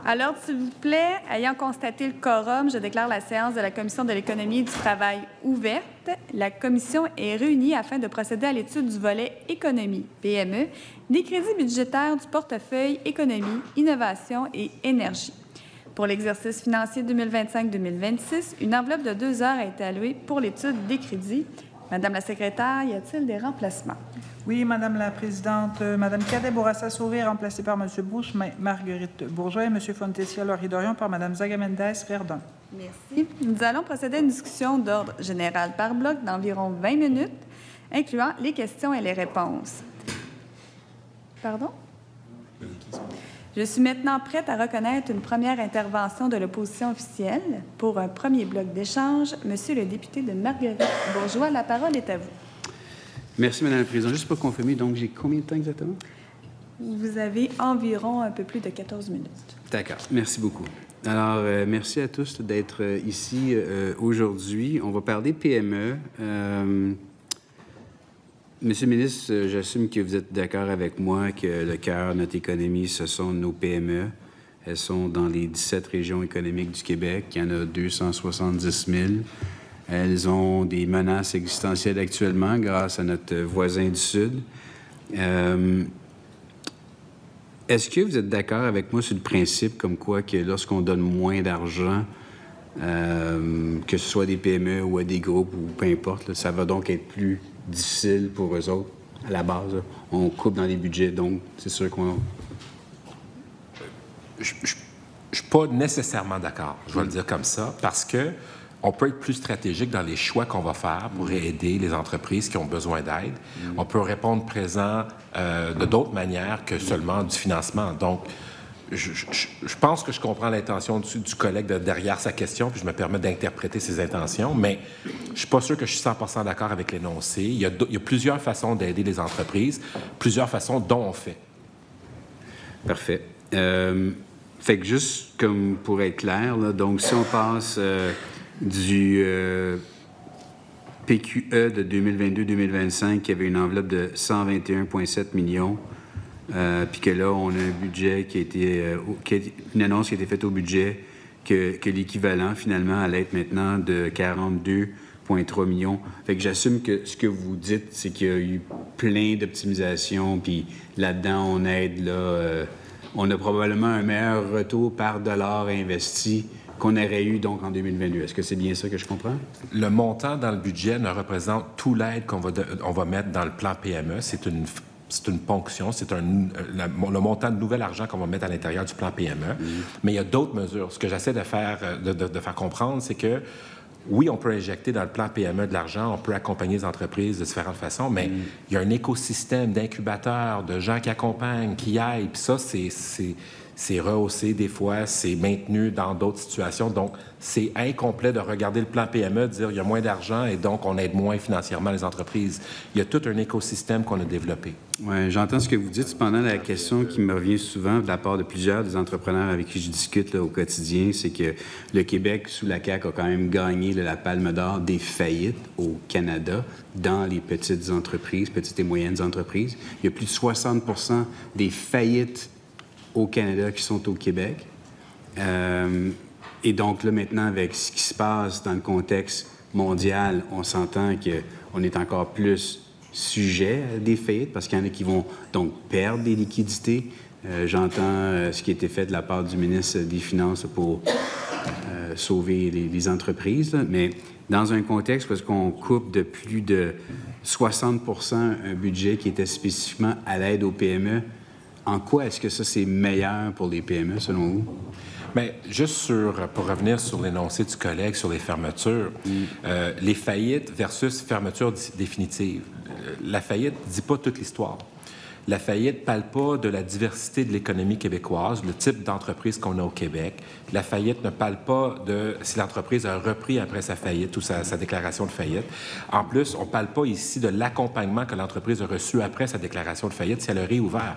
À l'ordre, s'il vous plaît, ayant constaté le quorum, je déclare la séance de la Commission de l'économie et du travail ouverte. La Commission est réunie afin de procéder à l'étude du volet économie, PME, des crédits budgétaires du portefeuille économie, innovation et énergie. Pour l'exercice financier 2025-2026, une enveloppe de 2 heures a été allouée pour l'étude des crédits. Madame la secrétaire, y a-t-il des remplacements? Oui, Madame la Présidente. Madame Cadet-Bourassa-Sauvé, remplacée par M. Bush, Marguerite Bourgeois et M. Fontessia-Laurie-Dorion par Mme Zaga-Mendez-Verdun. Merci. Nous allons procéder à une discussion d'ordre général par bloc d'environ 20 minutes, incluant les questions et les réponses. Pardon? Je suis maintenant prête à reconnaître une première intervention de l'opposition officielle. Pour un premier bloc d'échange, Monsieur le député de Marguerite Bourgeois, la parole est à vous. Merci, Madame la Présidente. Juste pour confirmer, donc j'ai combien de temps exactement? Vous avez environ un peu plus de 14 minutes. D'accord. Merci beaucoup. Alors, merci à tous d'être ici aujourd'hui. On va parler PME. Monsieur le ministre, j'assume que vous êtes d'accord avec moi que le cœur de notre économie, ce sont nos PME. Elles sont dans les 17 régions économiques du Québec. Il y en a 270 000. Elles ont des menaces existentielles actuellement grâce à notre voisin du Sud. Est-ce que vous êtes d'accord avec moi sur le principe comme quoi que lorsqu'on donne moins d'argent, que ce soit des PME ou à des groupes ou peu importe, là, ça va donc être plus difficile pour eux autres à la base? Là. On coupe dans les budgets, donc c'est sûr qu'on... Je ne suis pas nécessairement d'accord, je vais le dire comme ça, parce que on peut être plus stratégique dans les choix qu'on va faire pour aider les entreprises qui ont besoin d'aide. On peut répondre présent de d'autres manières que seulement du financement. Donc, je pense que je comprends l'intention du collègue derrière sa question, puis je me permets d'interpréter ses intentions, mais je ne suis pas sûr que je suis 100% d'accord avec l'énoncé. Il y a plusieurs façons d'aider les entreprises, plusieurs façons dont on fait. Parfait. Fait que juste comme pour être clair, là, donc si on passe... du PQE de 2022-2025, qui avait une enveloppe de 121,7 millions, puis que là, on a un budget qui a été... une annonce qui a été faite au budget, que l'équivalent, finalement, allait être maintenant de 42,3 millions. Fait que j'assume que ce que vous dites, c'est qu'il y a eu plein d'optimisations, puis là-dedans, on aide, là... on a probablement un meilleur retour par dollar investi qu'on aurait eu donc en 2022. Est-ce que c'est bien ça que je comprends? Le montant dans le budget ne représente tout l'aide qu'on va mettre dans le plan PME. C'est une ponction, c'est le montant de nouvel argent qu'on va mettre à l'intérieur du plan PME. Mais il y a d'autres mesures. Ce que j'essaie de faire comprendre, c'est que oui, on peut injecter dans le plan PME de l'argent, on peut accompagner les entreprises de différentes façons, mais il y a un écosystème d'incubateurs, de gens qui accompagnent, qui aident, puis ça, c'est rehaussé des fois, c'est maintenu dans d'autres situations. Donc, c'est incomplet de regarder le plan PME, de dire il y a moins d'argent et donc on aide moins financièrement les entreprises. Il y a tout un écosystème qu'on a développé. Oui, j'entends ce que vous dites. Cependant, la question qui me revient souvent de la part de plusieurs des entrepreneurs avec qui je discute là, au quotidien, c'est que le Québec, sous la CAQ, a quand même gagné la palme d'or des faillites au Canada dans les petites entreprises, petites et moyennes entreprises. Il y a plus de 60 % des faillites au Canada qui sont au Québec. Et donc là, maintenant, avec ce qui se passe dans le contexte mondial, on s'entend qu'on est encore plus sujet à des faillites parce qu'il y en a qui vont donc perdre des liquidités. J'entends ce qui a été fait de la part du ministre des Finances pour sauver les entreprises, là. Mais dans un contexte parce qu'on coupe de plus de 60 % un budget qui était spécifiquement à l'aide aux PME, en quoi est-ce que ça, c'est meilleur pour les PME, selon vous? Bien, juste pour revenir sur l'énoncé du collègue sur les fermetures, les faillites versus fermeture définitive. La faillite ne dit pas toute l'histoire. La faillite ne parle pas de la diversité de l'économie québécoise, le type d'entreprise qu'on a au Québec. La faillite ne parle pas de si l'entreprise a repris après sa faillite ou sa déclaration de faillite. En plus, on ne parle pas ici de l'accompagnement que l'entreprise a reçu après sa déclaration de faillite si elle a réouvert.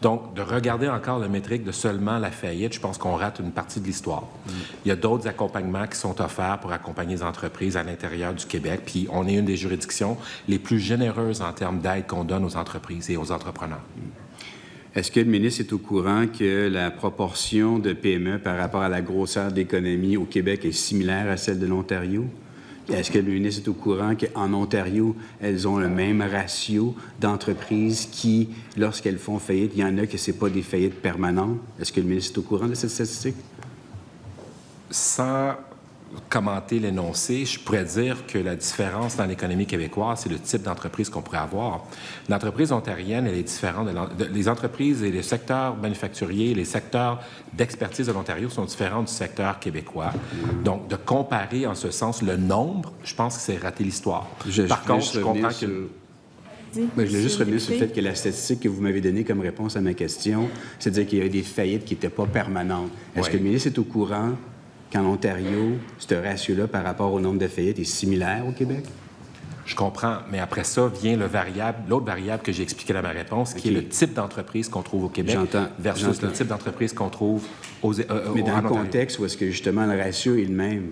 Donc, de regarder encore la métrique de seulement la faillite, je pense qu'on rate une partie de l'histoire. Il y a d'autres accompagnements qui sont offerts pour accompagner les entreprises à l'intérieur du Québec, puis on est une des juridictions les plus généreuses en termes d'aide qu'on donne aux entreprises et aux entrepreneurs. Est-ce que le ministre est au courant que la proportion de PME par rapport à la grosseur de l'économie au Québec est similaire à celle de l'Ontario? Est-ce que le ministre est au courant qu'en Ontario, elles ont le même ratio d'entreprises qui, lorsqu'elles font faillite, il y en a que ce n'est pas des faillites permanentes? Est-ce que le ministre est au courant de cette statistique? Sans commenter l'énoncé, je pourrais dire que la différence dans l'économie québécoise, c'est le type d'entreprise qu'on pourrait avoir. L'entreprise ontarienne, elle est différente. Les entreprises et les secteurs manufacturiers, les secteurs d'expertise de l'Ontario sont différents du secteur québécois. Donc, de comparer en ce sens le nombre, je pense que c'est rater l'histoire. Par contre, je comprends que... Je voulais juste revenir sur le fait que la statistique que vous m'avez donnée comme réponse à ma question, c'est-à-dire qu'il y a des faillites qui n'étaient pas permanentes. Est-ce que le ministre est au courant qu'en Ontario, ce ratio-là par rapport au nombre de faillites est similaire au Québec? Je comprends, mais après ça vient l'autre variable que j'ai expliqué dans ma réponse, qui est le type d'entreprise qu'on trouve au Québec versus le type d'entreprise qu'on trouve mais dans le contexte où est-ce que justement le ratio est le même,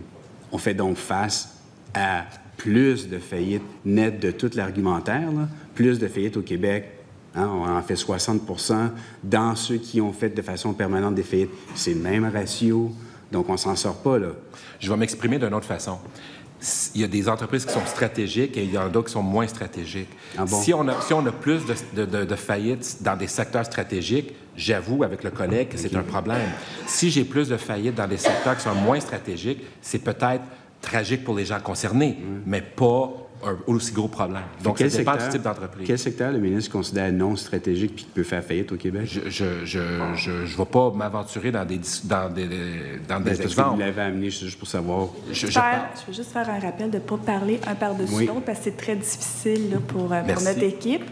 on fait donc face à plus de faillites nettes de tout l'argumentaire, plus de faillites au Québec. Hein, on en fait 60 % dans ceux qui ont fait de façon permanente des faillites. C'est le même ratio. Donc, on ne s'en sort pas, là. Je vais m'exprimer d'une autre façon. Il y a des entreprises qui sont stratégiques et il y en a d'autres qui sont moins stratégiques. Ah bon? Si on a plus de faillites dans des secteurs stratégiques, j'avoue avec le collègue que c'est un problème. Si j'ai plus de faillites dans des secteurs qui sont moins stratégiques, c'est peut-être tragique pour les gens concernés, mais pas un aussi gros problème. Donc, ça dépend du type d'entreprise. Quel secteur le ministre considère non stratégique puis qui peut faire faillite au Québec? Je ne vais pas m'aventurer dans des exemples. Vous l'avez amené juste pour savoir. Je veux juste faire un rappel de ne pas parler un par-dessus l'autre parce que c'est très difficile là, pour notre équipe.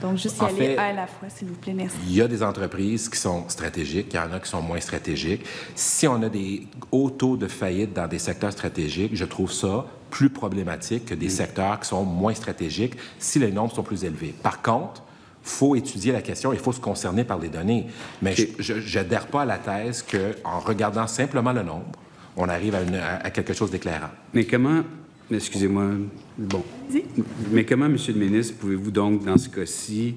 Donc, juste y aller un à la fois, s'il vous plaît. Merci. Il y a des entreprises qui sont stratégiques, il y en a qui sont moins stratégiques. Si on a des hauts taux de faillite dans des secteurs stratégiques, je trouve ça plus problématique que des secteurs qui sont moins stratégiques si les nombres sont plus élevés. Par contre, il faut étudier la question, il faut se concerner par les données. Mais je n'adhère pas à la thèse qu'en regardant simplement le nombre, on arrive à quelque chose d'éclairant. Mais comment... Excusez-moi. Bon. Mais comment, Monsieur le ministre, pouvez-vous donc, dans ce cas-ci,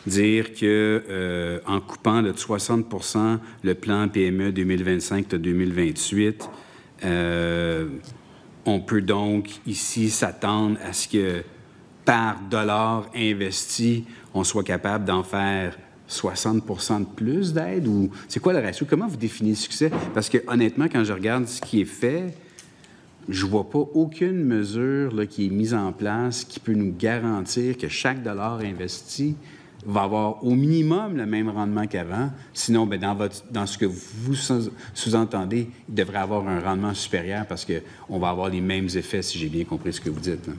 dire que en coupant de 60 % le plan PME 2025-2028, on peut donc ici s'attendre à ce que par dollar investi, on soit capable d'en faire 60 % de plus d'aide? Ou c'est quoi le ratio? Comment vous définissez le succès? Parce que honnêtement, quand je regarde ce qui est fait, je ne vois pas aucune mesure là, qui est mise en place qui peut nous garantir que chaque dollar investi va avoir au minimum le même rendement qu'avant. Sinon, bien, dans ce que vous sous-entendez, il devrait avoir un rendement supérieur parce qu'on va avoir les mêmes effets, si j'ai bien compris ce que vous dites. Hein.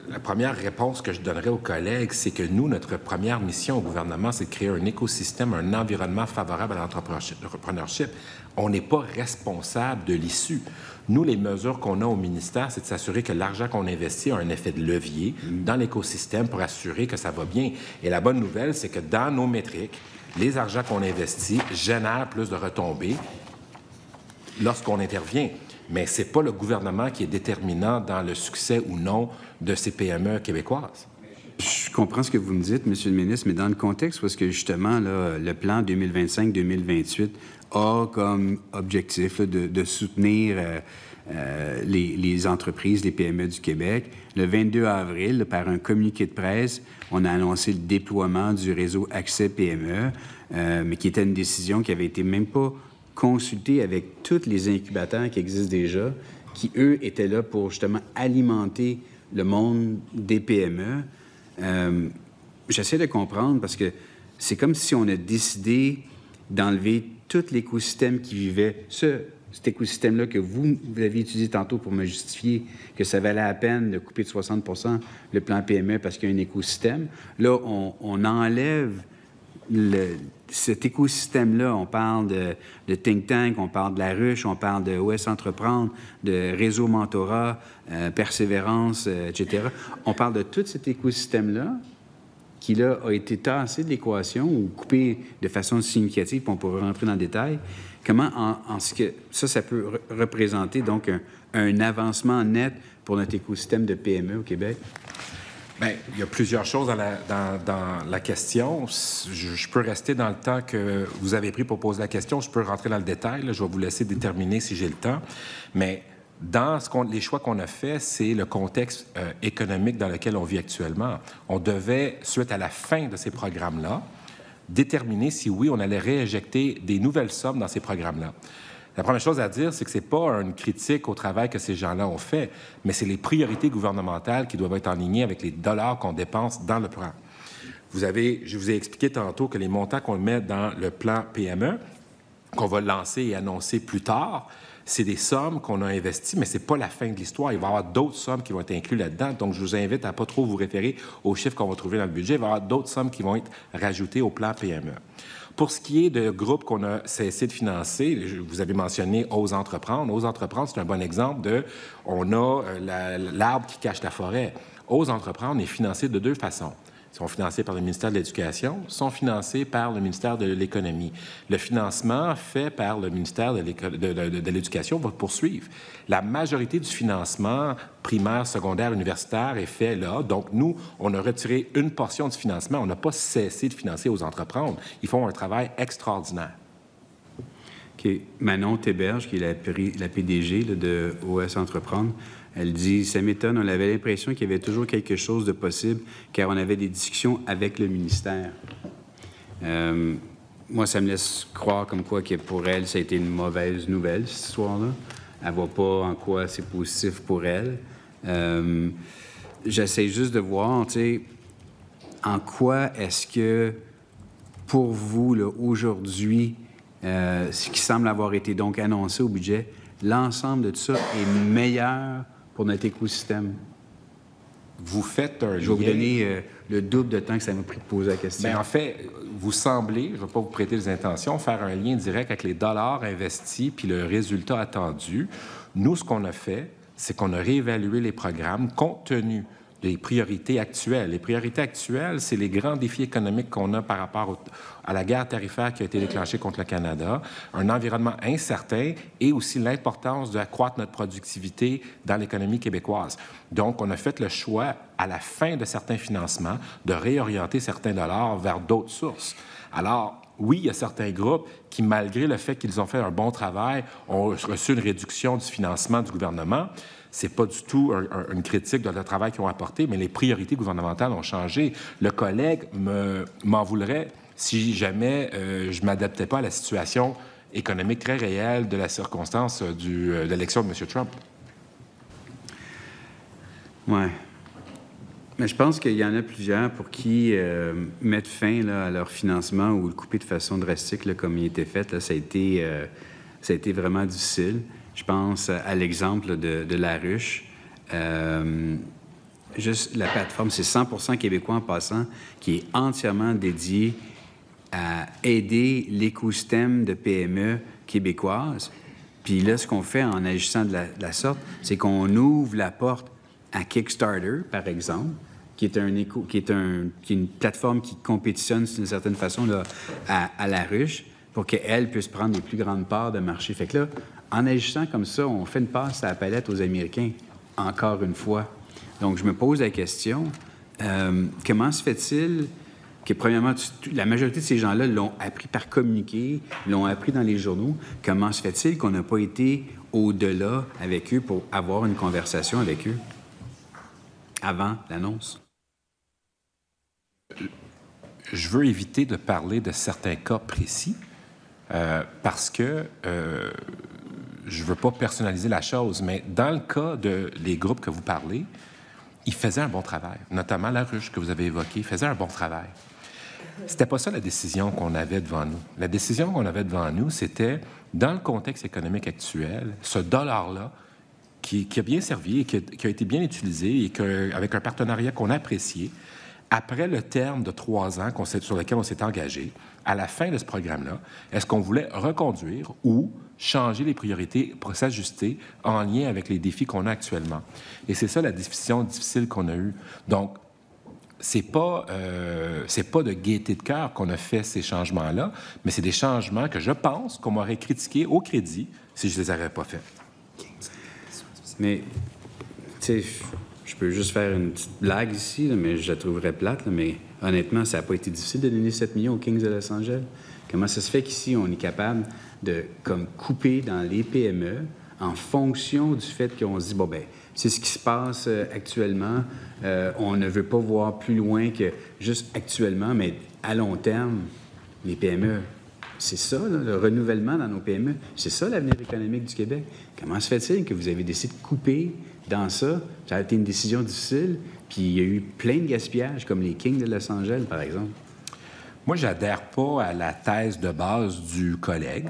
La première réponse que je donnerais aux collègues, c'est que nous, notre première mission au gouvernement, c'est de créer un écosystème, un environnement favorable à l'entrepreneurship. On n'est pas responsable de l'issue. Nous, les mesures qu'on a au ministère, c'est de s'assurer que l'argent qu'on investit a un effet de levier dans l'écosystème pour assurer que ça va bien. Et la bonne nouvelle, c'est que dans nos métriques, les argents qu'on investit génèrent plus de retombées lorsqu'on intervient. Mais ce n'est pas le gouvernement qui est déterminant dans le succès ou non de ces PME québécoises. Je comprends ce que vous me dites, Monsieur le ministre, mais dans le contexte où est-ce que, justement, là, le plan 2025-2028 a comme objectif là, de soutenir les entreprises, les PME du Québec, le 22 avril, là, par un communiqué de presse, on a annoncé le déploiement du réseau Accès PME, mais qui était une décision qui avait été même pas consultée avec tous les incubateurs qui existent déjà, qui, eux, étaient là pour justement alimenter le monde des PME. J'essaie de comprendre parce que c'est comme si on a décidé d'enlever tout l'écosystème qui vivait, cet écosystème-là que vous avez utilisé tantôt pour me justifier que ça valait la peine de couper de 60 % le plan PME parce qu'il y a un écosystème. Là, on enlève cet écosystème-là. On parle de think tank, on parle de la ruche, on parle de OS Entreprendre, de réseau mentorat, persévérance, etc. On parle de tout cet écosystème-là qui, là, a été tassé de l'équation ou coupé de façon significative, puis on pourrait rentrer dans le détail. Comment, en ce que ça peut représenter, donc, un avancement net pour notre écosystème de PME au Québec? Bien, il y a plusieurs choses dans la question. Je peux rester dans le temps que vous avez pris pour poser la question. Je peux rentrer dans le détail. Là. Je vais vous laisser déterminer si j'ai le temps. Mais dans les choix qu'on a faits, c'est le contexte économique dans lequel on vit actuellement. On devait, suite à la fin de ces programmes-là, déterminer si oui, on allait réinjecter des nouvelles sommes dans ces programmes-là. La première chose à dire, c'est que ce n'est pas une critique au travail que ces gens-là ont fait, mais c'est les priorités gouvernementales qui doivent être en ligne avec les dollars qu'on dépense dans le plan. Je vous ai expliqué tantôt que les montants qu'on met dans le plan PME, qu'on va lancer et annoncer plus tard, c'est des sommes qu'on a investies, mais ce n'est pas la fin de l'histoire. Il va y avoir d'autres sommes qui vont être incluses là-dedans. Donc, je vous invite à ne pas trop vous référer aux chiffres qu'on va trouver dans le budget. Il va y avoir d'autres sommes qui vont être rajoutées au plan PME. Pour ce qui est de groupes qu'on a cessé de financer, vous avez mentionné Ose entreprendre. Ose entreprendre, c'est un bon exemple de on a l'arbre qui cache la forêt. Ose entreprendre est financé de deux façons. Ils sont financés par le ministère de l'Éducation, sont financés par le ministère de l'Économie. Le financement fait par le ministère de l'Éducation va poursuivre. La majorité du financement primaire, secondaire, universitaire est fait là. Donc, nous, on a retiré une portion du financement. On n'a pas cessé de financer aux entreprises. Ils font un travail extraordinaire. OK. Manon Théberge, qui est la PDG là, de OS Entreprendre, elle dit « Ça m'étonne, on avait l'impression qu'il y avait toujours quelque chose de possible, car on avait des discussions avec le ministère. » Moi, ça me laisse croire comme quoi que pour elle, ça a été une mauvaise nouvelle, cette histoire-là. Elle ne voit pas en quoi c'est positif pour elle. J'essaie juste de voir, tu sais, en quoi est-ce que, pour vous, là, aujourd'hui, ce qui semble avoir été donc annoncé au budget, l'ensemble de tout ça est meilleur pour notre écosystème. Vous faites un lien... Je vais vous donner le double de temps que ça m'a pris de poser la question. Bien, en fait, vous semblez, je ne vais pas vous prêter les intentions, faire un lien direct avec les dollars investis puis le résultat attendu. Nous, ce qu'on a fait, c'est qu'on a réévalué les programmes compte tenu des priorités actuelles. Les priorités actuelles, c'est les grands défis économiques qu'on a par rapport à la guerre tarifaire qui a été déclenchée contre le Canada, un environnement incertain et aussi l'importance d'accroître notre productivité dans l'économie québécoise. Donc, on a fait le choix, à la fin de certains financements, de réorienter certains dollars vers d'autres sources. Alors, oui, il y a certains groupes qui, malgré le fait qu'ils ont fait un bon travail, ont reçu une réduction du financement du gouvernement. Ce n'est pas du tout une critique de le travail qu'ils ont apporté, mais les priorités gouvernementales ont changé. Le collègue m'en voudrait si jamais je ne m'adaptais pas à la situation économique très réelle de la circonstance de l'élection de M. Trump. Oui. Mais je pense qu'il y en a plusieurs pour qui mettre fin là, à leur financement ou le couper de façon drastique, là, comme il était fait, là, ça a été vraiment difficile. Je pense à l'exemple de La Ruche. Juste la plateforme, c'est 100% québécois en passant, qui est entièrement dédié à aider l'écosystème de PME québécoises. Puis là, ce qu'on fait en agissant de la sorte, c'est qu'on ouvre la porte à Kickstarter, par exemple, qui est une plateforme qui compétitionne d'une certaine façon là, à La Ruche pour qu'elle puisse prendre les plus grandes parts de marché. Fait que là, en agissant comme ça, on fait une passe à la palette aux Américains, encore une fois. Donc, je me pose la question, comment se fait-il que, premièrement, la majorité de ces gens-là l'ont appris par communiqué, l'ont appris dans les journaux. Comment se fait-il qu'on n'a pas été au-delà avec eux pour avoir une conversation avec eux avant l'annonce? Je veux éviter de parler de certains cas précis parce que je ne veux pas personnaliser la chose, mais dans le cas des groupes que vous parlez, ils faisaient un bon travail, notamment La Ruche que vous avez évoquée, faisait un bon travail. C'était pas ça la décision qu'on avait devant nous. La décision qu'on avait devant nous, c'était, dans le contexte économique actuel, ce dollar-là, qui a bien servi et qui a été bien utilisé et avec un partenariat qu'on a apprécié, après le terme de 3 ans sur lequel on s'est engagé, à la fin de ce programme-là, est-ce qu'on voulait reconduire ou changer les priorités pour s'ajuster en lien avec les défis qu'on a actuellement? Et c'est ça la décision difficile qu'on a eue. Donc, c'est pas de gaieté de cœur qu'on a fait ces changements-là, mais c'est des changements que je pense qu'on m'aurait critiqués au crédit si je les avais pas faits. Mais, tu sais, je je peux juste faire une petite blague ici, là, mais je la trouverais plate, là, mais honnêtement, ça n'a pas été difficile de donner 7 millions aux Kings de Los Angeles. Comment ça se fait qu'ici, on est capable de comme couper dans les PME en fonction du fait qu'on se dit, bon, ben c'est ce qui se passe actuellement. On ne veut pas voir plus loin que juste actuellement, mais à long terme, les PME, c'est ça, là, le renouvellement dans nos PME. C'est ça, l'avenir économique du Québec. Comment se fait-il que vous avez décidé de couper dans ça? Ça a été une décision difficile, puis il y a eu plein de gaspillage, comme les Kings de Los Angeles, par exemple. Moi, j'adhère pas à la thèse de base du collègue,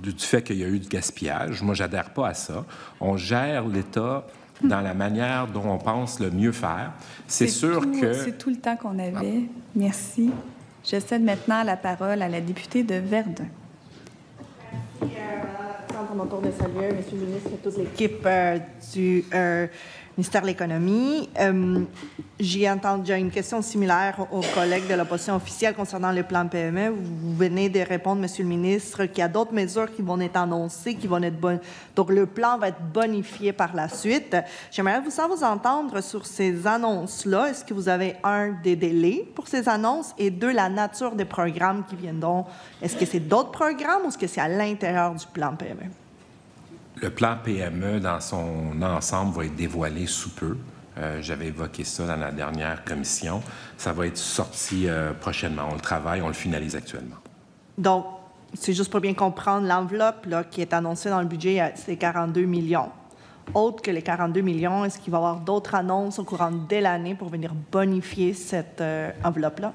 du fait qu'il y a eu du gaspillage. Moi, j'adhère pas à ça. On gère l'État dans la manière dont on pense le mieux faire. C'est sûr que... C'est tout le temps qu'on avait. Merci. Je cède maintenant la parole à la députée de Verdun. À mon tour de saluer, M. le ministre et toute l'équipe du ministère de l'Économie. J'ai entendu une question similaire aux collègues de l'opposition officielle concernant le plan PME. Vous venez de répondre, M. le ministre, qu'il y a d'autres mesures qui vont être annoncées, qui vont être bonnes. Donc, le plan va être bonifié par la suite. J'aimerais vous entendre sur ces annonces-là. Est-ce que vous avez, un, des délais pour ces annonces et deux, la nature des programmes qui viendront? Est-ce que c'est d'autres programmes ou est-ce que c'est à l'intérieur du plan PME? Le plan PME, dans son ensemble, va être dévoilé sous peu. J'avais évoqué ça dans la dernière commission. Ça va être sorti prochainement. On le travaille, on le finalise actuellement. Donc, c'est juste pour bien comprendre, l'enveloppe là, qui est annoncée dans le budget, c'est 42 millions. Autre que les 42 millions, est-ce qu'il va y avoir d'autres annonces au courant de l'année pour venir bonifier cette enveloppe-là?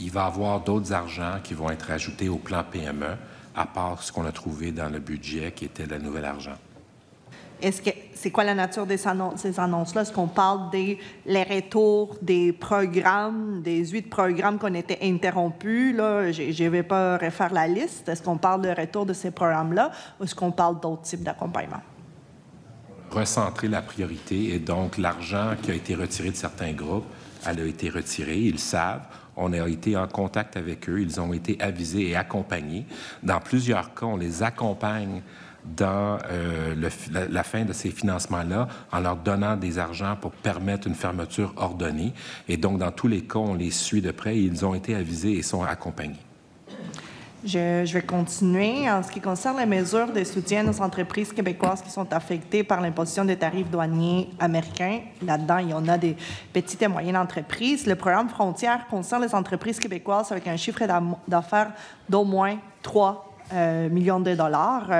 Il va y avoir d'autres argents qui vont être ajoutés au plan PME, à part ce qu'on a trouvé dans le budget, qui était le nouvel argent. C'est quoi la nature de ces annonces-là? Est-ce qu'on parle des retours des programmes, des 8 programmes qu'on était interrompus? Là, je ne vais pas refaire la liste. Est-ce qu'on parle de retour de ces programmes-là ou est-ce qu'on parle d'autres types d'accompagnement? Recentrer la priorité et donc l'argent qui a été retiré de certains groupes, elle a été retirée, ils le savent. On a été en contact avec eux, ils ont été avisés et accompagnés. Dans plusieurs cas, on les accompagne dans la fin de ces financements-là en leur donnant des argents pour permettre une fermeture ordonnée. Et donc, dans tous les cas, on les suit de près et ils ont été avisés et sont accompagnés. Je vais continuer. En ce qui concerne les mesures de soutien aux entreprises québécoises qui sont affectées par l'imposition des tarifs douaniers américains, là-dedans, il y en a des petites et moyennes entreprises. Le programme Frontières concerne les entreprises québécoises avec un chiffre d'affaires d'au moins 3 millions de dollars,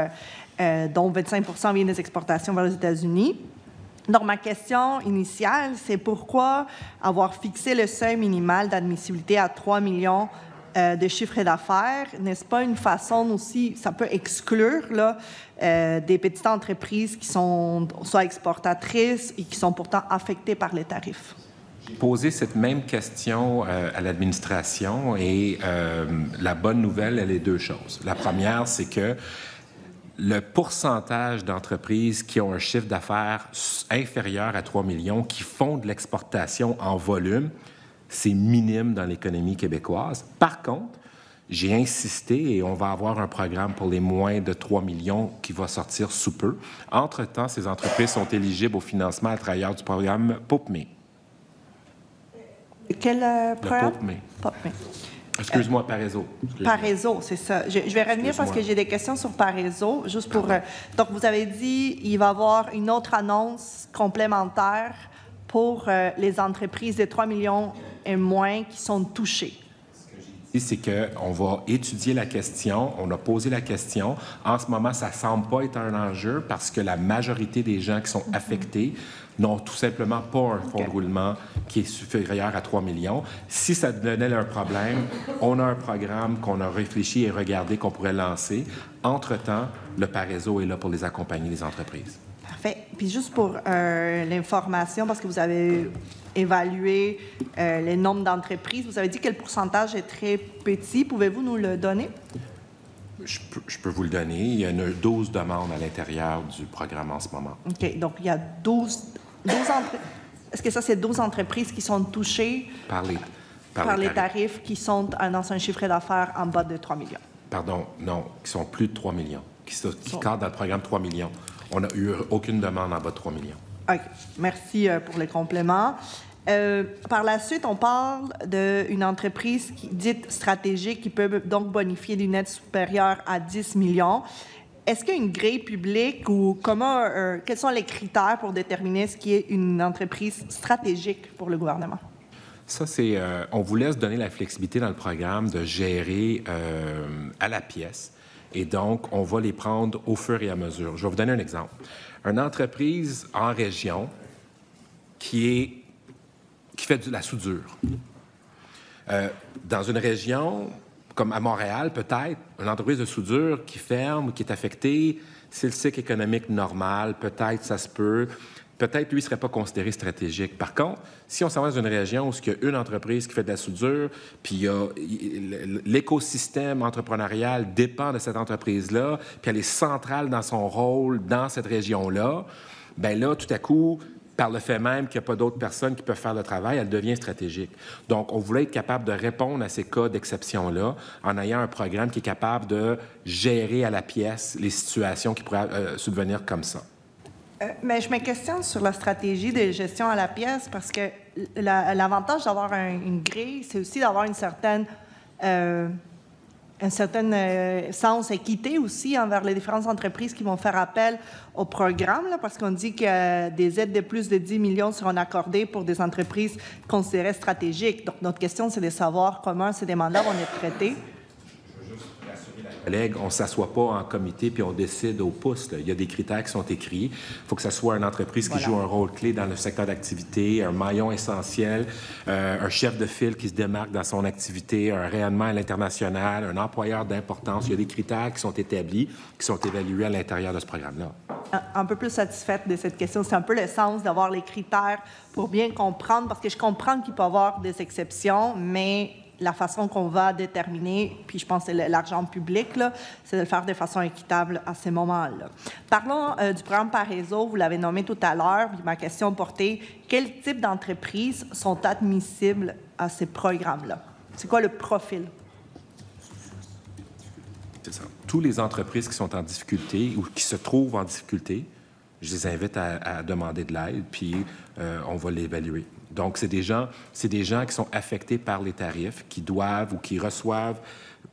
dont 25% vient des exportations vers les États-Unis. Donc, ma question initiale, c'est pourquoi avoir fixé le seuil minimal d'admissibilité à 3 millions de chiffre d'affaires? N'est-ce pas une façon aussi, ça peut exclure là, des petites entreprises qui sont soit exportatrices et qui sont pourtant affectées par les tarifs? J'ai posé cette même question à l'administration et la bonne nouvelle, elle est deux choses. La première, c'est que le pourcentage d'entreprises qui ont un chiffre d'affaires inférieur à 3 millions, qui font de l'exportation en volume, c'est minime dans l'économie québécoise. Par contre, j'ai insisté et on va avoir un programme pour les moins de 3 millions qui va sortir sous peu. Entre-temps, ces entreprises sont éligibles au financement à travers du programme POPME. Quel programme? Le POPME. Excuse-moi, Parezo. Parezo, c'est ça. Je vais revenir parce que j'ai des questions sur Parezo, juste pour... donc, vous avez dit qu'il va y avoir une autre annonce complémentaire pour les entreprises de 3 millions et moins qui sont touchées. C'est qu'on va étudier la question, on a posé la question. En ce moment, ça ne semble pas être un enjeu parce que la majorité des gens qui sont affectés n'ont tout simplement pas un fonds de roulement qui est supérieur à 3 millions. Si ça devenait un problème, on a un programme qu'on a réfléchi et regardé qu'on pourrait lancer. Entre-temps, le Parezo est là pour les accompagner, les entreprises. Parfait. Puis juste pour l'information, parce que vous avez évalué les nombres d'entreprises, vous avez dit que le pourcentage est très petit. Pouvez-vous nous le donner? Je peux vous le donner. Il y en a 12 demandes à l'intérieur du programme en ce moment. OK. Donc, il y a 12 entreprises. Est-ce que ça, c'est 12 entreprises qui sont touchées par les tarifs qui sont dans un chiffre d'affaires en bas de 3 millions? Pardon, non, qui sont plus de 3 millions, qui cadrent dans le programme 3 millions. On n'a eu aucune demande en bas de 3 millions. OK. Merci pour le complément. Par la suite, on parle d'une entreprise dite stratégique qui peut donc bonifier d'une aide supérieure à 10 millions. Est-ce qu'il y a une grille publique ou quels sont les critères pour déterminer ce qui est une entreprise stratégique pour le gouvernement? Ça, c'est... on vous laisse donner la flexibilité dans le programme de gérer à la pièce. Et donc, on va les prendre au fur et à mesure. Je vais vous donner un exemple. Une entreprise en région qui fait de la soudure. Dans une région, comme à Montréal, peut-être, une entreprise de soudure qui ferme, qui est affectée, c'est le cycle économique normal, peut-être ça se peut. Peut-être, lui, ne serait pas considéré stratégique. Par contre, si on s'en va dans une région où il y a une entreprise qui fait de la soudure, puis l'écosystème entrepreneurial dépend de cette entreprise-là, puis elle est centrale dans son rôle dans cette région-là, bien là, tout à coup, par le fait même qu'il n'y a pas d'autres personnes qui peuvent faire le travail, elle devient stratégique. Donc, on voulait être capable de répondre à ces cas d'exception-là en ayant un programme qui est capable de gérer à la pièce les situations qui pourraient subvenir comme ça. Mais je me questionne sur la stratégie de gestion à la pièce parce que l'avantage d'avoir une grille, c'est aussi d'avoir un certain sens équité aussi envers les différentes entreprises qui vont faire appel au programme, là, parce qu'on dit que des aides de plus de 10 millions seront accordées pour des entreprises considérées stratégiques. Donc, notre question, c'est de savoir comment ces demandes-là vont être traitées. On ne s'assoit pas en comité puis on décide au pouce. Là. Il y a des critères qui sont écrits. Il faut que ce soit une entreprise qui joue un rôle clé dans le secteur d'activité, un maillon essentiel, un chef de file qui se démarque dans son activité, un rayonnement à l'international, un employeur d'importance. Il y a des critères qui sont établis, qui sont évalués à l'intérieur de ce programme-là. Un peu plus satisfaite de cette question. C'est un peu le sens d'avoir les critères pour bien comprendre, parce que je comprends qu'il peut y avoir des exceptions, mais la façon qu'on va déterminer, puis je pense que c'est l'argent public, là, c'est de le faire de façon équitable à ces moments-là. Parlons du programme par réseau, vous l'avez nommé tout à l'heure, puis ma question portait, quel type d'entreprises sont admissibles à ces programmes-là? C'est quoi le profil? C'est ça. Toutes les entreprises qui sont en difficulté ou qui se trouvent en difficulté, je les invite à demander de l'aide, puis on va l'évaluer. Donc, c'est des gens qui sont affectés par les tarifs, qui doivent ou qui reçoivent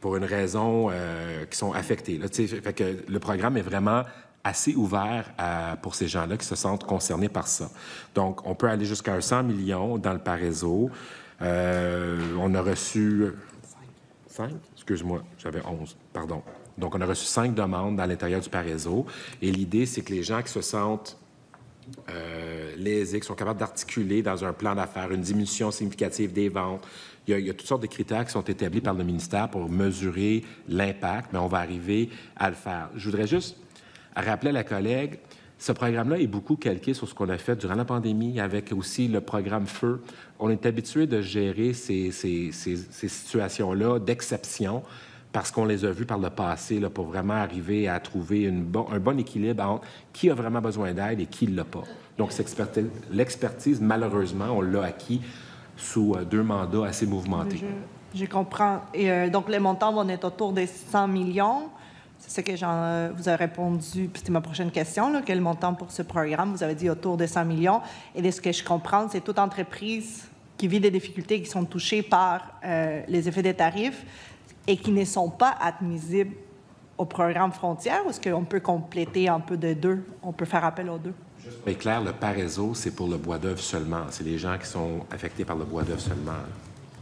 pour une raison qui sont affectés. Là, fait que le programme est vraiment assez ouvert pour ces gens-là qui se sentent concernés par ça. Donc, on peut aller jusqu'à 100 millions dans le par-réseau. On a reçu 5? Excuse-moi, j'avais 11, pardon. Donc, on a reçu 5 demandes dans l'intérieur du par-réseau. Et l'idée, c'est que les gens qui se sentent lésés, qui sont capables d'articuler dans un plan d'affaires une diminution significative des ventes. Il y a toutes sortes de critères qui sont établis par le ministère pour mesurer l'impact, mais on va arriver à le faire. Je voudrais juste rappeler à la collègue, ce programme-là est beaucoup calqué sur ce qu'on a fait durant la pandémie avec aussi le programme Feu. On est habitué de gérer ces situations-là d'exception parce qu'on les a vus par le passé là, pour vraiment arriver à trouver un bon équilibre entre qui a vraiment besoin d'aide et qui ne l'a pas. Donc, l'expertise, malheureusement, on l'a acquis sous 2 mandats assez mouvementés. Je comprends. Et donc, les montants vont être autour des 100 millions. C'est ce que vous avez répondu, puis c'était ma prochaine question, là, quel montant pour ce programme? Vous avez dit autour de 100 millions. Et de ce que je comprends, c'est toute entreprise qui vit des difficultés qui sont touchées par les effets des tarifs et qui ne sont pas admissibles au programme Frontières, ou est-ce qu'on peut compléter un peu de deux? On peut faire appel aux deux? Bien clair, le par-réseau, c'est pour le bois d'œuvre seulement. C'est les gens qui sont affectés par le bois d'œuvre seulement.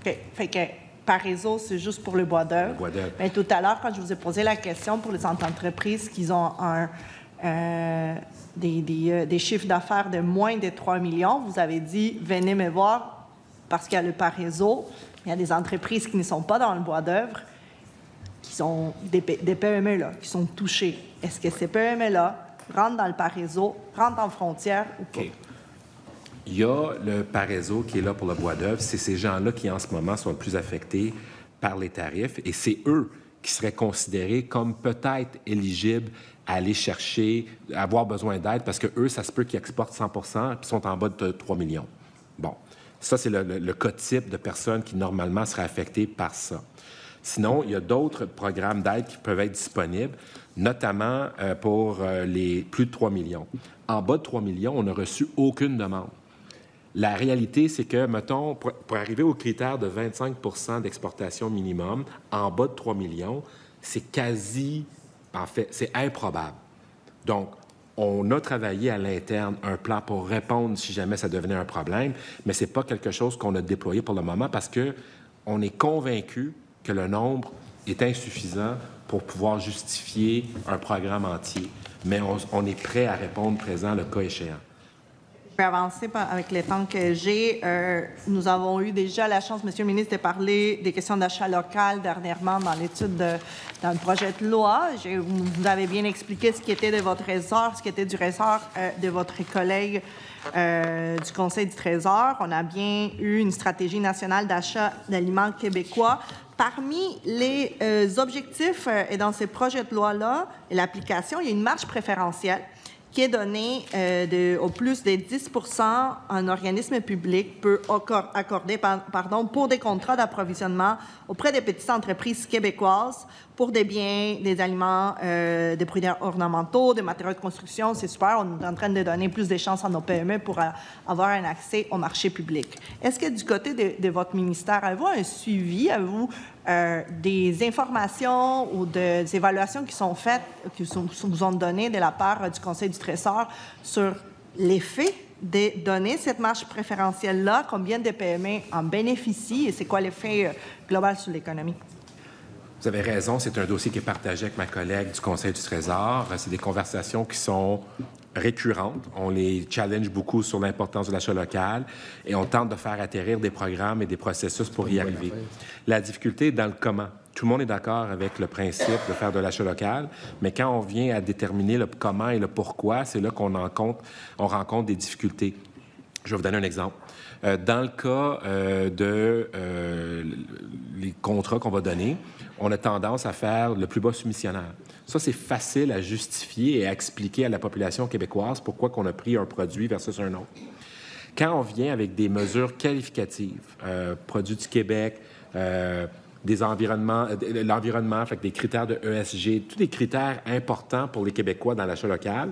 OK. Fait que par-réseau, c'est juste pour le bois d'œuvre. Mais tout à l'heure, quand je vous ai posé la question pour les entreprises qui ont des chiffres d'affaires de moins de 3 millions, vous avez dit « venez me voir parce qu'il y a le par-réseau ». Il y a des entreprises qui ne sont pas dans le bois d'œuvre, qui sont des PME là, qui sont touchées. Est-ce que ces PME-là rentrent dans le par-réseau, rentrent en frontière ou pas? Okay. Il y a le par-réseau qui est là pour le bois d'œuvre. C'est ces gens-là qui, en ce moment, sont le plus affectés par les tarifs. Et c'est eux qui seraient considérés comme peut-être éligibles à aller chercher, à avoir besoin d'aide, parce que eux, ça se peut qu'ils exportent 100 puis sont en bas de 3 millions. Bon. Ça, c'est le cas type de personnes qui, normalement, seraient affectées par ça. Sinon, il y a d'autres programmes d'aide qui peuvent être disponibles, notamment pour les plus de 3 millions. En bas de 3 millions, on n'a reçu aucune demande. La réalité, c'est que, mettons, pour arriver au critère de 25 d'exportation minimum, en bas de 3 millions, c'est c'est improbable. Donc, on a travaillé à l'interne un plan pour répondre si jamais ça devenait un problème, mais ce n'est pas quelque chose qu'on a déployé pour le moment parce qu'on est convaincu que le nombre est insuffisant pour pouvoir justifier un programme entier. Mais on est prêt à répondre présent le cas échéant. Je vais avancer avec le temps que j'ai. Nous avons eu déjà la chance, Monsieur le ministre, de parler des questions d'achat local dernièrement dans l'étude dans le projet de loi. Vous avez bien expliqué ce qui était de votre ressort, ce qui était du ressort de votre collègue du Conseil du Trésor. On a bien eu une stratégie nationale d'achat d'aliments québécois. Parmi les objectifs et dans ces projets de loi-là et l'application, il y a une marge préférentielle qui est donnée au plus de 10 un organisme public peut accorder pour des contrats d'approvisionnement auprès des petites entreprises québécoises pour des biens, des aliments, des produits ornementaux, des matériaux de construction. C'est super. On est en train de donner plus de chances à nos PME pour avoir un accès au marché public. Est-ce que du côté de votre ministère, avez-vous un suivi, avez-vous des informations ou des évaluations qui sont faites, qui vous ont données de la part du Conseil du Trésor sur l'effet de donner cette marge préférentielle-là, combien de PME en bénéficient et c'est quoi l'effet global sur l'économie? Vous avez raison, c'est un dossier qui est partagé avec ma collègue du Conseil du Trésor. C'est des conversations qui sont récurrentes. On les challenge beaucoup sur l'importance de l'achat local et on tente de faire atterrir des programmes et des processus pour y arriver. La difficulté est dans le comment. Tout le monde est d'accord avec le principe de faire de l'achat local, mais quand on vient à déterminer le comment et le pourquoi, c'est là qu'on rencontre des difficultés. Je vais vous donner un exemple. Dans le cas les contrats qu'on va donner, on a tendance à faire le plus bas soumissionnaire. Ça, c'est facile à justifier et à expliquer à la population québécoise pourquoi on a pris un produit versus un autre. Quand on vient avec des mesures qualificatives, produits du Québec, l'environnement, fait que des critères de ESG, tous des critères importants pour les Québécois dans l'achat local,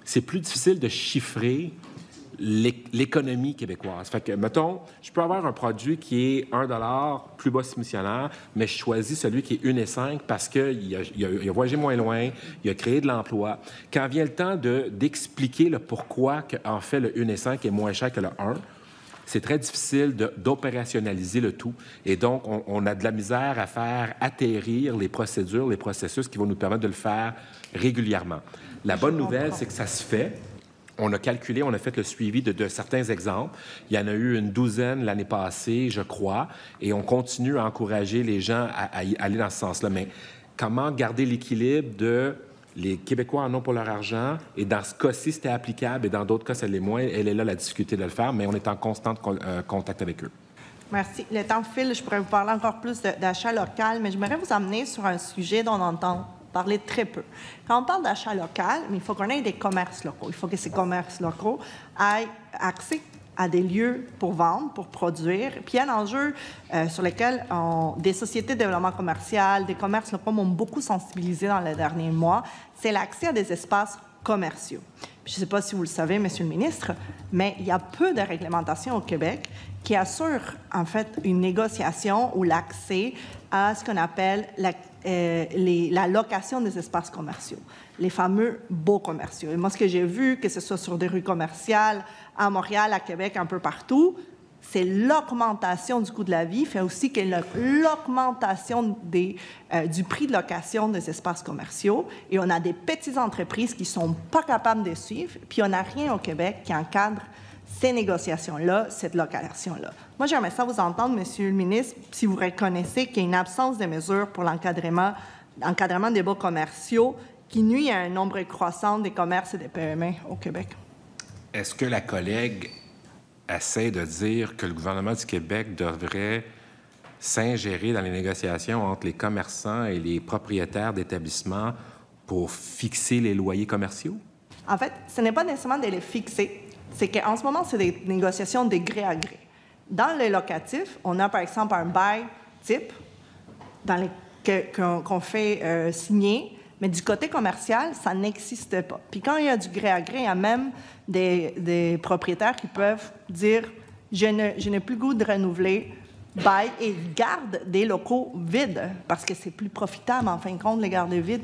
c'est plus difficile de chiffrer l'économie québécoise. Fait que, mettons, je peux avoir un produit qui est 1 $ plus bas soumissionnaire, mais je choisis celui qui est 1,5 parce qu'il a voyagé moins loin, il a créé de l'emploi. Quand vient le temps d'expliquer le pourquoi en fait le 1,5 est moins cher que le 1, c'est très difficile d'opérationnaliser le tout. Et donc, on a de la misère à faire atterrir les procédures, les processus qui vont nous permettre de le faire régulièrement. La bonne nouvelle, c'est que ça se fait. On a calculé, on a fait le suivi de certains exemples. Il y en a eu une douzaine l'année passée, je crois, et on continue à encourager les gens à aller dans ce sens-là. Mais comment garder l'équilibre de les Québécois en ont pour leur argent, et dans ce cas-ci, c'était applicable, et dans d'autres cas, ça l'est moins. Elle est là, la difficulté de le faire, mais on est en constant contact avec eux. Merci. Le temps file. Je pourrais vous parler encore plus d'achat local, mais j'aimerais vous amener sur un sujet dont on entend parler très peu. Quand on parle d'achat local, il faut qu'on ait des commerces locaux. Il faut que ces commerces locaux aient accès à des lieux pour vendre, pour produire. Puis il y a un enjeu sur lequel des sociétés de développement commercial, des commerces locaux m'ont beaucoup sensibilisé dans les derniers mois, c'est l'accès à des espaces commerciaux. Puis je ne sais pas si vous le savez, Monsieur le ministre, mais il y a peu de réglementations au Québec qui assurent en fait une négociation ou l'accès à ce qu'on appelle la location des espaces commerciaux, les fameux baux commerciaux. Et moi, ce que j'ai vu, que ce soit sur des rues commerciales, à Montréal, à Québec, un peu partout, c'est l'augmentation du coût de la vie, fait aussi que l'augmentation du prix de location des espaces commerciaux. Et on a des petites entreprises qui ne sont pas capables de suivre, puis on n'a rien au Québec qui encadre ces négociations-là, cette location-là. Moi, j'aimerais ça vous entendre, Monsieur le ministre, si vous reconnaissez qu'il y a une absence de mesures pour l'encadrement des baux commerciaux qui nuit à un nombre croissant des commerces et des PME au Québec. Est-ce que la collègue essaie de dire que le gouvernement du Québec devrait s'ingérer dans les négociations entre les commerçants et les propriétaires d'établissements pour fixer les loyers commerciaux? En fait, ce n'est pas nécessairement de les fixer. C'est qu'en ce moment, c'est des négociations de gré à gré. Dans le locatif, on a par exemple un bail type qu'on fait signer, mais du côté commercial, ça n'existe pas. Puis quand il y a du gré à gré, il y a même des propriétaires qui peuvent dire « je n'ai plus le goût de renouveler », bye, et ils gardent des locaux vides parce que c'est plus profitable, en fin de compte, les garder vides,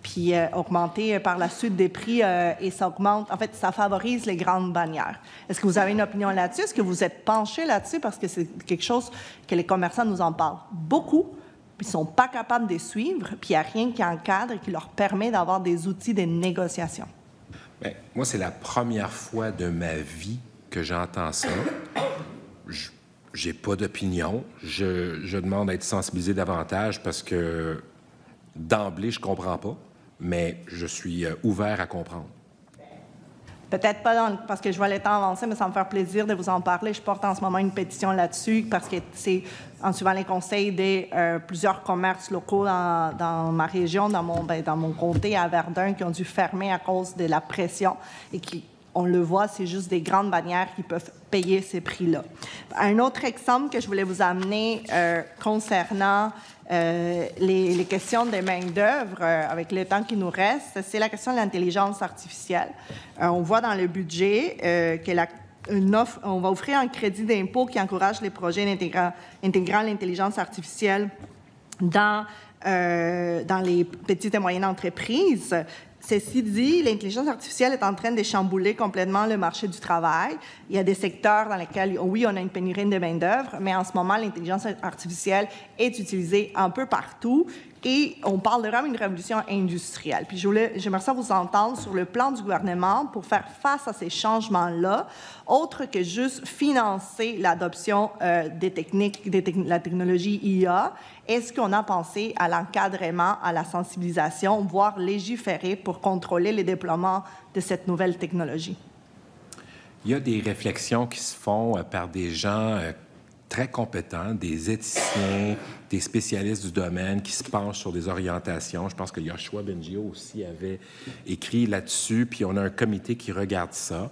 puis augmenter par la suite des prix et ça augmente. En fait, ça favorise les grandes bannières. Est-ce que vous avez une opinion là-dessus? Est-ce que vous êtes penché là-dessus? Parce que c'est quelque chose que les commerçants nous en parlent beaucoup, puis ils ne sont pas capables de suivre, puis il n'y a rien qui encadre et qui leur permet d'avoir des outils de négociation. Bien, moi, c'est la première fois de ma vie que j'entends ça. J'ai pas d'opinion. Je demande à être sensibilisé davantage parce que d'emblée, je comprends pas, mais je suis ouvert à comprendre. Peut-être pas parce que je vois le temps avancer, mais ça va me faire plaisir de vous en parler. Je porte en ce moment une pétition là-dessus parce que c'est en suivant les conseils de plusieurs commerces locaux dans ma région, dans mon comté à Verdun, qui ont dû fermer à cause de la pression et qui, on le voit, c'est juste des grandes bannières qui peuvent payer ces prix-là. Un autre exemple que je voulais vous amener concernant les questions de main-d'œuvre, avec le temps qui nous reste, c'est la question de l'intelligence artificielle. On voit dans le budget on va offrir un crédit d'impôt qui encourage les projets intégrant l'intelligence artificielle dans les petites et moyennes entreprises. Ceci dit, l'intelligence artificielle est en train de chambouler complètement le marché du travail. Il y a des secteurs dans lesquels, oui, on a une pénurie de main-d'œuvre, mais en ce moment, l'intelligence artificielle est utilisée un peu partout et on parle vraiment d'une révolution industrielle. Puis j'aimerais ça vous entendre sur le plan du gouvernement pour faire face à ces changements-là, autre que juste financer l'adoption des techniques, la technologie IA. Est-ce qu'on a pensé à l'encadrement, à la sensibilisation, voire légiférer pour contrôler le déploiement de cette nouvelle technologie? Il y a des réflexions qui se font par des gens très compétents, des éthiciens, des spécialistes du domaine qui se penchent sur des orientations. Je pense que Yoshua Bengio aussi avait écrit là-dessus, puis on a un comité qui regarde ça.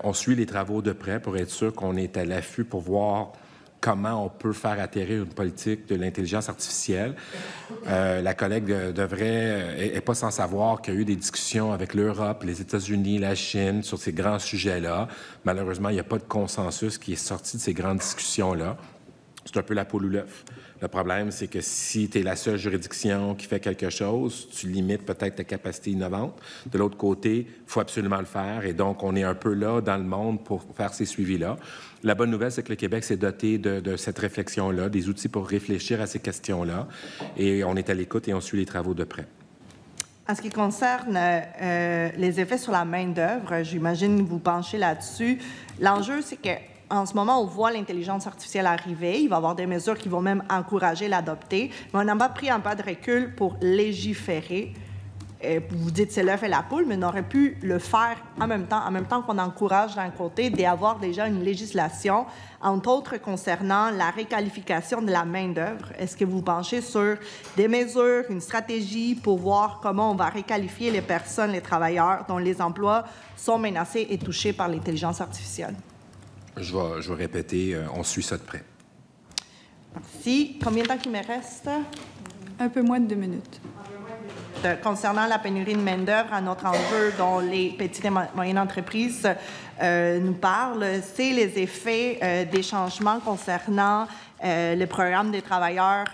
On suit les travaux de près pour être sûr qu'on est à l'affût pour voir comment on peut faire atterrir une politique de l'intelligence artificielle. La collègue n'est pas sans savoir qu'il y a eu des discussions avec l'Europe, les États-Unis, la Chine sur ces grands sujets-là. Malheureusement, il n'y a pas de consensus qui est sorti de ces grandes discussions-là. C'est un peu la poule ou l'œuf. Le problème, c'est que si tu es la seule juridiction qui fait quelque chose, tu limites peut-être ta capacité innovante. De l'autre côté, il faut absolument le faire. Et donc, on est un peu là dans le monde pour faire ces suivis-là. La bonne nouvelle, c'est que le Québec s'est doté de cette réflexion-là, des outils pour réfléchir à ces questions-là. Et on est à l'écoute et on suit les travaux de près. En ce qui concerne les effets sur la main-d'œuvre, j'imagine vous penchez là-dessus. L'enjeu, c'est que en ce moment, on voit l'intelligence artificielle arriver. Il va y avoir des mesures qui vont même encourager l'adopter. Mais on n'a pas pris un pas de recul pour légiférer. Vous dites c'est l'œuf et la poule, mais on aurait pu le faire en même temps qu'on encourage d'un côté d'avoir déjà une législation, entre autres concernant la réqualification de la main-d'œuvre. Est-ce que vous penchez sur des mesures, une stratégie pour voir comment on va réqualifier les personnes, les travailleurs dont les emplois sont menacés et touchés par l'intelligence artificielle? Je vais répéter, on suit ça de près. Merci. Combien de temps il me reste? Un peu moins de 2 minutes. Concernant la pénurie de main-d'œuvre, un autre enjeu dont les petites et moyennes entreprises nous parlent, c'est les effets des changements concernant le programme des travailleurs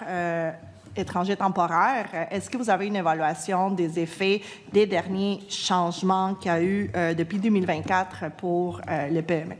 étrangers temporaires. Est-ce que vous avez une évaluation des effets des derniers changements qu'il y a eu depuis 2024 pour le PME?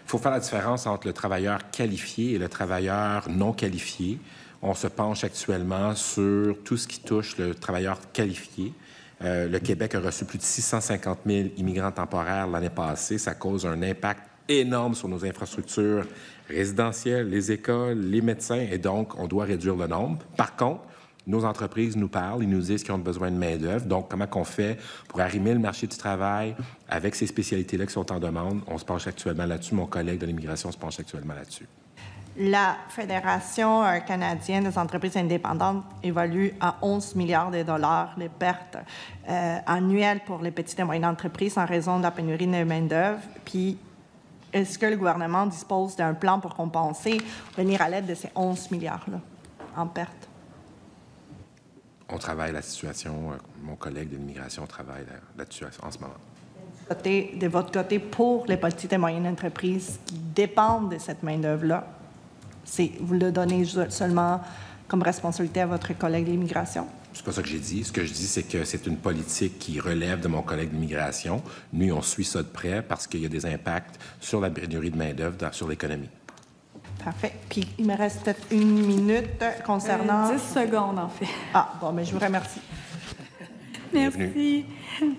Il faut faire la différence entre le travailleur qualifié et le travailleur non qualifié. On se penche actuellement sur tout ce qui touche le travailleur qualifié. Le Québec a reçu plus de 650 000 immigrants temporaires l'année passée. Ça cause un impact énorme sur nos infrastructures résidentielles, les écoles, les médecins, et donc on doit réduire le nombre. Par contre, nos entreprises nous parlent, ils nous disent qu'ils ont besoin de main-d'œuvre. Donc, comment on fait pour arrimer le marché du travail avec ces spécialités-là qui sont en demande? On se penche actuellement là-dessus. Mon collègue de l'immigration se penche actuellement là-dessus. La Fédération canadienne des entreprises indépendantes évalue à 11 milliards de dollars les pertes annuelles pour les petites et moyennes entreprises en raison de la pénurie de main-d'œuvre. Puis, est-ce que le gouvernement dispose d'un plan pour compenser, venir à l'aide de ces 11 milliards-là? en perte? On travaille la situation, mon collègue de l'immigration travaille là-dessus en ce moment. De votre côté, pour les petites et moyennes entreprises qui dépendent de cette main-d'œuvre-là, vous le donnez seulement comme responsabilité à votre collègue de l'immigration? C'est pas ça que j'ai dit. Ce que je dis, c'est que c'est une politique qui relève de mon collègue d'immigration. Nous, on suit ça de près parce qu'il y a des impacts sur la pénurie de main-d'œuvre, sur l'économie. Parfait. Puis, il me reste peut-être 1 minute concernant... 10 secondes, en fait. Ah, bon, mais je vous remercie. Merci.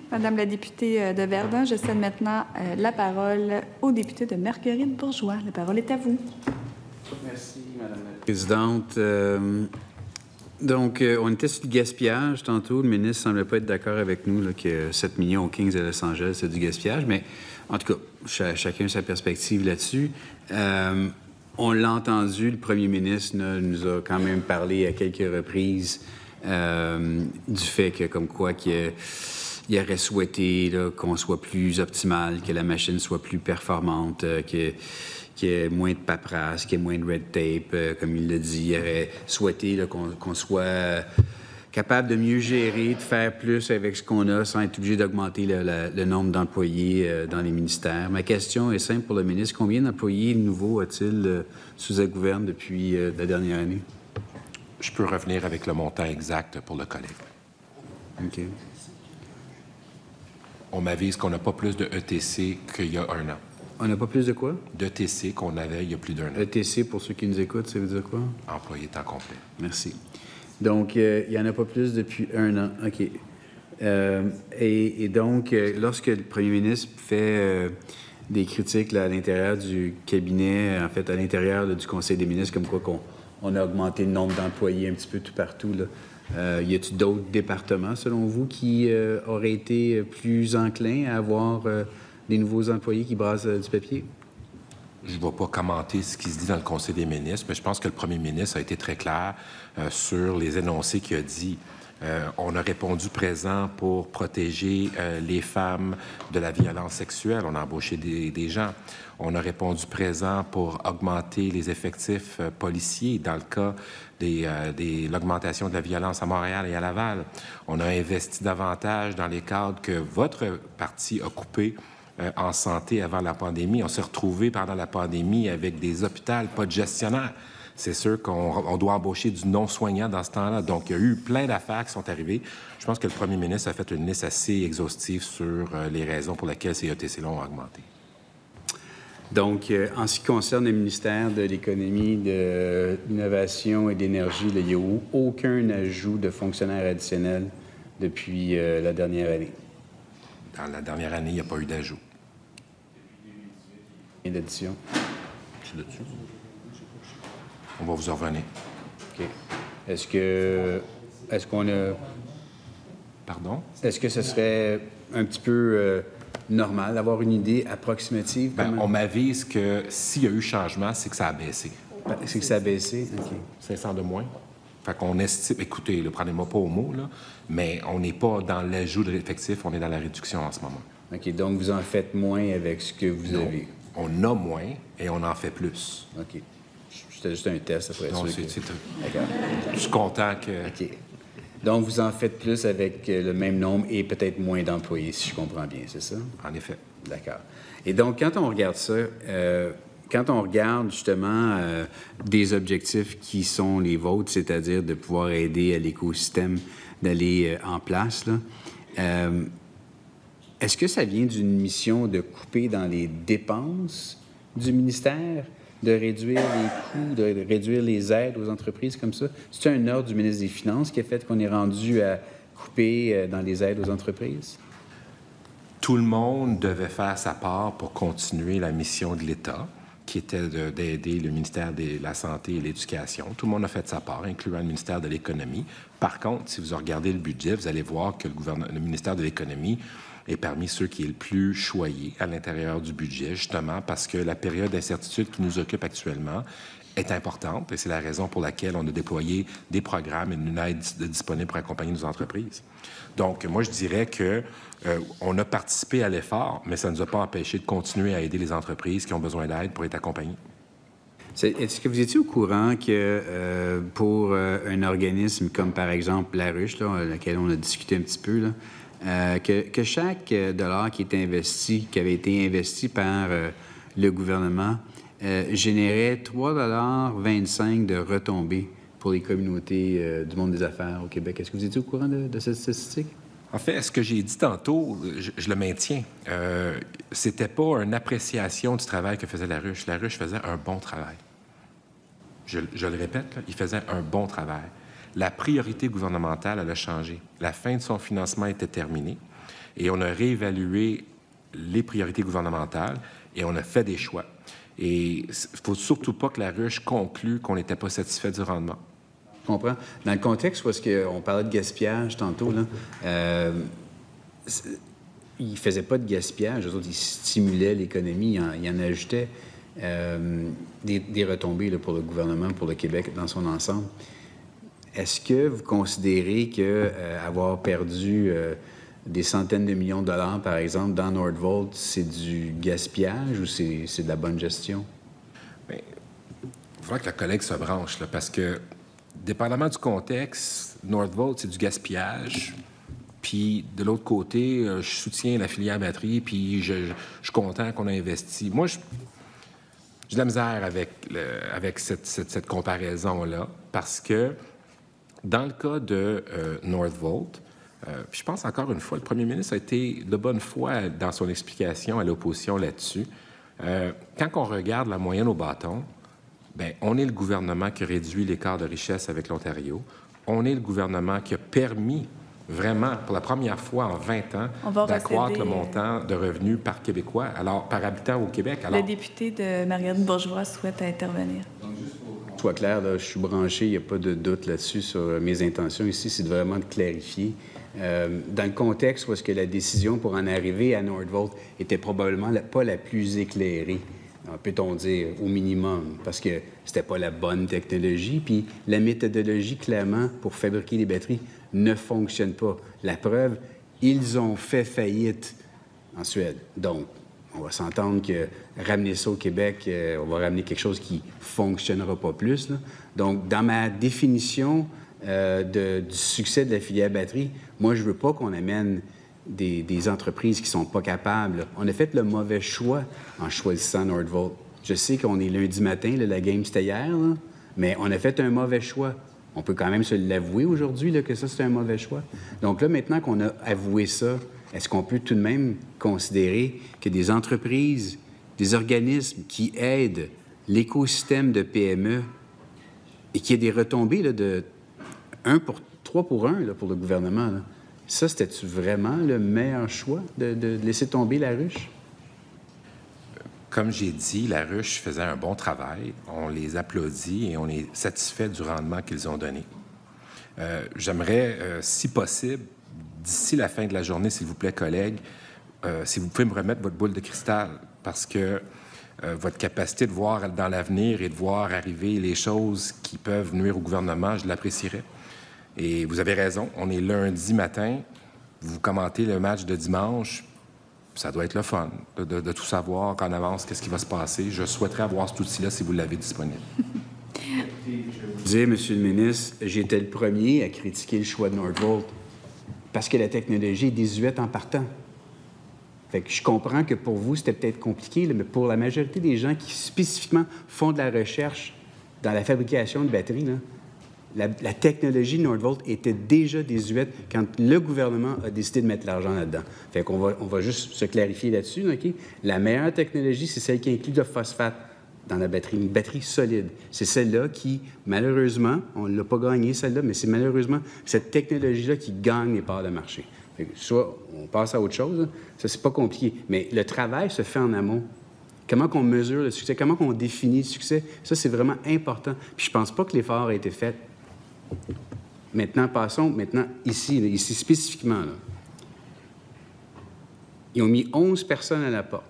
Madame la députée de Verdun, je cède maintenant la parole au député de Marguerite-Bourgeoys. La parole est à vous. Merci, Madame la Présidente. Donc, on était sur le gaspillage tantôt. Le ministre ne semblait pas être d'accord avec nous là, que 7 millions aux Kings de Los Angeles, c'est du gaspillage. Mais en tout cas, chacun sa perspective là-dessus. On l'a entendu, le premier ministre là, nous a quand même parlé à quelques reprises du fait que, comme quoi, qu'il aurait souhaité là, qu'on soit plus optimal, que la machine soit plus performante, qu'il y ait moins de paperasse, qu'il y ait moins de red tape, comme il l'a dit. Il aurait souhaité là, qu'on soit capable de mieux gérer, de faire plus avec ce qu'on a sans être obligé d'augmenter le nombre d'employés dans les ministères. Ma question est simple pour le ministre. Combien d'employés nouveaux a-t-il sous la gouverne depuis la dernière année? Je peux revenir avec le montant exact pour le collègue. OK. On m'avise qu'on n'a pas plus de ETC qu'il y a 1 an. On n'a pas plus de quoi? D'ETC qu'on avait il y a plus d'1 an. ETC, pour ceux qui nous écoutent, ça veut dire quoi? Employé temps complet. Merci. Donc, il n'y en a pas plus depuis 1 an. OK. Et donc, lorsque le premier ministre fait des critiques là, à l'intérieur du cabinet, en fait, à l'intérieur là, du Conseil des ministres, comme quoi on a augmenté le nombre d'employés un petit peu tout partout, là, y a-t-il d'autres départements, selon vous, qui auraient été plus enclins à avoir des nouveaux employés qui brassent du papier? Je ne vais pas commenter ce qui se dit dans le Conseil des ministres, mais je pense que le premier ministre a été très clair sur les énoncés qu'il a dit. On a répondu présent pour protéger les femmes de la violence sexuelle. On a embauché des gens. On a répondu présent pour augmenter les effectifs policiers dans le cas de l'augmentation de la violence à Montréal et à Laval. On a investi davantage dans les cadres que votre parti a coupés en santé avant la pandémie. On s'est retrouvé pendant la pandémie avec des hôpitaux, pas de gestionnaire. C'est sûr qu'on doit embaucher du non-soignant dans ce temps-là. Donc, il y a eu plein d'affaires qui sont arrivées. Je pense que le premier ministre a fait une liste assez exhaustive sur les raisons pour lesquelles ces ETC-là ont augmenté. Donc, en ce qui concerne le ministère de l'Économie, de l'Innovation et de l'Énergie, il n'y a aucun ajout de fonctionnaires additionnels depuis la dernière année. Dans la dernière année, il n'y a pas eu d'ajout. Et d'addition. C'est là-dessus. On va vous en revenir. OK. Est-ce qu'on a... Pardon? Est-ce que ce serait un petit peu normal d'avoir une idée approximative? Bien, on m'avise que s'il y a eu changement, c'est que ça a baissé. C'est que ça a baissé? OK. 500 de moins. Fait qu'on estime... Écoutez, ne prenez-moi pas au mot, là, mais on n'est pas dans l'ajout de l'effectif, on est dans la réduction en ce moment. OK. Donc, vous en faites moins avec ce que vous avez? On a moins et on en fait plus. OK. C'était juste un test après ça. Non, D'accord. Je suis content que... OK. Donc, vous en faites plus avec le même nombre et peut-être moins d'employés, si je comprends bien, c'est ça? En effet. D'accord. Et donc, quand on regarde ça, quand on regarde justement des objectifs qui sont les vôtres, c'est-à-dire de pouvoir aider à l'écosystème d'aller en place, là, est-ce que ça vient d'une mission de couper dans les dépenses du ministère, de réduire les coûts, de réduire les aides aux entreprises comme ça? C'est un ordre du ministre des Finances qui a fait qu'on est rendu à couper dans les aides aux entreprises? Tout le monde devait faire sa part pour continuer la mission de l'État, qui était d'aider le ministère de la Santé et de l'Éducation. Tout le monde a fait sa part, incluant le ministère de l'Économie. Par contre, si vous regardez le budget, vous allez voir que le ministère de l'Économie est parmi ceux qui est le plus choyé à l'intérieur du budget, justement parce que la période d'incertitude qui nous occupe actuellement est importante et c'est la raison pour laquelle on a déployé des programmes et une aide disponible pour accompagner nos entreprises. Donc, moi, je dirais que on a participé à l'effort, mais ça ne nous a pas empêché de continuer à aider les entreprises qui ont besoin d'aide pour être accompagnées. Est-ce que vous étiez au courant que pour un organisme comme, par exemple, La Ruche, là, laquelle on a discuté un petit peu, là, que chaque dollar qui est investi, qui avait été investi par le gouvernement, générait 3,25 $ de retombées pour les communautés du monde des affaires au Québec? Est-ce que vous étiez au courant de cette statistique? En fait, ce que j'ai dit tantôt, je le maintiens. C'était pas une appréciation du travail que faisait La Ruche. La Ruche faisait un bon travail. Je le répète, là, il faisait un bon travail. La priorité gouvernementale, elle a changé. La fin de son financement était terminée et on a réévalué les priorités gouvernementales et on a fait des choix. Et il ne faut surtout pas que La Ruche conclue qu'on n'était pas satisfait du rendement. Je comprends. Dans le contexte où on parlait de gaspillage tantôt, là, ils ne faisaient pas de gaspillage. Eux autres, ils stimulaient l'économie, ils en ajoutaient des retombées là, pour le gouvernement, pour le Québec dans son ensemble. Est-ce que vous considérez qu'avoir perdu des centaines de millions de dollars, par exemple, dans Nordvolt, c'est du gaspillage ou c'est de la bonne gestion? Bien, il faudra que la collègue se branche, là, parce que, dépendamment du contexte, Nordvolt, c'est du gaspillage. Puis, de l'autre côté, je soutiens la filière batterie, puis je suis content qu'on a investi. Moi, j'ai de la misère avec cette comparaison-là, parce que, dans le cas de Nordvolt, puis je pense encore une fois, le premier ministre a été de bonne foi dans son explication à l'opposition là-dessus. Quand on regarde la moyenne au bâton, bien, on est le gouvernement qui a réduit l'écart de richesse avec l'Ontario. On est le gouvernement qui a permis vraiment, pour la première fois en 20 ans, d'accroître le montant de revenus par Québécois, alors par habitant au Québec. Alors... Le député de Marguerite Bourgeois souhaite intervenir. Soit clair, là, je suis branché, il n'y a pas de doute là-dessus sur mes intentions ici, c'est vraiment de clarifier. Dans le contexte où est-ce que la décision pour en arriver à Nordvolt était probablement pas la plus éclairée, peut-on dire, au minimum, parce que c'était pas la bonne technologie, puis la méthodologie, clairement, pour fabriquer les batteries ne fonctionne pas. La preuve, ils ont fait faillite en Suède. Donc, on va s'entendre que ramener ça au Québec, on va ramener quelque chose qui ne fonctionnera pas plus, là. Donc, dans ma définition du succès de la filière batterie, moi, je ne veux pas qu'on amène des entreprises qui ne sont pas capables, là. On a fait le mauvais choix en choisissant Nordvolt. Je sais qu'on est lundi matin, là, la game c'était hier, là, mais on a fait un mauvais choix. On peut quand même se l'avouer aujourd'hui, là, que ça, c'est un mauvais choix. Donc là, maintenant qu'on a avoué ça, est-ce qu'on peut tout de même considérer que des entreprises, des organismes qui aident l'écosystème de PME et qu'il y ait des retombées là, de 3 pour 1 là, pour le gouvernement, là, ça, c'était-tu vraiment le meilleur choix de laisser tomber La Ruche? Comme j'ai dit, La Ruche faisait un bon travail. On les applaudit et on est satisfait du rendement qu'ils ont donné. J'aimerais, si possible, d'ici la fin de la journée, s'il vous plaît, collègues, si vous pouvez me remettre votre boule de cristal, parce que votre capacité de voir dans l'avenir et de voir arriver les choses qui peuvent nuire au gouvernement, je l'apprécierais. Et vous avez raison, on est lundi matin, vous commentez le match de dimanche, ça doit être le fun de tout savoir qu'en avance, qu'est-ce qui va se passer. Je souhaiterais avoir cet outil-là si vous l'avez disponible. Je vais vous dire, Monsieur le ministre, j'étais le premier à critiquer le choix de Nordvolt parce que la technologie est désuète en partant. Fait que je comprends que pour vous, c'était peut-être compliqué, là, mais pour la majorité des gens qui spécifiquement font de la recherche dans la fabrication de batteries, là, la technologie Nordvolt était déjà désuète quand le gouvernement a décidé de mettre l'argent là-dedans. Fait qu'on va juste se clarifier là-dessus, OK? La meilleure technologie, c'est celle qui inclut le phosphate dans la batterie, une batterie solide. C'est celle-là qui, malheureusement, on ne l'a pas gagnée, celle-là, mais c'est malheureusement cette technologie-là qui gagne les parts de marché. Fait que soit on passe à autre chose, là. Ça, c'est pas compliqué. Mais le travail se fait en amont. Comment qu'on mesure le succès, comment qu'on définit le succès, ça, c'est vraiment important. Puis je pense pas que l'effort a été fait. Maintenant, passons ici spécifiquement. Là. Ils ont mis 11 personnes à la porte.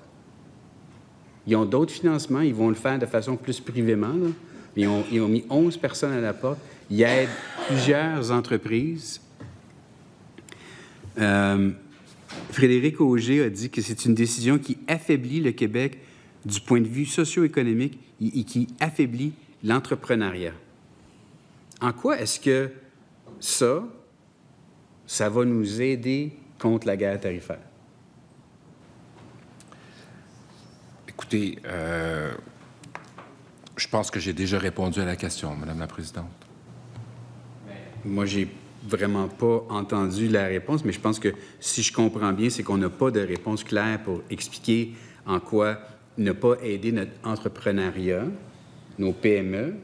Ils ont d'autres financements, ils vont le faire de façon plus privément. Là. Ils ont mis 11 personnes à la porte. Ils aident plusieurs entreprises. Frédéric Auger a dit que c'est une décision qui affaiblit le Québec du point de vue socio-économique et qui affaiblit l'entrepreneuriat. En quoi est-ce que ça va nous aider contre la guerre tarifaire? Écoutez, je pense que j'ai déjà répondu à la question, Madame la Présidente. Moi, j'ai vraiment pas entendu la réponse, mais je pense que si je comprends bien, c'est qu'on n'a pas de réponse claire pour expliquer en quoi ne pas aider notre entrepreneuriat, nos PME.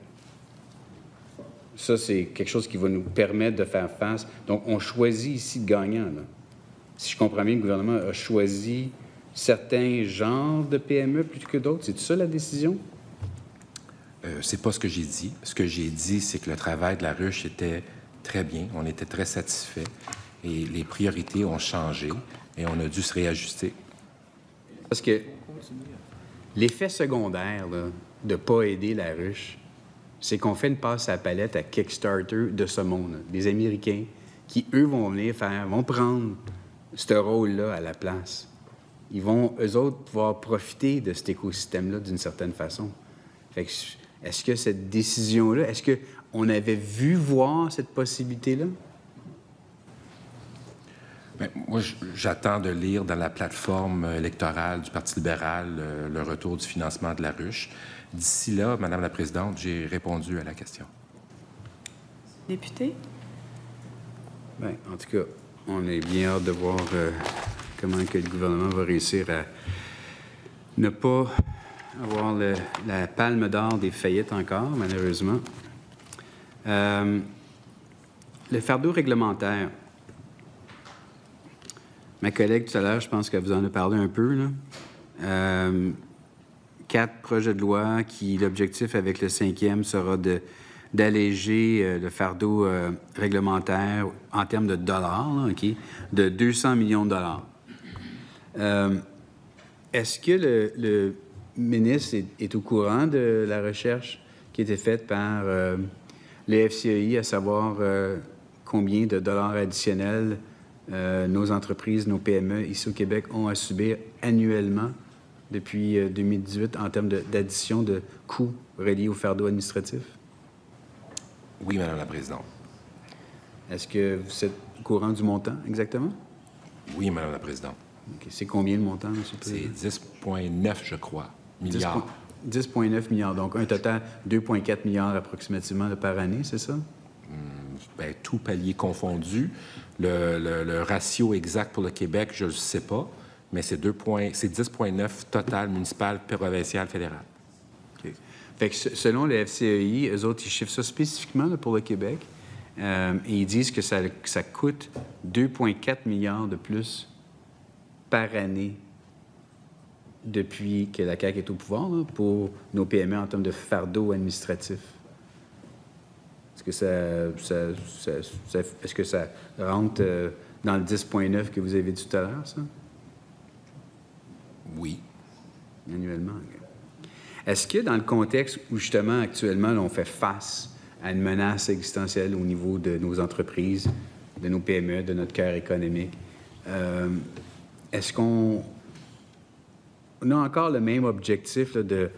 Ça, c'est quelque chose qui va nous permettre de faire face. Donc, on choisit ici de gagnant, là. Si je comprends bien, le gouvernement a choisi certains genres de PME plutôt que d'autres. C'est ça la décision? C'est pas ce que j'ai dit. Ce que j'ai dit, c'est que le travail de la ruche était très bien. On était très satisfaits et les priorités ont changé et on a dû se réajuster. Parce que l'effet secondaire là, de ne pas aider la ruche, c'est qu'on fait une passe à la palette à Kickstarter de ce monde, là. Des Américains qui, eux, vont prendre ce rôle-là à la place. Ils vont, eux autres, pouvoir profiter de cet écosystème-là d'une certaine façon. Fait que, est-ce que cette décision-là, est-ce qu'on avait vu voir cette possibilité-là? Bien, moi, j'attends de lire dans la plateforme électorale du Parti libéral le retour du financement de la ruche. D'ici là, Madame la Présidente, j'ai répondu à la question. Député? Bien, en tout cas, on est bien hâte de voir comment que le gouvernement va réussir à ne pas avoir la palme d'or des faillites encore, malheureusement. Le fardeau réglementaire. Ma collègue, tout à l'heure, je pense qu'elle vous en a parlé un peu, là. 4 projets de loi qui, l'objectif avec le 5e sera d'alléger le fardeau réglementaire en termes de dollars, là, OK, de 200 millions de dollars. Est-ce que le ministre est au courant de la recherche qui a été faite par le FCEI, à savoir combien de dollars additionnels nos entreprises, nos PME ici au Québec ont à subir annuellement depuis 2018 en termes d'addition de coûts reliés au fardeau administratif? Oui, Madame la Présidente. Est-ce que vous êtes au courant du montant exactement? Oui, Madame la Présidente. Okay. C'est combien le montant, M. Président? C'est 10,9, je crois, milliards. 10,9 milliards. Donc, un total 2,4 milliards approximativement par année, c'est ça? Bien, tout palier confondu. Le ratio exact pour le Québec, je ne le sais pas, mais c'est 10,9 total municipal, provincial, fédéral. Okay. Fait que selon le FCEI, eux autres, ils chiffrent ça spécifiquement là, pour le Québec. Et ils disent que ça coûte 2,4 milliards de plus par année depuis que la CAQ est au pouvoir là, pour nos PME en termes de fardeau administratif. Est-ce que ça rentre dans le 10,9 que vous avez dit tout à l'heure, ça? Oui. Annuellement. Okay. Est-ce que dans le contexte où, justement, actuellement, là, on fait face à une menace existentielle au niveau de nos entreprises, de nos PME, de notre cœur économique, est-ce qu'on a encore le même objectif là, de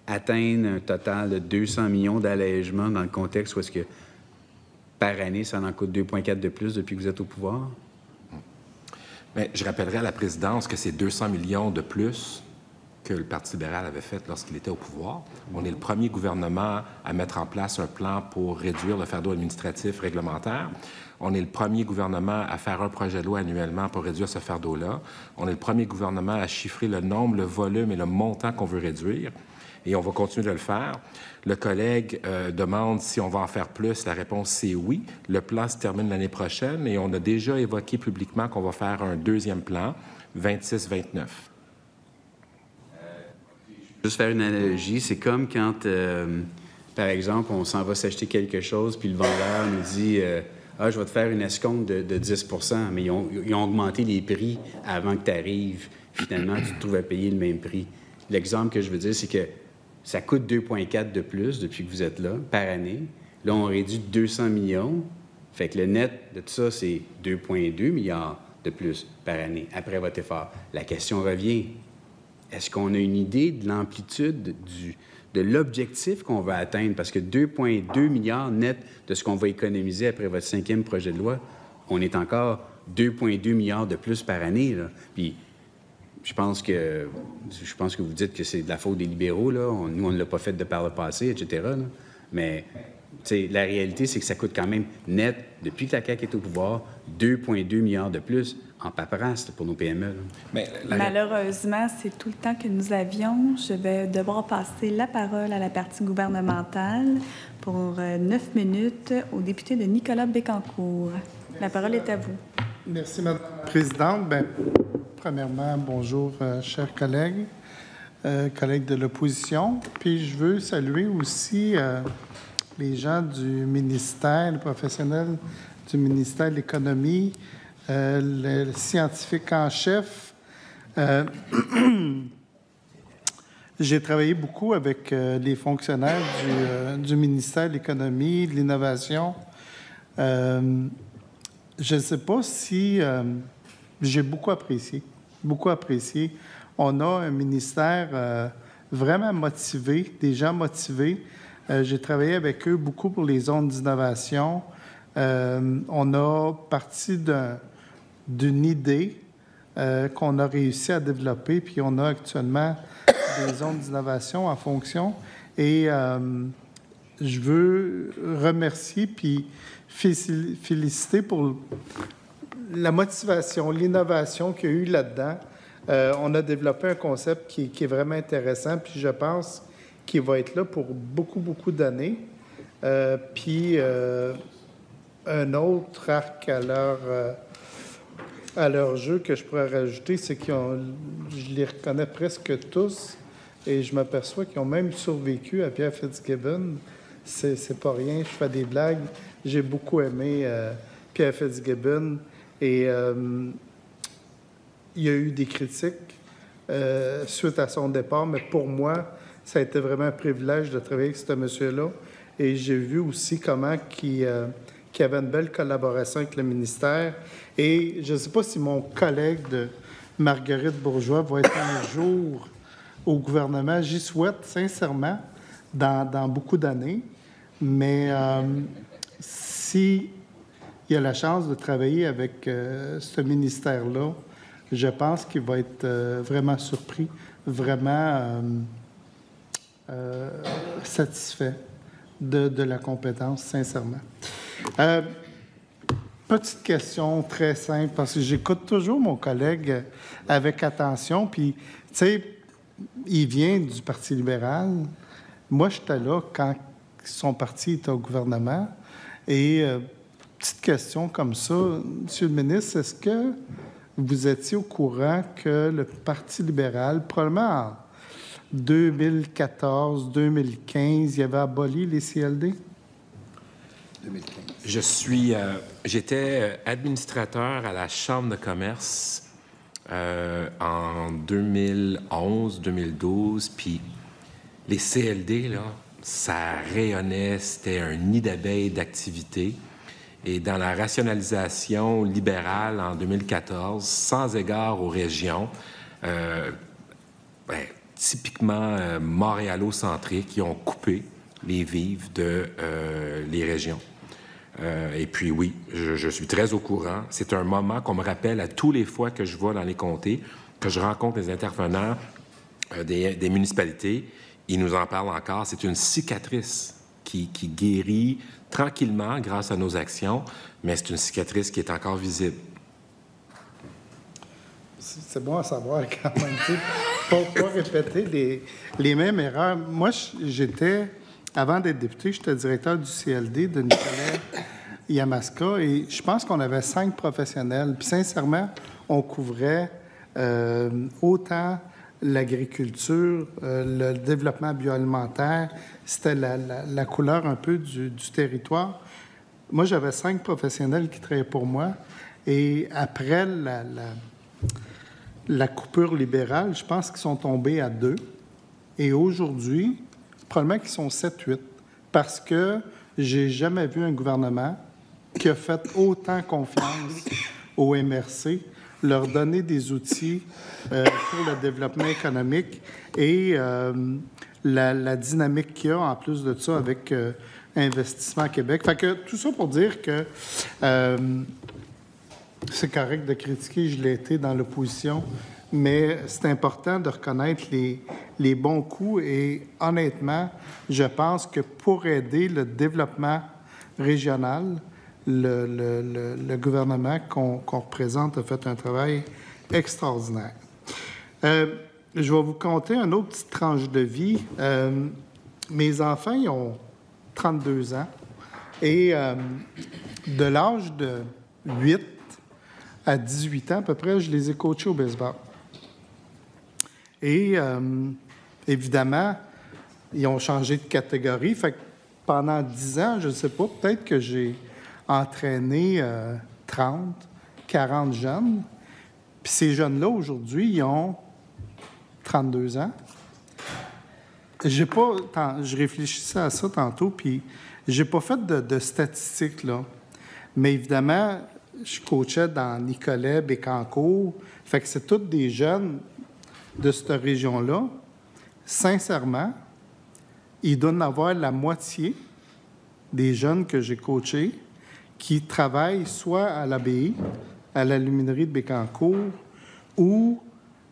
atteindre un total de 200 millions d'allègements dans le contexte où est-ce que par année, ça en coûte 2,4 de plus depuis que vous êtes au pouvoir? Bien, je rappellerai à la présidence que c'est 200 millions de plus que le Parti libéral avait fait lorsqu'il était au pouvoir. On est le premier gouvernement à mettre en place un plan pour réduire le fardeau administratif réglementaire. On est le premier gouvernement à faire un projet de loi annuellement pour réduire ce fardeau-là. On est le premier gouvernement à chiffrer le nombre, le volume et le montant qu'on veut réduire. Et on va continuer de le faire. Le collègue demande si on va en faire plus. La réponse, c'est oui. Le plan se termine l'année prochaine et on a déjà évoqué publiquement qu'on va faire un deuxième plan, 26-29. Juste faire une analogie, c'est comme quand, par exemple, on s'en va s'acheter quelque chose, puis le vendeur nous dit ah, je vais te faire une escompte de 10 % mais ils ont augmenté les prix avant que tu arrives. Finalement, tu te trouves à payer le même prix. L'exemple que je veux dire, c'est que ça coûte 2,4 de plus depuis que vous êtes là, par année. Là, on réduit 200 millions. Fait que le net de tout ça, c'est 2,2 milliards de plus par année après votre effort. La question revient. est-ce qu'on a une idée de l'amplitude de l'objectif qu'on va atteindre? Parce que 2,2 milliards net de ce qu'on va économiser après votre 5e projet de loi, on est encore 2,2 milliards de plus par année, là. Puis je pense que vous dites que c'est de la faute des libéraux, là. Nous, on ne l'a pas fait de par le passé, etc., là. Mais la réalité, c'est que ça coûte quand même net, depuis que la CAQ est au pouvoir, 2,2 milliards de plus en paperasse pour nos PME. Là. Mais Malheureusement, c'est tout le temps que nous avions. Je vais devoir passer la parole à la partie gouvernementale pour 9 minutes au député de Nicolas Bécancour. La parole est à vous. Merci, Madame la Présidente. Bien, premièrement, bonjour, chers collègues, collègues de l'opposition. Puis je veux saluer aussi les gens du ministère, les professionnels du ministère de l'Économie, le scientifique en chef. J'ai travaillé beaucoup avec les fonctionnaires du ministère de l'Économie, de l'Innovation. Je ne sais pas si j'ai beaucoup apprécié. On a un ministère vraiment motivé, des gens motivés. J'ai travaillé avec eux beaucoup pour les zones d'innovation. On a parti d'une idée qu'on a réussi à développer, puis on a actuellement des zones d'innovation en fonction. Et je veux remercier puis féliciter pour la motivation, l'innovation qu'il y a eu là-dedans. On a développé un concept qui est vraiment intéressant, puis je pense qu'il va être là pour beaucoup, beaucoup d'années. Puis un autre arc à leur jeu que je pourrais rajouter, c'est je les reconnais presque tous, et je m'aperçois qu'ils ont même survécu à Pierre Fitzgibbon. C'est pas rien, je fais des blagues. J'ai beaucoup aimé Pierre Fitzgibbon, et il y a eu des critiques suite à son départ, mais pour moi, ça a été vraiment un privilège de travailler avec ce monsieur-là. Et j'ai vu aussi comment qu'il avait une belle collaboration avec le ministère. Et je ne sais pas si mon collègue de Marguerite Bourgeois va être un jour au gouvernement. J'y souhaite sincèrement dans beaucoup d'années. Mais s'il y a la chance de travailler avec ce ministère-là, je pense qu'il va être vraiment surpris, vraiment satisfait de la compétence, sincèrement. Petite question très simple, parce que j'écoute toujours mon collègue avec attention, puis, tu sais, il vient du Parti libéral. Moi, j'étais là quand son parti était au gouvernement. Et petite question comme ça, Monsieur le ministre, est-ce que vous étiez au courant que le Parti libéral, probablement en 2014, 2015, il avait aboli les CLD? 2015. J'étais administrateur à la Chambre de commerce en 2011-2012, puis les CLD, là, ça rayonnait, c'était un nid d'abeilles d'activité. Et dans la rationalisation libérale en 2014, sans égard aux régions, typiquement montréalo-centriques, qui ont coupé les vivres de les régions. Et puis oui, je suis très au courant. C'est un moment qu'on me rappelle à tous les fois que je vais dans les comtés, que je rencontre les intervenants des municipalités. Ils nous en parlent encore. C'est une cicatrice qui guérit tranquillement grâce à nos actions, mais c'est une cicatrice qui est encore visible. C'est bon à savoir quand même, pour ne pas répéter les mêmes erreurs. Moi, avant d'être député, j'étais directeur du CLD de Nicolet-Yamaska, et je pense qu'on avait 5 professionnels. Puis sincèrement, on couvrait autant l'agriculture, le développement bioalimentaire, c'était la couleur un peu du territoire. Moi, j'avais 5 professionnels qui travaillaient pour moi, et après la coupure libérale, je pense qu'ils sont tombés à 2. Et aujourd'hui, probablement qu'ils sont 7-8, parce que j'ai jamais vu un gouvernement qui a fait autant confiance au MRC leur donner des outils pour le développement économique et la dynamique qu'il y a en plus de ça avec Investissement Québec. Fait que tout ça pour dire que c'est correct de critiquer, je l'ai été dans l'opposition, mais c'est important de reconnaître les bons coups et honnêtement, je pense que pour aider le développement régional, le gouvernement qu'on représente a fait un travail extraordinaire. Je vais vous conter une autre petite tranche de vie. Mes enfants, ils ont 32 ans et de l'âge de 8 à 18 ans à peu près, je les ai coachés au baseball. Et évidemment, ils ont changé de catégorie. Fait que pendant 10 ans, je ne sais pas, peut-être que j'ai entraîné 30, 40 jeunes. Puis ces jeunes-là, aujourd'hui, ils ont 32 ans. Je réfléchissais à ça tantôt, puis j'ai pas fait de statistiques, là. Mais évidemment, je coachais dans Nicolet, Bécancour. Fait que c'est tous des jeunes de cette région-là. Sincèrement, il doit y en avoir la moitié des jeunes que j'ai coachés qui travaillent soit à l'ABI, à la luminerie de Bécancour, ou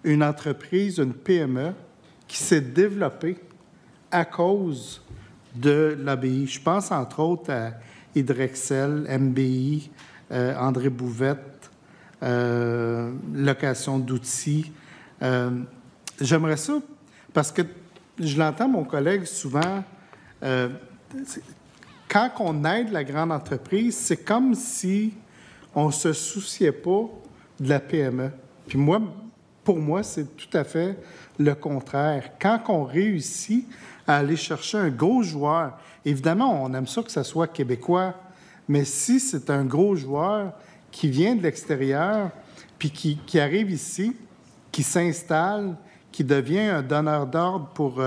une entreprise, une PME, qui s'est développée à cause de l'ABI. Je pense entre autres à Hydrexel, MBI, André Bouvette, location d'outils. J'aimerais ça, parce que je l'entends, mon collègue, souvent, quand on aide la grande entreprise, c'est comme si on ne se souciait pas de la PME. Puis moi, pour moi, c'est tout à fait le contraire. Quand on réussit à aller chercher un gros joueur, évidemment, on aime ça que ça soit québécois, mais si c'est un gros joueur qui vient de l'extérieur, puis qui arrive ici, qui s'installe, qui devient un donneur d'ordre pour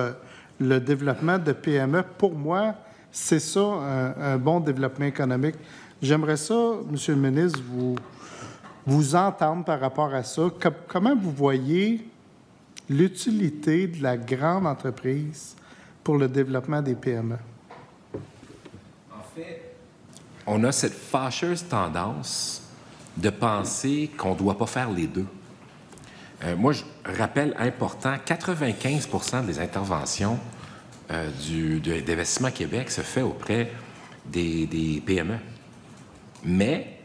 le développement de PME, pour moi, c'est ça, un bon développement économique. J'aimerais ça, M. le ministre, vous entendre par rapport à ça. Comment vous voyez l'utilité de la grande entreprise pour le développement des PME? En fait, on a cette fâcheuse tendance de penser qu'on ne doit pas faire les deux. Moi, je rappelle important, 95% des interventions d'Investissement Québec se fait auprès des PME. Mais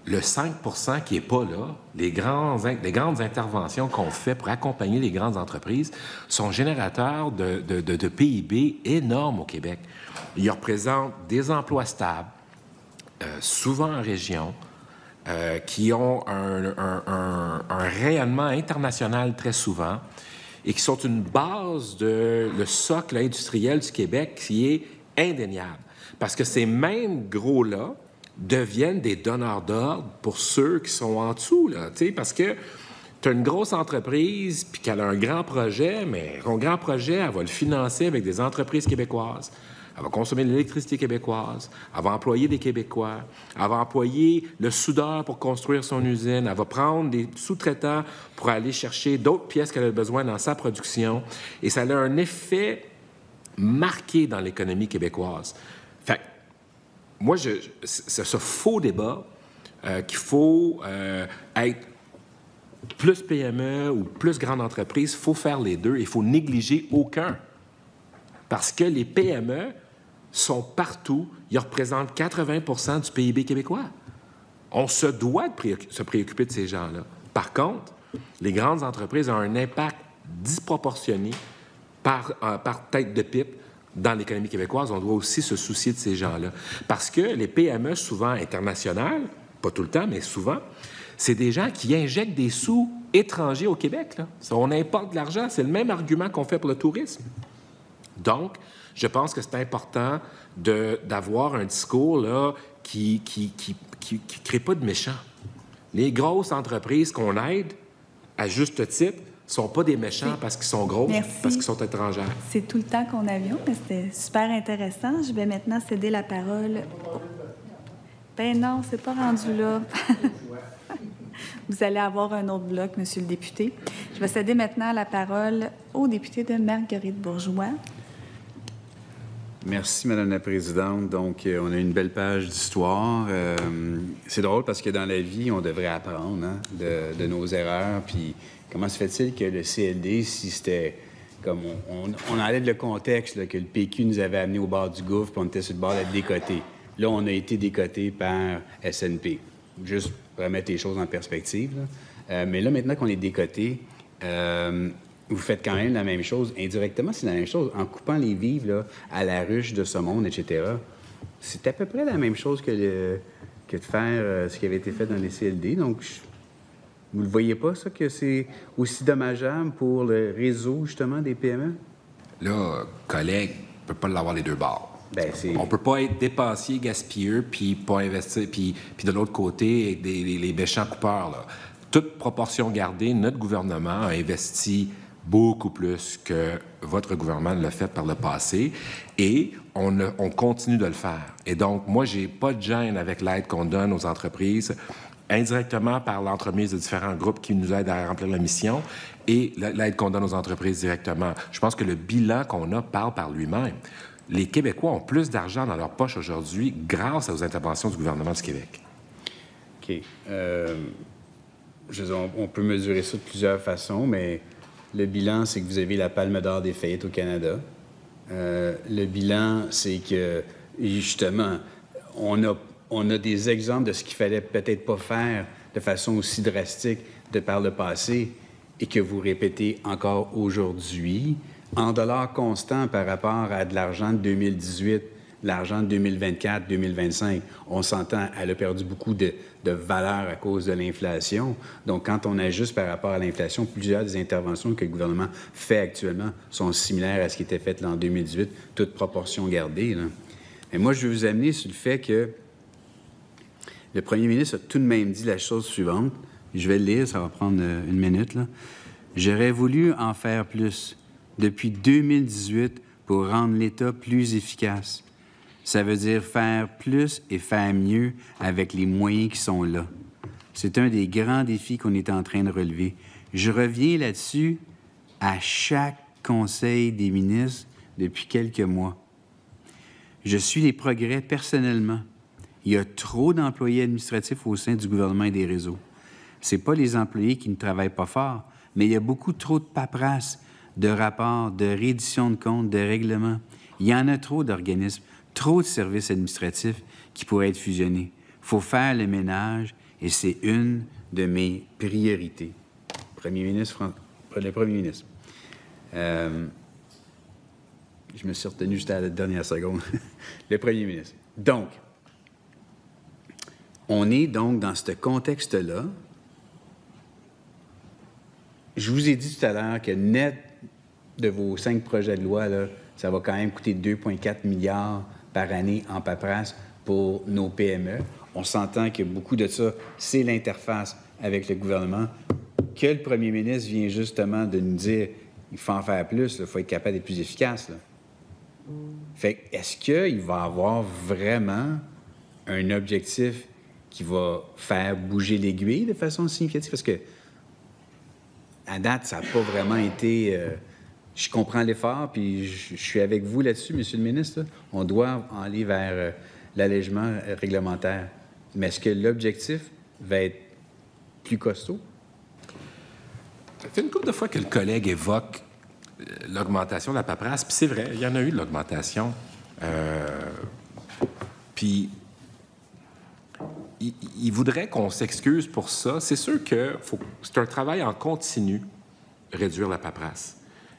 le 5% qui n'est pas là, les grandes interventions qu'on fait pour accompagner les grandes entreprises sont générateurs de PIB énormes au Québec. Ils représentent des emplois stables, souvent en région, qui ont un rayonnement international très souvent et qui sont une base le socle industriel du Québec qui est indéniable. Parce que ces mêmes gros-là deviennent des donneurs d'ordre pour ceux qui sont en dessous, là, parce que tu as une grosse entreprise puis qu'elle a un grand projet, mais son grand projet, elle va le financer avec des entreprises québécoises. Elle va consommer de l'électricité québécoise, elle va employer des Québécois, elle va employer le soudeur pour construire son usine, elle va prendre des sous-traitants pour aller chercher d'autres pièces qu'elle a besoin dans sa production. Et ça a un effet marqué dans l'économie québécoise. Fait moi, c'est ce faux débat qu'il faut être plus PME ou plus grande entreprise, il faut faire les deux et il faut négliger aucun. Parce que les PME sont partout, ils représentent 80% du PIB québécois. On se doit de se préoccuper de ces gens-là. Par contre, les grandes entreprises ont un impact disproportionné par tête de pipe dans l'économie québécoise. On doit aussi se soucier de ces gens-là. Parce que les PME, souvent internationales, pas tout le temps, mais souvent, c'est des gens qui injectent des sous étrangers au Québec, là. On importe de l'argent. C'est le même argument qu'on fait pour le tourisme. Donc, je pense que c'est important d'avoir un discours là, qui ne crée pas de méchants. Les grosses entreprises qu'on aide, à juste titre, ne sont pas des méchants parce qu'ils sont gros, parce qu'ils sont étrangers. C'est tout le temps qu'on avait, mais c'était super intéressant. Je vais maintenant céder la parole. Ben non, c'est pas rendu là. Vous allez avoir un autre bloc, Monsieur le député. Je vais céder maintenant la parole au député de Marguerite Bourgeois. Merci, Madame la Présidente. Donc, on a une belle page d'histoire. C'est drôle parce que dans la vie, on devrait apprendre de nos erreurs. Puis, comment se fait-il que le CLD, si c'était comme on enlève le contexte là, que le PQ nous avait amené au bord du gouffre, puis on était sur le bord d'être décoté. Là, on a été décoté par SNP. Juste pour remettre les choses en perspective. Mais là, maintenant qu'on est décoté, vous faites quand même la même chose. Indirectement, c'est la même chose. En coupant les vivres là, à la ruche de ce monde, etc., c'est à peu près la même chose que de faire ce qui avait été fait dans les CLD. Donc, vous ne le voyez pas, ça, que c'est aussi dommageable pour le réseau, justement, des PME? Là, collègue, on ne peut pas l'avoir les deux bords. Bien, on ne peut pas être dépensier, gaspilleux, puis pas investir, puis de l'autre côté, les méchants coupeurs. Là. Toute proportion gardée, notre gouvernement a investi beaucoup plus que votre gouvernement l'a fait par le passé, et on continue de le faire. Et donc, moi, j'ai pas de gêne avec l'aide qu'on donne aux entreprises, indirectement par l'entremise de différents groupes qui nous aident à remplir la mission, et l'aide qu'on donne aux entreprises directement. Je pense que le bilan qu'on a parle par lui-même. Les Québécois ont plus d'argent dans leur poche aujourd'hui grâce aux interventions du gouvernement du Québec. OK. On peut mesurer ça de plusieurs façons, mais le bilan, c'est que vous avez la palme d'or des faillites au Canada. Le bilan, c'est que, justement, on a des exemples de ce qu'il fallait peut-être pas faire de façon aussi drastique par le passé et que vous répétez encore aujourd'hui, en dollars constants par rapport à de l'argent de 2018, l'argent de 2024, 2025. On s'entend, elle a perdu beaucoup de valeur à cause de l'inflation. Donc, quand on ajuste par rapport à l'inflation, plusieurs des interventions que le gouvernement fait actuellement sont similaires à ce qui était fait là, en 2018, toute proportion gardée. Là. Mais moi, je veux vous amener sur le fait que le premier ministre a tout de même dit la chose suivante. Je vais le lire, ça va prendre une minute. Là. J'aurais voulu en faire plus depuis 2018 pour rendre l'État plus efficace. Ça veut dire faire plus et faire mieux avec les moyens qui sont là. C'est un des grands défis qu'on est en train de relever. Je reviens là-dessus à chaque conseil des ministres depuis quelques mois. Je suis les progrès personnellement. Il y a trop d'employés administratifs au sein du gouvernement et des réseaux. Ce n'est pas les employés qui ne travaillent pas fort, mais il y a beaucoup trop de paperasse, de rapports, de reddition de comptes, de règlements. Il y en a trop d'organismes, trop de services administratifs qui pourraient être fusionnés. Il faut faire le ménage et c'est une de mes priorités. Le Premier ministre. Je me suis retenu juste à la dernière seconde. Le Premier ministre. Donc, on est donc dans ce contexte-là. Je vous ai dit tout à l'heure que net de vos 5 projets de loi, là, ça va quand même coûter 2,4 milliards par année en paperasse pour nos PME. On s'entend que beaucoup de ça, c'est l'interface avec le gouvernement, que le premier ministre vient justement de nous dire il faut en faire plus, il faut être capable d'être plus efficace. Là. Fait que, est-ce qu'il va avoir vraiment un objectif qui va faire bouger l'aiguille de façon significative? Parce que, à date, ça n'a pas vraiment été... je comprends l'effort, puis je suis avec vous là-dessus, Monsieur le ministre. Là. On doit aller vers l'allègement réglementaire. Mais est-ce que l'objectif va être plus costaud? Ça fait une couple de fois que le collègue évoque l'augmentation de la paperasse, puis c'est vrai, il y en a eu de l'augmentation. Puis il voudrait qu'on s'excuse pour ça. C'est sûr que c'est un travail en continu, réduire la paperasse.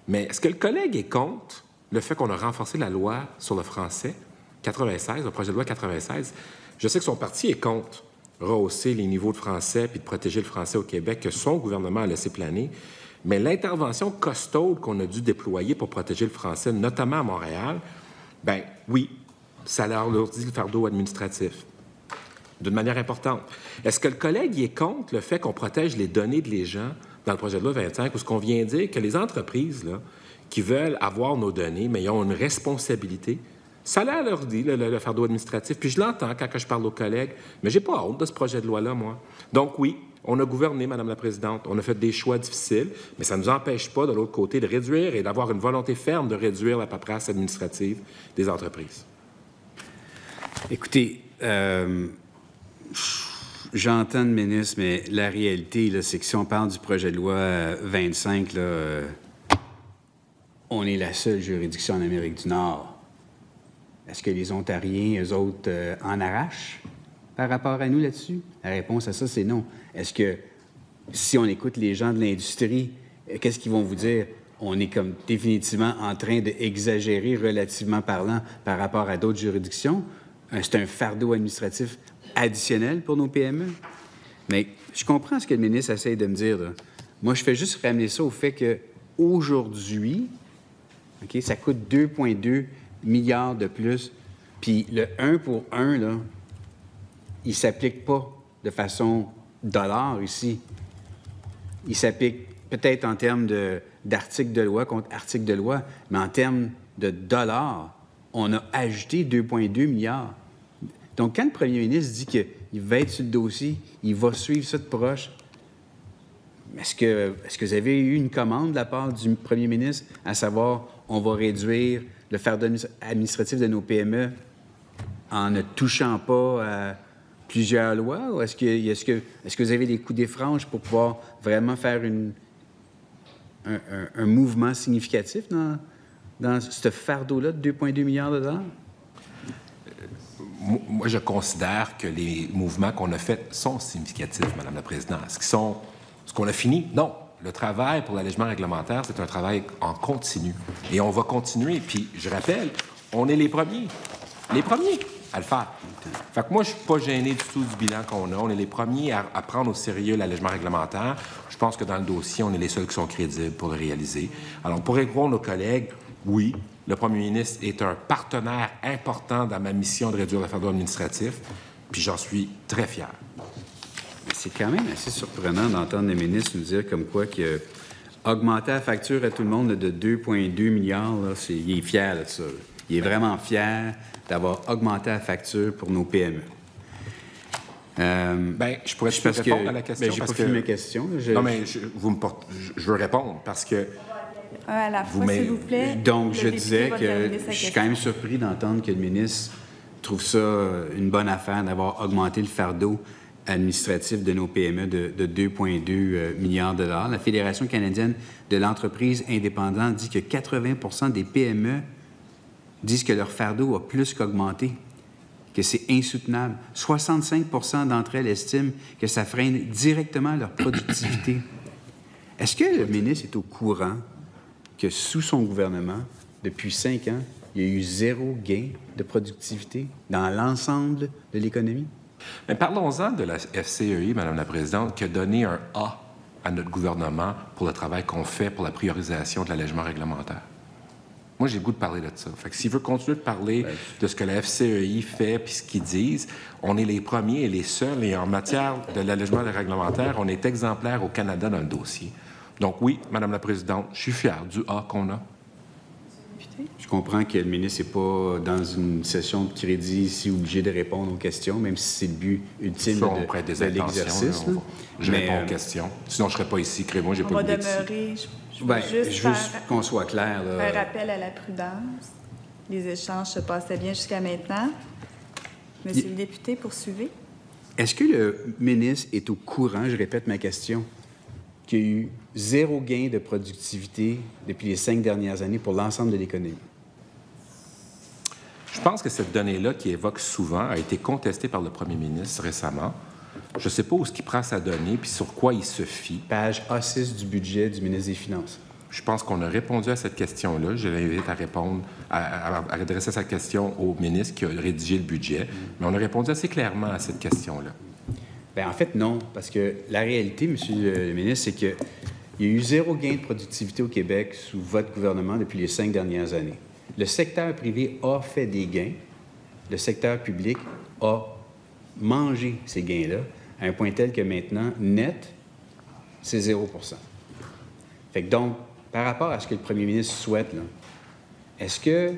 Mais est-ce que le collègue est contre le fait qu'on a renforcé la loi sur le français, 96, le projet de loi 96? Je sais que son parti est contre rehausser les niveaux de français puis de protéger le français au Québec, que son gouvernement a laissé planer. Mais l'intervention costaude qu'on a dû déployer pour protéger le français, notamment à Montréal, bien, oui, ça alourdit le fardeau administratif d'une manière importante. Est-ce que le collègue y est contre le fait qu'on protège les données de les gens dans le projet de loi 25, où ce qu'on vient dire que les entreprises là, qui veulent avoir nos données, mais ils ont une responsabilité, ça alourdit le fardeau administratif. Puis je l'entends quand je parle aux collègues, mais j'ai pas honte de ce projet de loi-là, moi. Donc oui, On a gouverné, Madame la Présidente. On a fait des choix difficiles, mais ça ne nous empêche pas, de l'autre côté, de réduire et d'avoir une volonté ferme de réduire la paperasse administrative des entreprises. Écoutez, j'entends le ministre, mais la réalité, là, c'est que si on parle du projet de loi 25, là, on est la seule juridiction en Amérique du Nord. Est-ce que les Ontariens, eux autres, en arrachent par rapport à nous là-dessus? La réponse à ça, c'est non. Est-ce que, si on écoute les gens de l'industrie, qu'est-ce qu'ils vont vous dire? On est comme définitivement en train d'exagérer, relativement parlant, par rapport à d'autres juridictions. C'est un fardeau administratif additionnel pour nos PME. Mais je comprends ce que le ministre essaie de me dire, là. Moi, je fais juste ramener ça au fait qu'aujourd'hui, OK, ça coûte 2,2 milliards de plus. Puis le 1 pour 1, là, il ne s'applique pas de façon dollar ici. Il s'applique peut-être en termes d'article de loi contre article de loi, mais en termes de dollars, on a ajouté 2,2 milliards. Donc, quand le premier ministre dit qu'il va être sur le dossier, il va suivre ça de proche, est-ce que vous avez eu une commande de la part du premier ministre à savoir on va réduire le fardeau administratif de nos PME en ne touchant pas à plusieurs lois? Ou est-ce que vous avez des coups des franges pour pouvoir vraiment faire un mouvement significatif dans ce fardeau-là de 2,2 milliards de dollars? Moi, je considère que les mouvements qu'on a faits sont significatifs, Madame la Présidente. Ce qu'on a fini? Non. Le travail pour l'allègement réglementaire, c'est un travail en continu. Et on va continuer. Puis, je rappelle, on est les premiers à le faire. Fait que moi, je ne suis pas gêné du tout du bilan qu'on a. On est les premiers à prendre au sérieux l'allègement réglementaire. Je pense que dans le dossier, on est les seuls qui sont crédibles pour le réaliser. Alors, pour répondre aux collègues, oui, le premier ministre est un partenaire important dans ma mission de réduire le fardeau administratif, puis j'en suis très fier. C'est quand même assez surprenant d'entendre le ministre nous dire comme quoi que augmenter la facture à tout le monde là, de 2,2 milliards, là, il est fier de ça. Là. Il est vraiment fier d'avoir augmenté la facture pour nos PME. Je pourrais te répondre à la question. J'ai pas fini ma question. Non, mais je veux répondre parce que... À la fois, s'il vous plaît. Donc, je disais que je suis quand même surpris d'entendre que le ministre trouve ça une bonne affaire d'avoir augmenté le fardeau administratif de nos PME de 2,2 milliards de dollars. La Fédération canadienne de l'entreprise indépendante dit que 80 des PME disent que leur fardeau a plus qu'augmenté, que c'est insoutenable. 65 d'entre elles estiment que ça freine directement leur productivité. Est-ce que le ministre est au courant que sous son gouvernement, depuis 5 ans, il y a eu 0 gain de productivité dans l'ensemble de l'économie? Mais parlons-en de la FCEI, Madame la Présidente, qui a donné un A à notre gouvernement pour le travail qu'on fait pour la priorisation de l'allègement réglementaire. Moi, j'ai le goût de parler de ça. Fait que s'il veut continuer de parler de ce que la FCEI fait puis ce qu'ils disent, on est les premiers et les seuls. Et en matière de l'allègement réglementaire, on est exemplaire au Canada dans le dossier. Donc oui, Madame la Présidente, je suis fier du A qu'on a. Je comprends que le ministre n'est pas dans une session de crédit ici obligé de répondre aux questions, même si c'est le but ultime de l'exercice. Je réponds aux questions. Sinon, je ne serais pas ici. Créez-moi, j'ai pas le goût Je veux juste qu'on soit clair. Là. Un rappel à la prudence. Les échanges se passaient bien jusqu'à maintenant. Monsieur le député, poursuivez. Est-ce que le ministre est au courant, je répète ma question, qu'il y a eu 0 gain de productivité depuis les 5 dernières années pour l'ensemble de l'économie? Je pense que cette donnée-là, qui évoque souvent, a été contestée par le premier ministre récemment. Je ne sais pas où est-ce qu'il prend sa donnée puis sur quoi il se fie. Page A6 du budget du ministre des Finances. Je pense qu'on a répondu à cette question-là. Je l'invite à répondre, à adresser sa question au ministre qui a rédigé le budget. Mais on a répondu assez clairement à cette question-là. Bien, en fait, non, parce que la réalité, Monsieur le ministre, c'est qu'il y a eu 0 gain de productivité au Québec sous votre gouvernement depuis les 5 dernières années. Le secteur privé a fait des gains. Le secteur public a mangé ces gains-là à un point tel que maintenant, net, c'est 0 Fait que donc, par rapport à ce que le premier ministre souhaite, là, est-ce que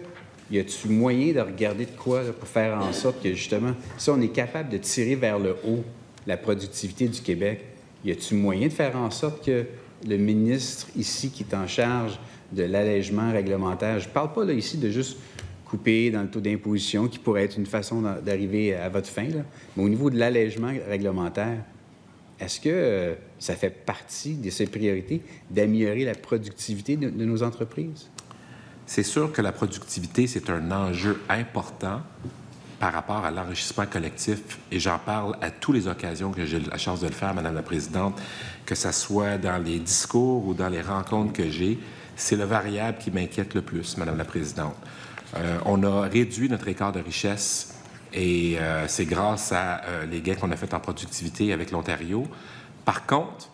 y a-t-il moyen de regarder de quoi là, pour faire en sorte que, justement, si on est capable de tirer vers le haut la productivité du Québec, y a-t-il moyen de faire en sorte que le ministre ici qui est en charge de l'allègement réglementaire, je ne parle pas là ici de juste couper dans le taux d'imposition, qui pourrait être une façon d'arriver à votre fin, là, mais au niveau de l'allègement réglementaire, est-ce que ça fait partie de ses priorités d'améliorer la productivité de nos entreprises? C'est sûr que la productivité, c'est un enjeu important par rapport à l'enrichissement collectif, et j'en parle à toutes les occasions que j'ai la chance de le faire, Madame la Présidente, que ce soit dans les discours ou dans les rencontres que j'ai, c'est le variable qui m'inquiète le plus, Madame la Présidente. On a réduit notre écart de richesse et c'est grâce à les gains qu'on a faits en productivité avec l'Ontario. Par contre,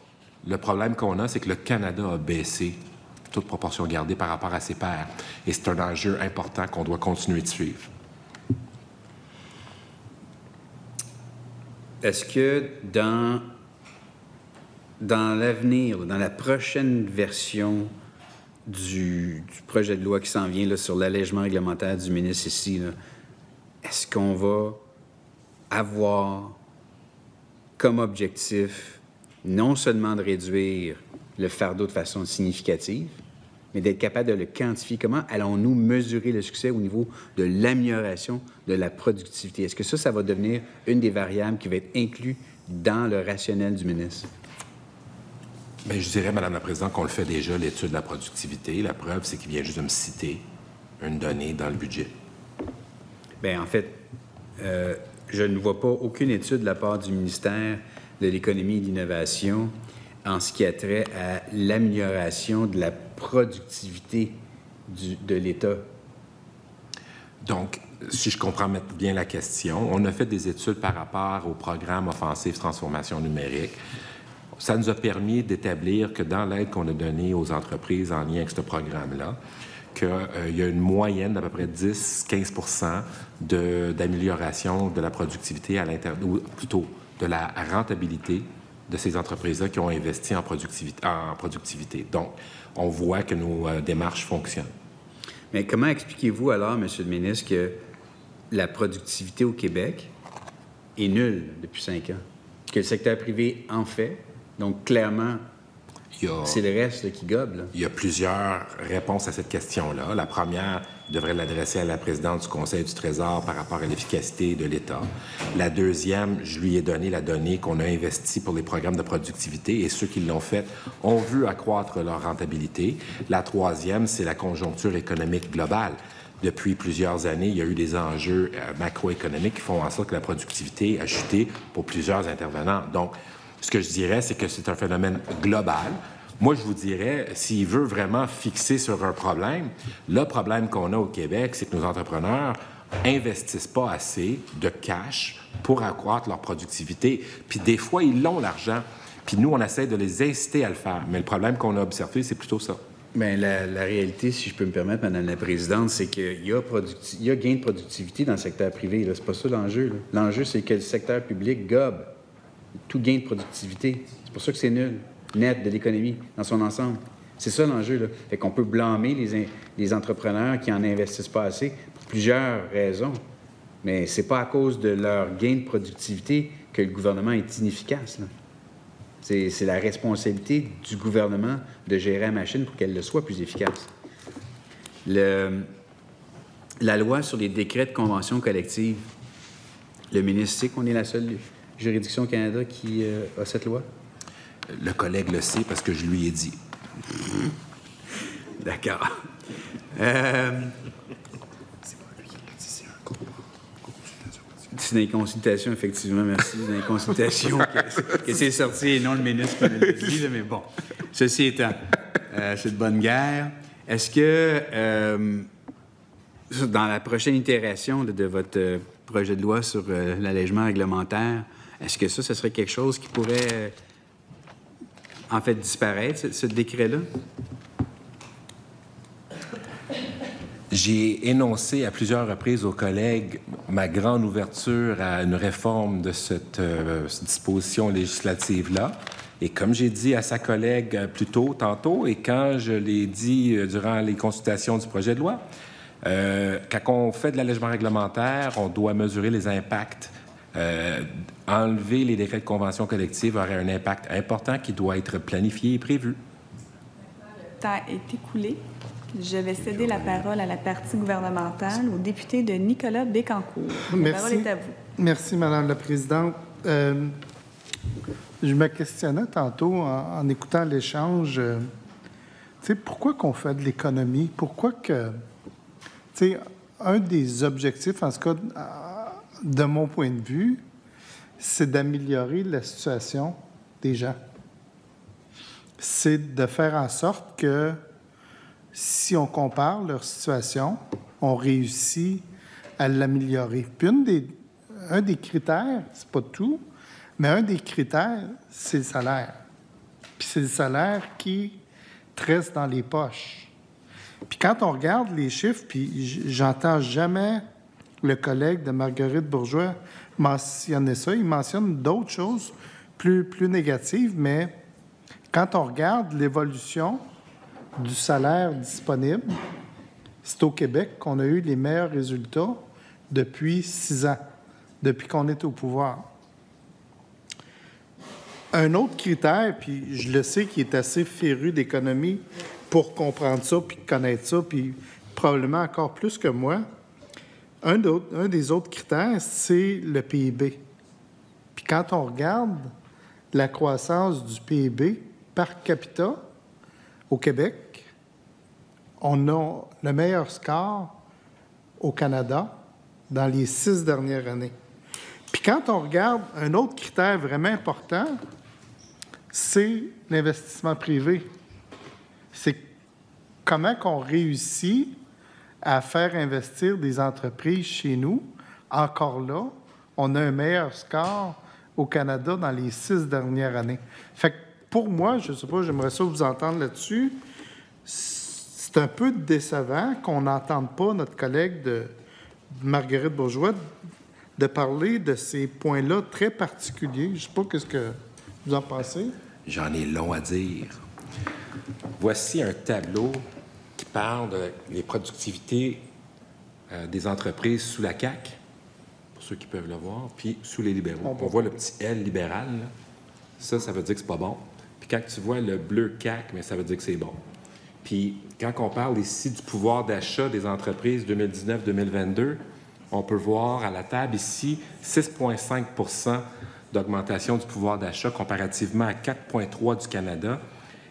le problème qu'on a, c'est que le Canada a baissé, toute proportion gardée par rapport à ses pairs. Et c'est un enjeu important qu'on doit continuer de suivre. Est-ce que dans l'avenir, dans la prochaine version du projet de loi qui s'en vient là, sur l'allègement réglementaire du ministre ici, là, est-ce qu'on va avoir comme objectif non seulement de réduire le fardeau de façon significative, mais d'être capable de le quantifier? Comment allons-nous mesurer le succès au niveau de l'amélioration de la productivité? Est-ce que ça va devenir une des variables qui va être inclue dans le rationnel du ministre? Bien, je dirais, Madame la Présidente, qu'on le fait déjà, l'étude de la productivité. La preuve, c'est qu'il vient juste de me citer une donnée dans le budget. Bien, en fait, je ne vois pas aucune étude de la part du ministère de l'Économie et de l'Innovation en ce qui a trait à l'amélioration de la productivité de l'État. Donc, si je comprends bien la question, on a fait des études par rapport au programme Offensive Transformation numérique. Ça nous a permis d'établir que dans l'aide qu'on a donnée aux entreprises en lien avec ce programme-là, qu'il y a une moyenne d'à peu près 10-15 % d'amélioration de la productivité à l'intérieur, ou plutôt de la rentabilité de ces entreprises-là qui ont investi en productivité. Donc, on voit que nos démarches fonctionnent. Mais comment expliquez-vous alors, Monsieur le ministre, que la productivité au Québec est nulle depuis 5 ans? Que le secteur privé en fait? Donc, clairement, c'est le reste là, qui gobe. Là. Il y a plusieurs réponses à cette question-là. La première, je devrais l'adresser à la présidente du Conseil du Trésor par rapport à l'efficacité de l'État. La deuxième, je lui ai donné la donnée qu'on a investie pour les programmes de productivité et ceux qui l'ont fait ont vu accroître leur rentabilité. La troisième, c'est la conjoncture économique globale. Depuis plusieurs années, il y a eu des enjeux macroéconomiques qui font en sorte que la productivité a chuté pour plusieurs intervenants. Donc, ce que je dirais, c'est que c'est un phénomène global. Moi, je vous dirais, s'il veut vraiment fixer sur un problème, le problème qu'on a au Québec, c'est que nos entrepreneurs investissent pas assez de cash pour accroître leur productivité. Puis des fois, ils l'ont, l'argent. Puis nous, on essaie de les inciter à le faire. Mais le problème qu'on a observé, c'est plutôt ça. Bien, la réalité, si je peux me permettre, Madame la Présidente, c'est qu'il y a gain de productivité dans le secteur privé. C'est pas ça l'enjeu. Là. L'enjeu, c'est que le secteur public gobe tout gain de productivité. C'est pour ça que c'est nul, net de l'économie dans son ensemble. C'est ça l'enjeu, là. Fait qu'on peut blâmer les entrepreneurs qui en investissent pas assez pour plusieurs raisons. Mais c'est pas à cause de leur gain de productivité que le gouvernement est inefficace, là. C'est la responsabilité du gouvernement de gérer la machine pour qu'elle le soit plus efficace. La loi sur les décrets de convention collective, le ministre sait qu'on est la seule juridiction au Canada qui a cette loi? Le collègue le sait parce que je lui ai dit. D'accord. C'est une consultation, effectivement, merci. C'est une consultation que c'est sorti et non le ministre qui l'a dit, là, mais bon. Ceci étant, c'est de bonne guerre. Est-ce que, dans la prochaine itération là, de votre projet de loi sur l'allègement réglementaire, est-ce que ça serait quelque chose qui pourrait, en fait, disparaître, ce décret-là? J'ai énoncé à plusieurs reprises aux collègues ma grande ouverture à une réforme de cette disposition législative-là. Et comme j'ai dit à sa collègue plus tôt, tantôt, et quand je l'ai dit durant les consultations du projet de loi, quand on fait de l'allègement réglementaire, on doit mesurer les impacts Enlever les décrets de convention collective aurait un impact important qui doit être planifié et prévu. Le temps est écoulé. Je vais céder la parole à la partie gouvernementale, au député de Nicolas Bécancour. La parole est à vous. Merci, Madame la Présidente. Je me questionnais tantôt en écoutant l'échange. Tu sais, pourquoi qu'on fait de l'économie? Pourquoi que... Tu sais, un des objectifs, en tout cas, de mon point de vue, c'est d'améliorer la situation des gens. C'est de faire en sorte que, si on compare leur situation, on réussit à l'améliorer. Puis un des critères, c'est pas tout, mais un des critères, c'est le salaire. Puis c'est le salaire qui reste dans les poches. Puis quand on regarde les chiffres, puis j'entends jamais le collègue de Marguerite Bourgeois mentionner ça, il mentionne d'autres choses plus négatives, mais quand on regarde l'évolution du salaire disponible, c'est au Québec qu'on a eu les meilleurs résultats depuis 6 ans, depuis qu'on est au pouvoir. Un autre critère, puis je le sais qui est assez féru d'économie pour comprendre ça, puis connaître ça, puis probablement encore plus que moi, un des autres critères, c'est le PIB. Puis quand on regarde la croissance du PIB par capita au Québec, on a le meilleur score au Canada dans les 6 dernières années. Puis quand on regarde un autre critère vraiment important, c'est l'investissement privé. C'est comment qu'on réussit à faire investir des entreprises chez nous. Encore là, on a un meilleur score au Canada dans les 6 dernières années. Fait que pour moi, je ne sais pas, j'aimerais ça vous entendre là-dessus. C'est un peu décevant qu'on n'entende pas notre collègue de Marguerite Bourgeois de parler de ces points-là très particuliers. Je ne sais pas qu'est-ce que vous en pensez. J'en ai long à dire. Voici un tableau qui parle des productivités des entreprises sous la CAQ, pour ceux qui peuvent le voir, puis sous les libéraux. On voit le petit L libéral, là. Ça veut dire que c'est pas bon. Puis quand tu vois le bleu CAQ, mais ça veut dire que c'est bon. Puis quand on parle ici du pouvoir d'achat des entreprises 2019-2022, on peut voir à la table ici 6,5 % d'augmentation du pouvoir d'achat comparativement à 4,3 du Canada.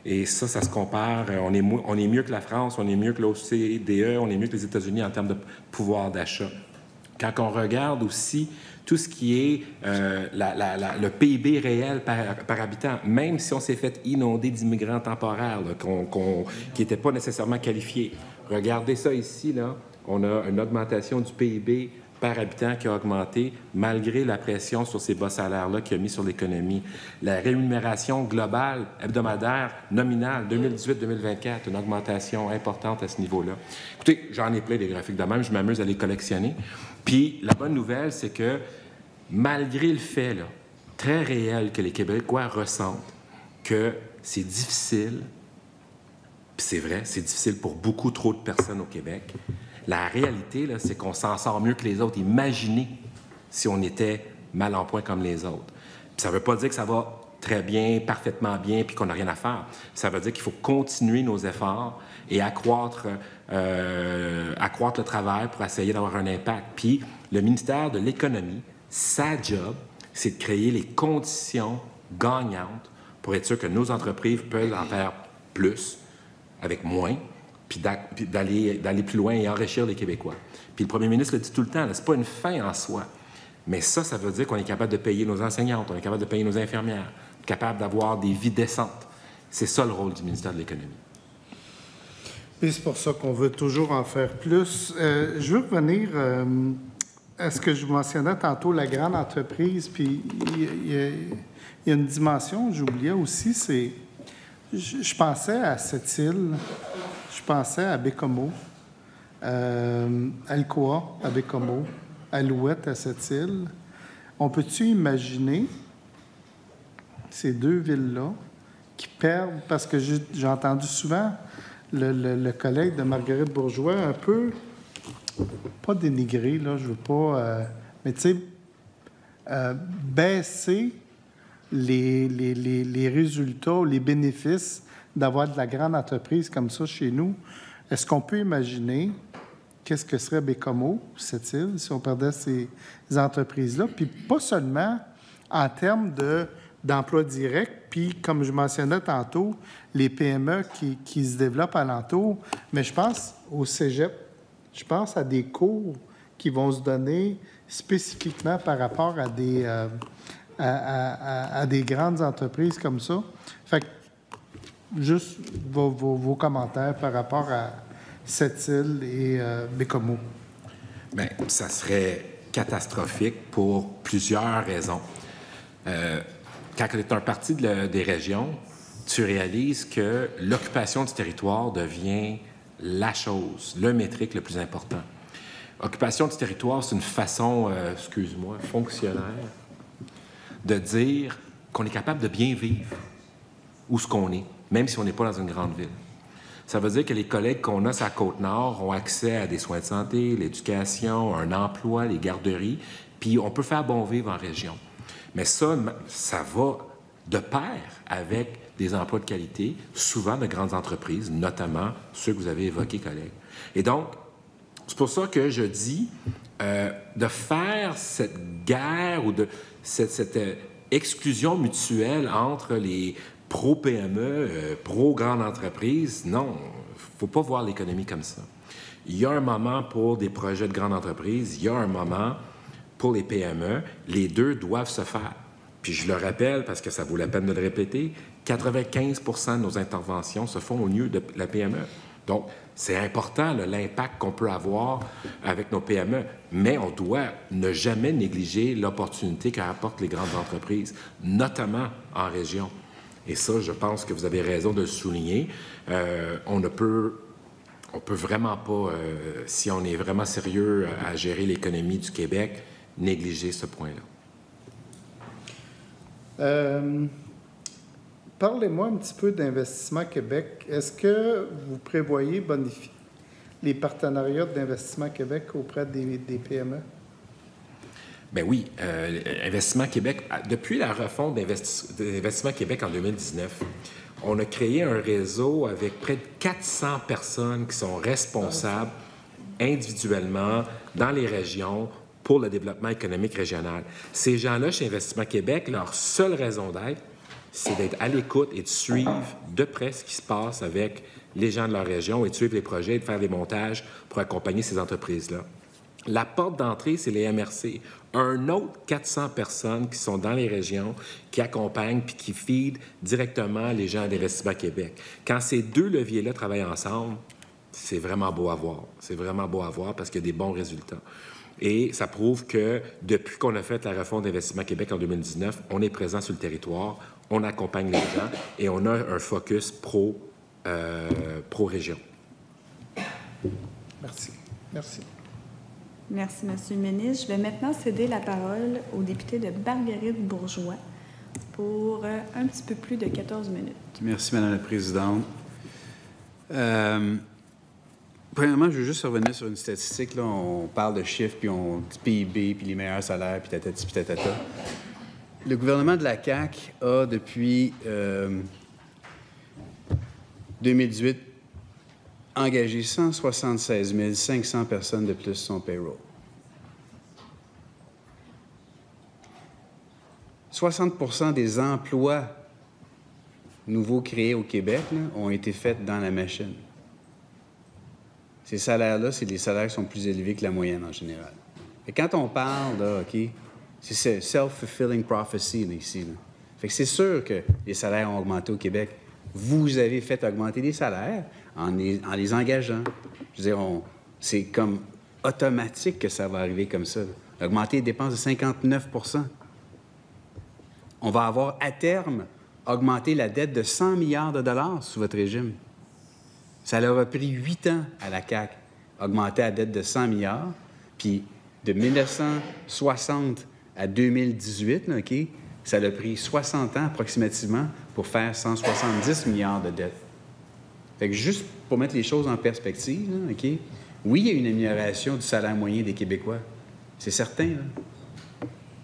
Et ça se compare, on est mieux que la France, on est mieux que l'OCDE, on est mieux que les États-Unis en termes de pouvoir d'achat. Quand on regarde aussi tout ce qui est le PIB réel par habitant, même si on s'est fait inonder d'immigrants temporaires là, qui n'étaient pas nécessairement qualifiés. Regardez ça ici, là. On a une augmentation du PIB par habitant qui a augmenté malgré la pression sur ces bas salaires-là qui a mis sur l'économie. La rémunération globale hebdomadaire nominale 2018-2024, une augmentation importante à ce niveau-là. Écoutez, j'en ai plein des graphiques de même, je m'amuse à les collectionner. Puis la bonne nouvelle, c'est que malgré le fait là, très réel que les Québécois ressentent que c'est difficile, puis c'est vrai, c'est difficile pour beaucoup trop de personnes au Québec, la réalité, là, c'est qu'on s'en sort mieux que les autres. Imaginez si on était mal en point comme les autres. Puis ça ne veut pas dire que ça va très bien, parfaitement bien, puis qu'on n'a rien à faire. Ça veut dire qu'il faut continuer nos efforts et accroître le travail pour essayer d'avoir un impact. Puis le ministère de l'Économie, sa job, c'est de créer les conditions gagnantes pour être sûr que nos entreprises peuvent en faire plus avec moins, puis d'aller plus loin et enrichir les Québécois. Puis le premier ministre le dit tout le temps, c'est pas une fin en soi, mais ça veut dire qu'on est capable de payer nos enseignantes, on est capable de payer nos infirmières, capable d'avoir des vies décentes. C'est ça le rôle du ministère de l'Économie. Puis c'est pour ça qu'on veut toujours en faire plus. Je veux revenir à ce que je mentionnais tantôt, la grande entreprise, puis il y a une dimension que j'oubliais aussi, c'est... Je pensais à Sept-Îles, je pensais à Bécomo, Alcoa à Bécomo, Alouette à Sept-Îles. On peut-tu imaginer ces deux villes-là qui perdent, parce que j'ai entendu souvent le collègue de Marguerite Bourgeois un peu, pas dénigré, là, je veux pas, mais tu sais, baisser les résultats, les bénéfices d'avoir de la grande entreprise comme ça chez nous. Est-ce qu'on peut imaginer qu'est-ce que serait Bécomo, cette île, si on perdait ces entreprises-là? Puis pas seulement en termes d'emploi direct, puis comme je mentionnais tantôt, les PME qui se développent alentour, mais je pense au cégep, je pense à des cours qui vont se donner spécifiquement par rapport à des grandes entreprises comme ça. Fait que, juste vos commentaires par rapport à cette île et Bécomo. Bien, ça serait catastrophique pour plusieurs raisons. Quand tu es un parti des régions, tu réalises que l'occupation du territoire devient la chose, le métrique le plus important. Occupation du territoire, c'est une façon, fonctionnaire, de dire qu'on est capable de bien vivre où ce qu'on est, même si on n'est pas dans une grande ville. Ça veut dire que les collègues qu'on a sur la Côte-Nord ont accès à des soins de santé, l'éducation, un emploi, les garderies, puis on peut faire bon vivre en région. Mais ça va de pair avec des emplois de qualité, souvent de grandes entreprises, notamment ceux que vous avez évoqués, collègues. Et donc, c'est pour ça que je dis de faire cette guerre ou de cette exclusion mutuelle entre les pro-PME, pro-grande entreprise. Non, il ne faut pas voir l'économie comme ça. Il y a un moment pour des projets de grande entreprise, il y a un moment pour les PME. Les deux doivent se faire. Puis je le rappelle, parce que ça vaut la peine de le répéter, 95 % de nos interventions se font au lieu de la PME. Donc, c'est important, l'impact qu'on peut avoir avec nos PME, mais on doit ne jamais négliger l'opportunité qu'apportent les grandes entreprises, notamment en région. Et ça, je pense que vous avez raison de le souligner. On peut vraiment pas, si on est vraiment sérieux à gérer l'économie du Québec, négliger ce point-là. Parlez-moi un petit peu d'Investissement Québec. Est-ce que vous prévoyez bonifier les partenariats d'Investissement Québec auprès des PME? Bien oui. Investissement Québec, depuis la refonte d'Investissement Québec en 2019, on a créé un réseau avec près de 400 personnes qui sont responsables individuellement dans les régions pour le développement économique régional. Ces gens-là, chez Investissement Québec, leur seule raison d'être, c'est d'être à l'écoute et de suivre de près ce qui se passe avec les gens de leur région et de suivre les projets et de faire des montages pour accompagner ces entreprises-là. La porte d'entrée, c'est les MRC. Un autre 400 personnes qui sont dans les régions, qui accompagnent puis qui feedent directement les gens d'Investissement Québec. Quand ces deux leviers-là travaillent ensemble, c'est vraiment beau à voir. C'est vraiment beau à voir parce qu'il y a des bons résultats. Et ça prouve que depuis qu'on a fait la refonte d'Investissement Québec en 2019, on est présent sur le territoire, on accompagne les gens et on a un focus pro-région. Merci. Merci. Merci, M. le ministre. Je vais maintenant céder la parole au député de Marguerite Bourgeois pour un petit peu plus de 14 minutes. Merci, Mme la Présidente. Premièrement, je veux juste revenir sur une statistique. Là, on parle de chiffres, puis on dit PIB, puis les meilleurs salaires, puis tatati, puis tatata. Le gouvernement de la CAQ a, depuis 2018, engagé 176 500 personnes de plus sur son payroll. 60% des emplois nouveaux créés au Québec là, ont été faits dans la machine. Ces salaires-là, c'est des salaires qui sont plus élevés que la moyenne en général. Et quand on parle, là, OK, c'est self-fulfilling prophecy là, ici. Là. Fait que c'est sûr que les salaires ont augmenté au Québec. Vous avez fait augmenter les salaires en les engageant. Je veux dire, c'est comme automatique que ça va arriver comme ça. Là. Augmenter les dépenses de 59 %. On va avoir, à terme, augmenté la dette de 100 milliards de dollars sous votre régime. Ça leur a pris 8 ans à la CAQ, augmenter la dette de 100 milliards. Puis de 1960 à 2018, là, OK, ça a pris 60 ans approximativement pour faire 170 milliards de dettes. Fait que juste pour mettre les choses en perspective, là, OK, oui, il y a une amélioration du salaire moyen des Québécois. C'est certain, là.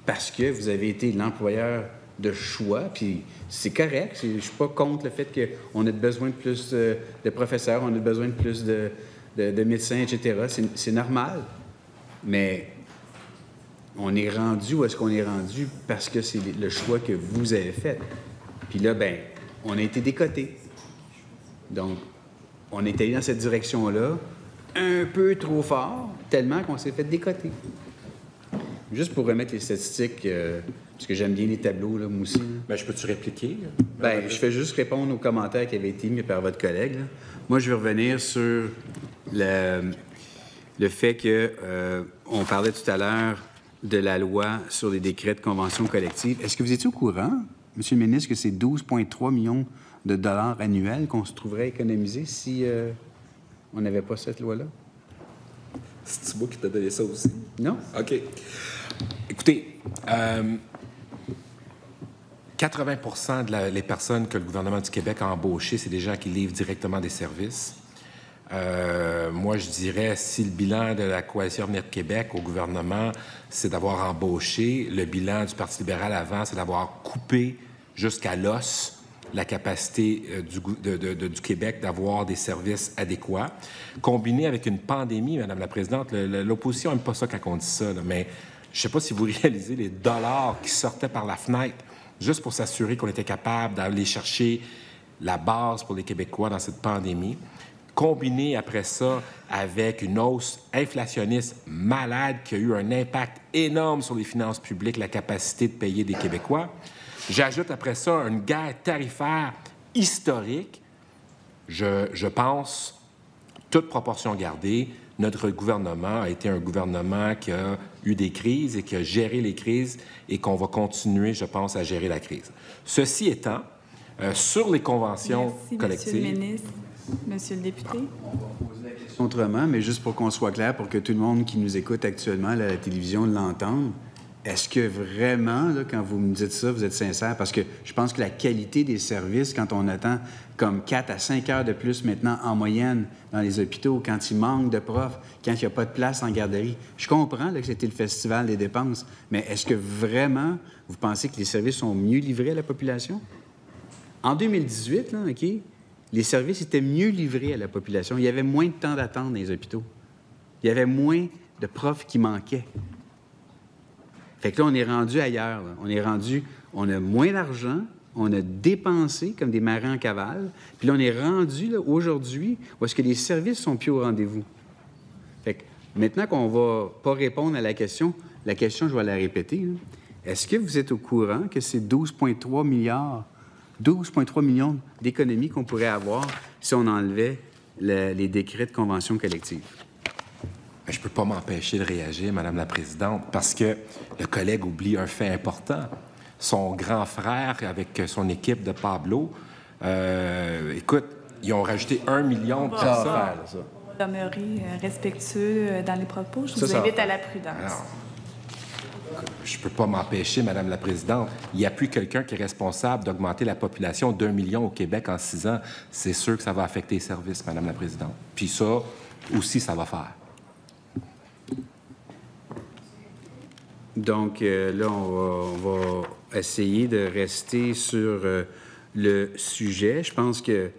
parce que vous avez été l'employeur de choix, puis c'est correct. Je ne suis pas contre le fait qu'on ait besoin de plus de professeurs, on a besoin de plus de médecins, etc. C'est normal. Mais on est rendu où est-ce qu'on est rendu parce que c'est le choix que vous avez fait. Puis là, bien, on a été décotés. Donc, on est allé dans cette direction-là un peu trop fort, tellement qu'on s'est fait décoter. Juste pour remettre les statistiques, parce que j'aime bien les tableaux, là, moi aussi. Là. Bien, je peux-tu répliquer? Bien, je fais juste répondre aux commentaires qui avaient été mis par votre collègue. Là. Moi, je vais revenir sur le fait que on parlait tout à l'heure de la loi sur les décrets de convention collective. Est-ce que vous étiez au courant, Monsieur le ministre, que c'est 12,3 millions de dollars annuels qu'on se trouverait économiser si on n'avait pas cette loi-là? C'est-tu moi qui t'a donné ça aussi? Non. OK. Écoutez, 80 des personnes que le gouvernement du Québec a embauchées, c'est des gens qui livrent directement des services. Moi, je dirais, si le bilan de la Coalition Avenir Québec au gouvernement, c'est d'avoir embauché, le bilan du Parti libéral avant, c'est d'avoir coupé jusqu'à l'os la capacité du Québec d'avoir des services adéquats, combiné avec une pandémie, Madame la Présidente. L'opposition n'aime pas ça quand on dit ça, là, mais je ne sais pas si vous réalisez les dollars qui sortaient par la fenêtre juste pour s'assurer qu'on était capable d'aller chercher la base pour les Québécois dans cette pandémie, combiné après ça avec une hausse inflationniste malade qui a eu un impact énorme sur les finances publiques, la capacité de payer des Québécois. J'ajoute après ça une guerre tarifaire historique. Je pense, toute proportion gardée, notre gouvernement a été un gouvernement qui a eu des crises et qui a géré les crises et qu'on va continuer, je pense, à gérer la crise. Ceci étant, sur les conventions collectives... Monsieur le ministre, monsieur le député. On va poser la question autrement, mais juste pour qu'on soit clair, pour que tout le monde qui nous écoute actuellement à la télévision l'entende. Est-ce que vraiment, là, quand vous me dites ça, vous êtes sincère? Parce que je pense que la qualité des services, quand on attend comme 4 à 5 heures de plus maintenant en moyenne dans les hôpitaux, quand il manque de profs, quand il n'y a pas de place en garderie, je comprends là, que c'était le festival des dépenses, mais est-ce que vraiment vous pensez que les services sont mieux livrés à la population? En 2018, là, OK, les services étaient mieux livrés à la population. Il y avait moins de temps d'attente dans les hôpitaux. Il y avait moins de profs qui manquaient. Fait que là, on est rendu ailleurs. Là. On a moins d'argent, on a dépensé comme des marins en cavale, puis là, on est rendu, là, aujourd'hui, où est-ce que les services sont plus au rendez-vous. Fait que maintenant qu'on va pas répondre à la question, je vais la répéter. Là. Est-ce que vous êtes au courant que c'est 12,3 millions d'économies qu'on pourrait avoir si on enlevait les décrets de convention collective? Je ne peux pas m'empêcher de réagir, Madame la Présidente, parce que le collègue oublie un fait important. Son grand frère, avec son équipe de Pablo, écoute, ils ont rajouté 1 million de personnes. Demeurer respectueux dans les propos. Je vous invite à la prudence. Alors, je ne peux pas m'empêcher, Madame la Présidente. Il n'y a plus quelqu'un qui est responsable d'augmenter la population d'1 million au Québec en 6 ans. C'est sûr que ça va affecter les services, Madame la Présidente. Puis ça aussi, ça va faire. Donc, là, on va essayer de rester sur le sujet. Je pense que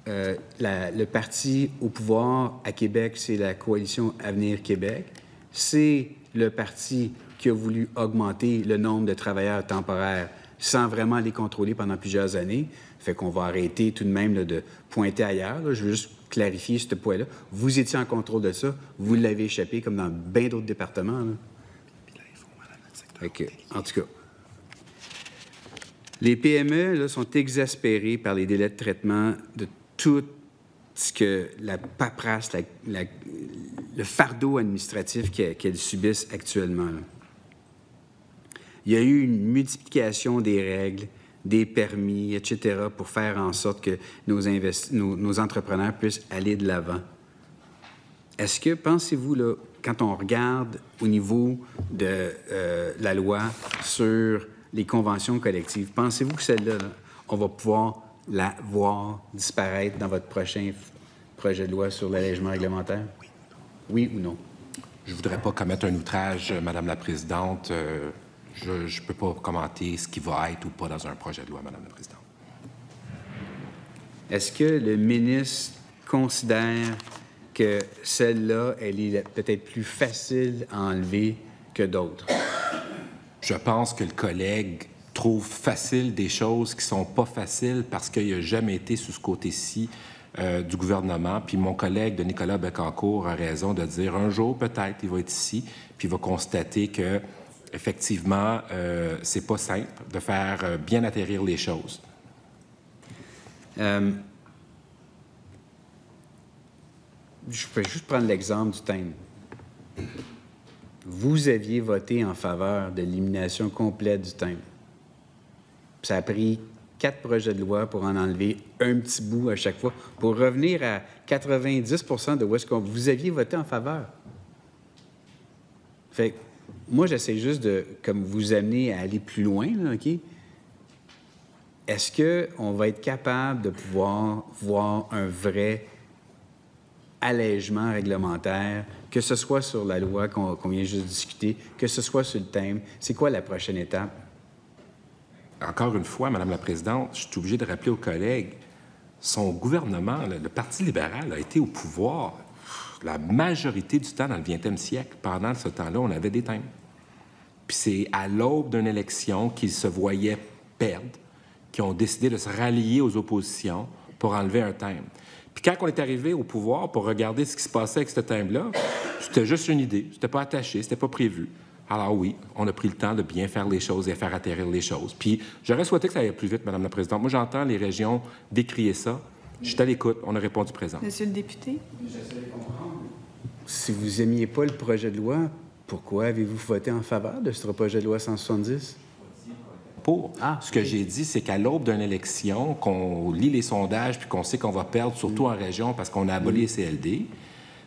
le parti au pouvoir à Québec, c'est la Coalition Avenir Québec. C'est le parti qui a voulu augmenter le nombre de travailleurs temporaires sans vraiment les contrôler pendant plusieurs années. Fait qu'on va arrêter tout de même là, de pointer ailleurs. Là. Je veux juste clarifier ce point-là. Vous étiez en contrôle de ça. Vous l'avez échappé comme dans bien d'autres départements. Là. En tout cas, les PME là, sont exaspérées par les délais de traitement de tout ce que la paperasse, le fardeau administratif qu'elles subissent actuellement. Là. Il y a eu une multiplication des règles, des permis, etc., pour faire en sorte que nos entrepreneurs puissent aller de l'avant. Est-ce que, pensez-vous, là, quand on regarde au niveau de la loi sur les conventions collectives, pensez-vous que celle-là, là, on va pouvoir la voir disparaître dans votre prochain projet de loi sur l'allègement réglementaire? Oui ou non? Je ne voudrais pas commettre un outrage, Madame la Présidente. je ne peux pas commenter ce qui va être ou pas dans un projet de loi, Madame la Présidente. Est-ce que le ministre considère que celle-là, elle est peut-être plus facile à enlever que d'autres? Je pense que le collègue trouve facile des choses qui ne sont pas faciles parce qu'il n'a jamais été sur ce côté-ci du gouvernement. Puis mon collègue de Nicolas Becancour a raison de dire un jour, peut-être, il va être ici, puis il va constater que effectivement, c'est pas simple de faire bien atterrir les choses. Je peux juste prendre l'exemple du thème. Vous aviez voté en faveur de l'élimination complète du thème. Ça a pris 4 projets de loi pour en enlever un petit bout à chaque fois, pour revenir à 90 de où est-ce que vous aviez voté en faveur. Fait que moi, j'essaie juste de, comme vous amener à aller plus loin, là, OK? Est-ce qu'on va être capable de pouvoir voir un vrai allègement réglementaire, que ce soit sur la loi qu'on vient juste de discuter, que ce soit sur le thème? C'est quoi la prochaine étape? Encore une fois, Madame la Présidente, je suis obligé de rappeler aux collègues, son gouvernement, le Parti libéral, a été au pouvoir la majorité du temps dans le 20e siècle. Pendant ce temps-là, on avait des thèmes. Puis c'est à l'aube d'une élection qu'ils se voyaient perdre, qu'ils ont décidé de se rallier aux oppositions pour enlever un thème. Puis quand on est arrivé au pouvoir pour regarder ce qui se passait avec ce thème-là, c'était juste une idée, c'était pas attaché, c'était pas prévu. Alors oui, on a pris le temps de bien faire les choses et faire atterrir les choses. Puis j'aurais souhaité que ça aille plus vite, Madame la Présidente. Moi, j'entends les régions décrier ça. Je suis à l'écoute. On a répondu présent. Monsieur le député. Si vous n'aimiez pas le projet de loi, pourquoi avez-vous voté en faveur de ce projet de loi 170? Ce que j'ai dit, c'est qu'à l'aube d'une élection, qu'on lit les sondages puis qu'on sait qu'on va perdre, surtout en région, parce qu'on a aboli les CLD,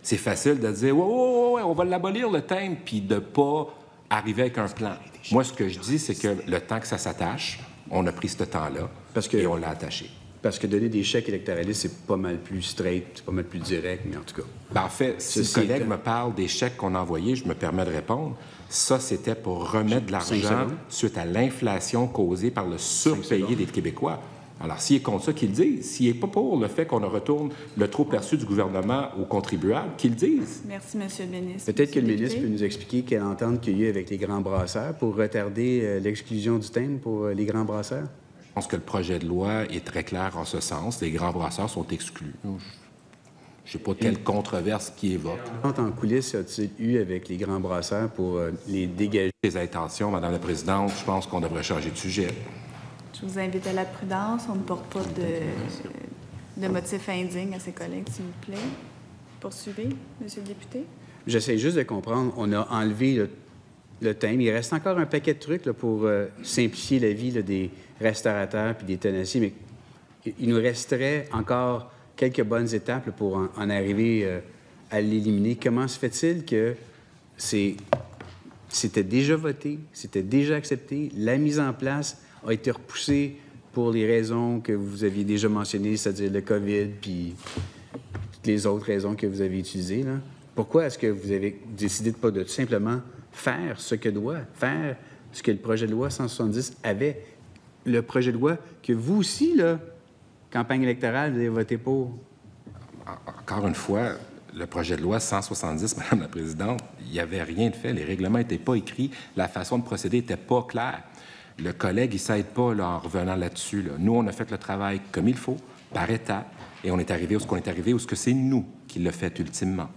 c'est facile de dire « Ouais, on va l'abolir, le thème », puis de ne pas arriver avec un plan. Moi, ce que je dis, c'est que le temps que ça s'attache, on a pris ce temps-là et on l'a attaché. Parce que donner des chèques électoralistes, c'est pas mal plus straight, c'est pas mal plus direct, mais en tout cas. En fait, si le collègue me parle des chèques qu'on a envoyés, je me permets de répondre. Ça, c'était pour remettre de l'argent suite à l'inflation causée par le surpayé des Québécois. Alors, s'il est contre ça, qu'il le dise. S'il n'est pas pour le fait qu'on retourne le trop perçu du gouvernement aux contribuables, qu'il le dise. Merci, Monsieur le ministre. Peut-être que le ministre peut nous expliquer quelle entente qu'il y a eu avec les grands brasseurs pour retarder l'exclusion du thème pour les grands brasseurs? Je pense que le projet de loi est très clair en ce sens. Les grands brasseurs sont exclus. Je ne sais pas quelle controverse qui évoque. En coulisses, a-t-il eu avec les grands brasseurs pour les dégager? Les intentions, Madame la Présidente, je pense qu'on devrait changer de sujet. Je vous invite à la prudence. On ne porte pas de motifs indignes à ses collègues, s'il vous plaît. Poursuivez, Monsieur le député. J'essaie juste de comprendre. On a enlevé le thème. Il reste encore un paquet de trucs là, pour simplifier la vie là, des restaurateurs puis des tenanciers, mais il nous resterait encore quelques bonnes étapes là, pour en arriver à l'éliminer. Comment se fait-il que c'était déjà voté, c'était déjà accepté, la mise en place a été repoussée pour les raisons que vous aviez déjà mentionnées, c'est-à-dire le COVID puis toutes les autres raisons que vous avez utilisées, là? Pourquoi est-ce que vous avez décidé de simplement faire ce que le projet de loi 170 avait? Le projet de loi que vous aussi, là, campagne électorale, vous avez voté pour. Encore une fois, le projet de loi 170, Madame la Présidente, il n'y avait rien de fait. Les règlements n'étaient pas écrits. La façon de procéder n'était pas claire. Le collègue, il ne s'aide pas là, en revenant là-dessus. Là. Nous, on a fait le travail comme il faut, par étapes, et on est arrivé où ce qu'on est arrivé, où ce que c'est nous qui l'a fait ultimement.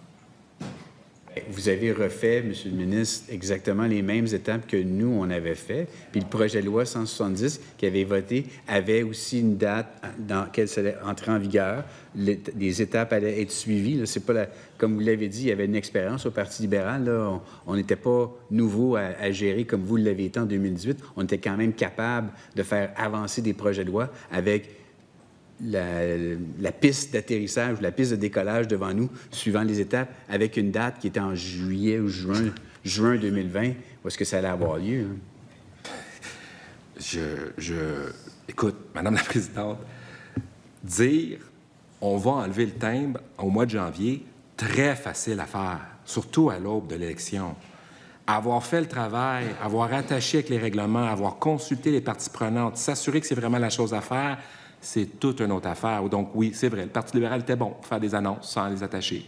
Vous avez refait, Monsieur le ministre, exactement les mêmes étapes que nous, on avait fait. Puis le projet de loi 170 qui avait voté avait aussi une date dans laquelle ça allait entrer en vigueur. Les étapes allaient être suivies. Là. C'est pas comme vous l'avez dit, il y avait une expérience au Parti libéral. Là. On n'était pas nouveau à gérer comme vous l'avez été en 2018. On était quand même capable de faire avancer des projets de loi avec la piste d'atterrissage, la piste de décollage devant nous, suivant les étapes, avec une date qui était en juillet ou juin 2020, où est-ce que ça allait avoir lieu? Hein? Écoute, Madame la Présidente, dire on va enlever le timbre au mois de janvier, très facile à faire, surtout à l'aube de l'élection. Avoir fait le travail, avoir attaché avec les règlements, avoir consulté les parties prenantes, s'assurer que c'est vraiment la chose à faire, c'est toute une autre affaire. Donc oui, c'est vrai, le Parti libéral était bon pour faire des annonces sans les attacher.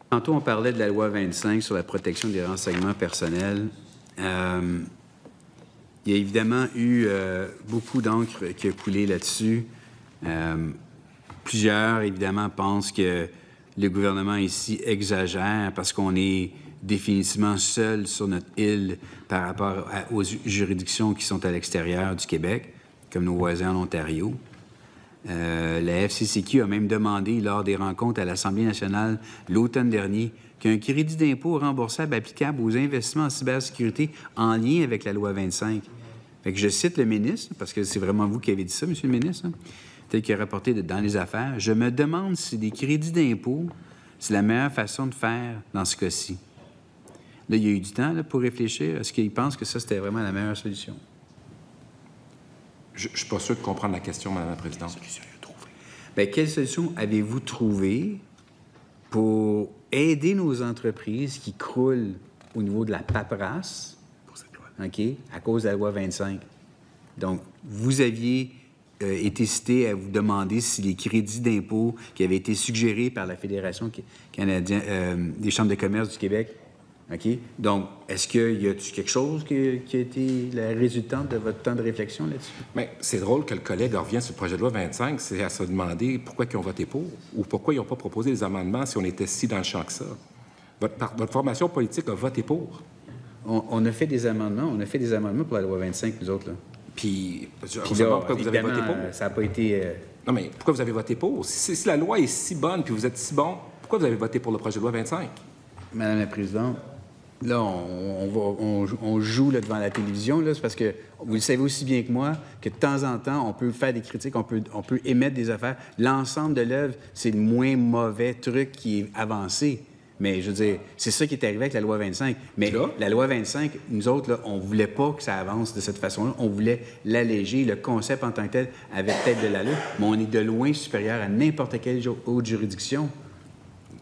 Tantôt, on parlait de la loi 25 sur la protection des renseignements personnels. Il y a évidemment eu beaucoup d'encre qui a coulé là-dessus. Plusieurs, évidemment, pensent que le gouvernement ici exagère parce qu'on est définitivement seul sur notre île par rapport aux juridictions qui sont à l'extérieur du Québec, comme nos voisins en Ontario. La FCCQ a même demandé, lors des rencontres à l'Assemblée nationale l'automne dernier, qu'un crédit d'impôt remboursable applicable aux investissements en cybersécurité en lien avec la loi 25. Fait que je cite le ministre, parce que c'est vraiment vous qui avez dit ça, Monsieur le ministre, hein, tel qu'il a rapporté dans les affaires. « Je me demande si des crédits d'impôt, c'est la meilleure façon de faire dans ce cas-ci. » Là, il y a eu du temps là, pour réfléchir. Est-ce qu'il pense que ça, c'était vraiment la meilleure solution? Je ne suis pas sûr de comprendre la question, Mme la Présidente. Bien, quelle solution avez-vous trouvé pour aider nos entreprises qui croulent au niveau de la paperasse, OK, à cause de la loi 25? Donc, vous aviez été cité à vous demander si les crédits d'impôt qui avaient été suggérés par la Fédération canadienne des chambres de commerce du Québec, OK? Donc, est-ce qu'il y a quelque chose qui a été la résultante de votre temps de réflexion là-dessus? Bien, c'est drôle que le collègue revient sur le projet de loi 25, c'est à se demander pourquoi ils ont voté pour ou pourquoi ils n'ont pas proposé des amendements si on était si dans le champ que ça. Votre formation politique a voté pour. On a fait des amendements. On a fait des amendements pour la loi 25, nous autres, là. Puis là, pourquoi vous avez voté pour? Ça n'a pas été... Non, mais pourquoi vous avez voté pour? Si la loi est si bonne puis vous êtes si bon, pourquoi vous avez voté pour le projet de loi 25? Madame la Présidente, là, on joue là, devant la télévision, là, c'est parce que vous le savez aussi bien que moi que de temps en temps, on peut faire des critiques, on peut émettre des affaires. L'ensemble de l'œuvre, c'est le moins mauvais truc qui est avancé. Mais je veux dire, c'est ça qui est arrivé avec la loi 25. Mais là, la loi 25, nous autres, là, on ne voulait pas que ça avance de cette façon-là. On voulait l'alléger. Le concept en tant que tel avait peut-être de l'allure, mais on est de loin supérieur à n'importe quelle autre juridiction.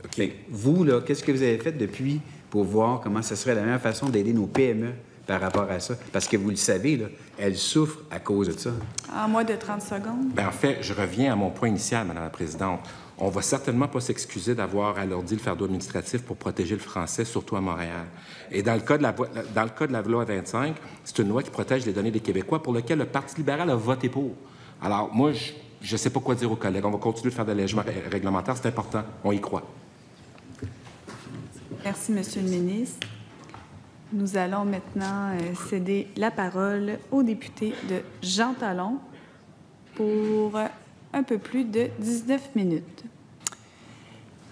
Okay. Vous, là, qu'est-ce que vous avez fait depuis pour voir comment ce serait la meilleure façon d'aider nos PME par rapport à ça? Parce que vous le savez, là, elles souffrent à cause de ça. En moins de 30 secondes. Bien, en fait, je reviens à mon point initial, Mme la Présidente. On ne va certainement pas s'excuser d'avoir alourdi le fardeau administratif pour protéger le français, surtout à Montréal. Et dans le cas de la loi 25, c'est une loi qui protège les données des Québécois pour laquelle le Parti libéral a voté pour. Alors, moi, je ne sais pas quoi dire aux collègues. On va continuer de faire de l'allègement réglementaire. C'est important. On y croit. Merci, Monsieur le ministre. Nous allons maintenant céder la parole au député de Jean Talon pour un peu plus de 19 minutes.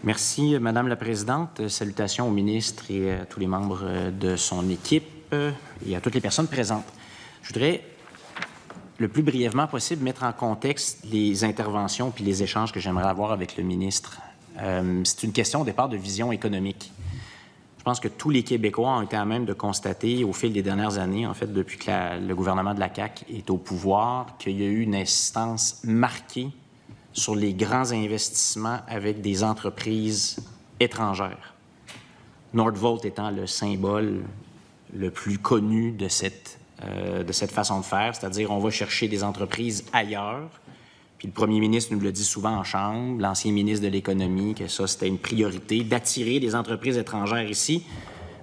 Merci, Madame la Présidente. Salutations au ministre et à tous les membres de son équipe et à toutes les personnes présentes. Je voudrais, le plus brièvement possible, mettre en contexte les interventions puis les échanges que j'aimerais avoir avec le ministre. C'est une question au départ de vision économique. Je pense que tous les Québécois ont été à même de constater au fil des dernières années, en fait, depuis que le gouvernement de la CAQ est au pouvoir, qu'il y a eu une insistance marquée sur les grands investissements avec des entreprises étrangères. Nordvolt étant le symbole le plus connu de cette façon de faire, c'est-à-dire on va chercher des entreprises ailleurs. Puis le premier ministre nous le dit souvent en Chambre, l'ancien ministre de l'Économie, que ça, c'était une priorité, d'attirer des entreprises étrangères ici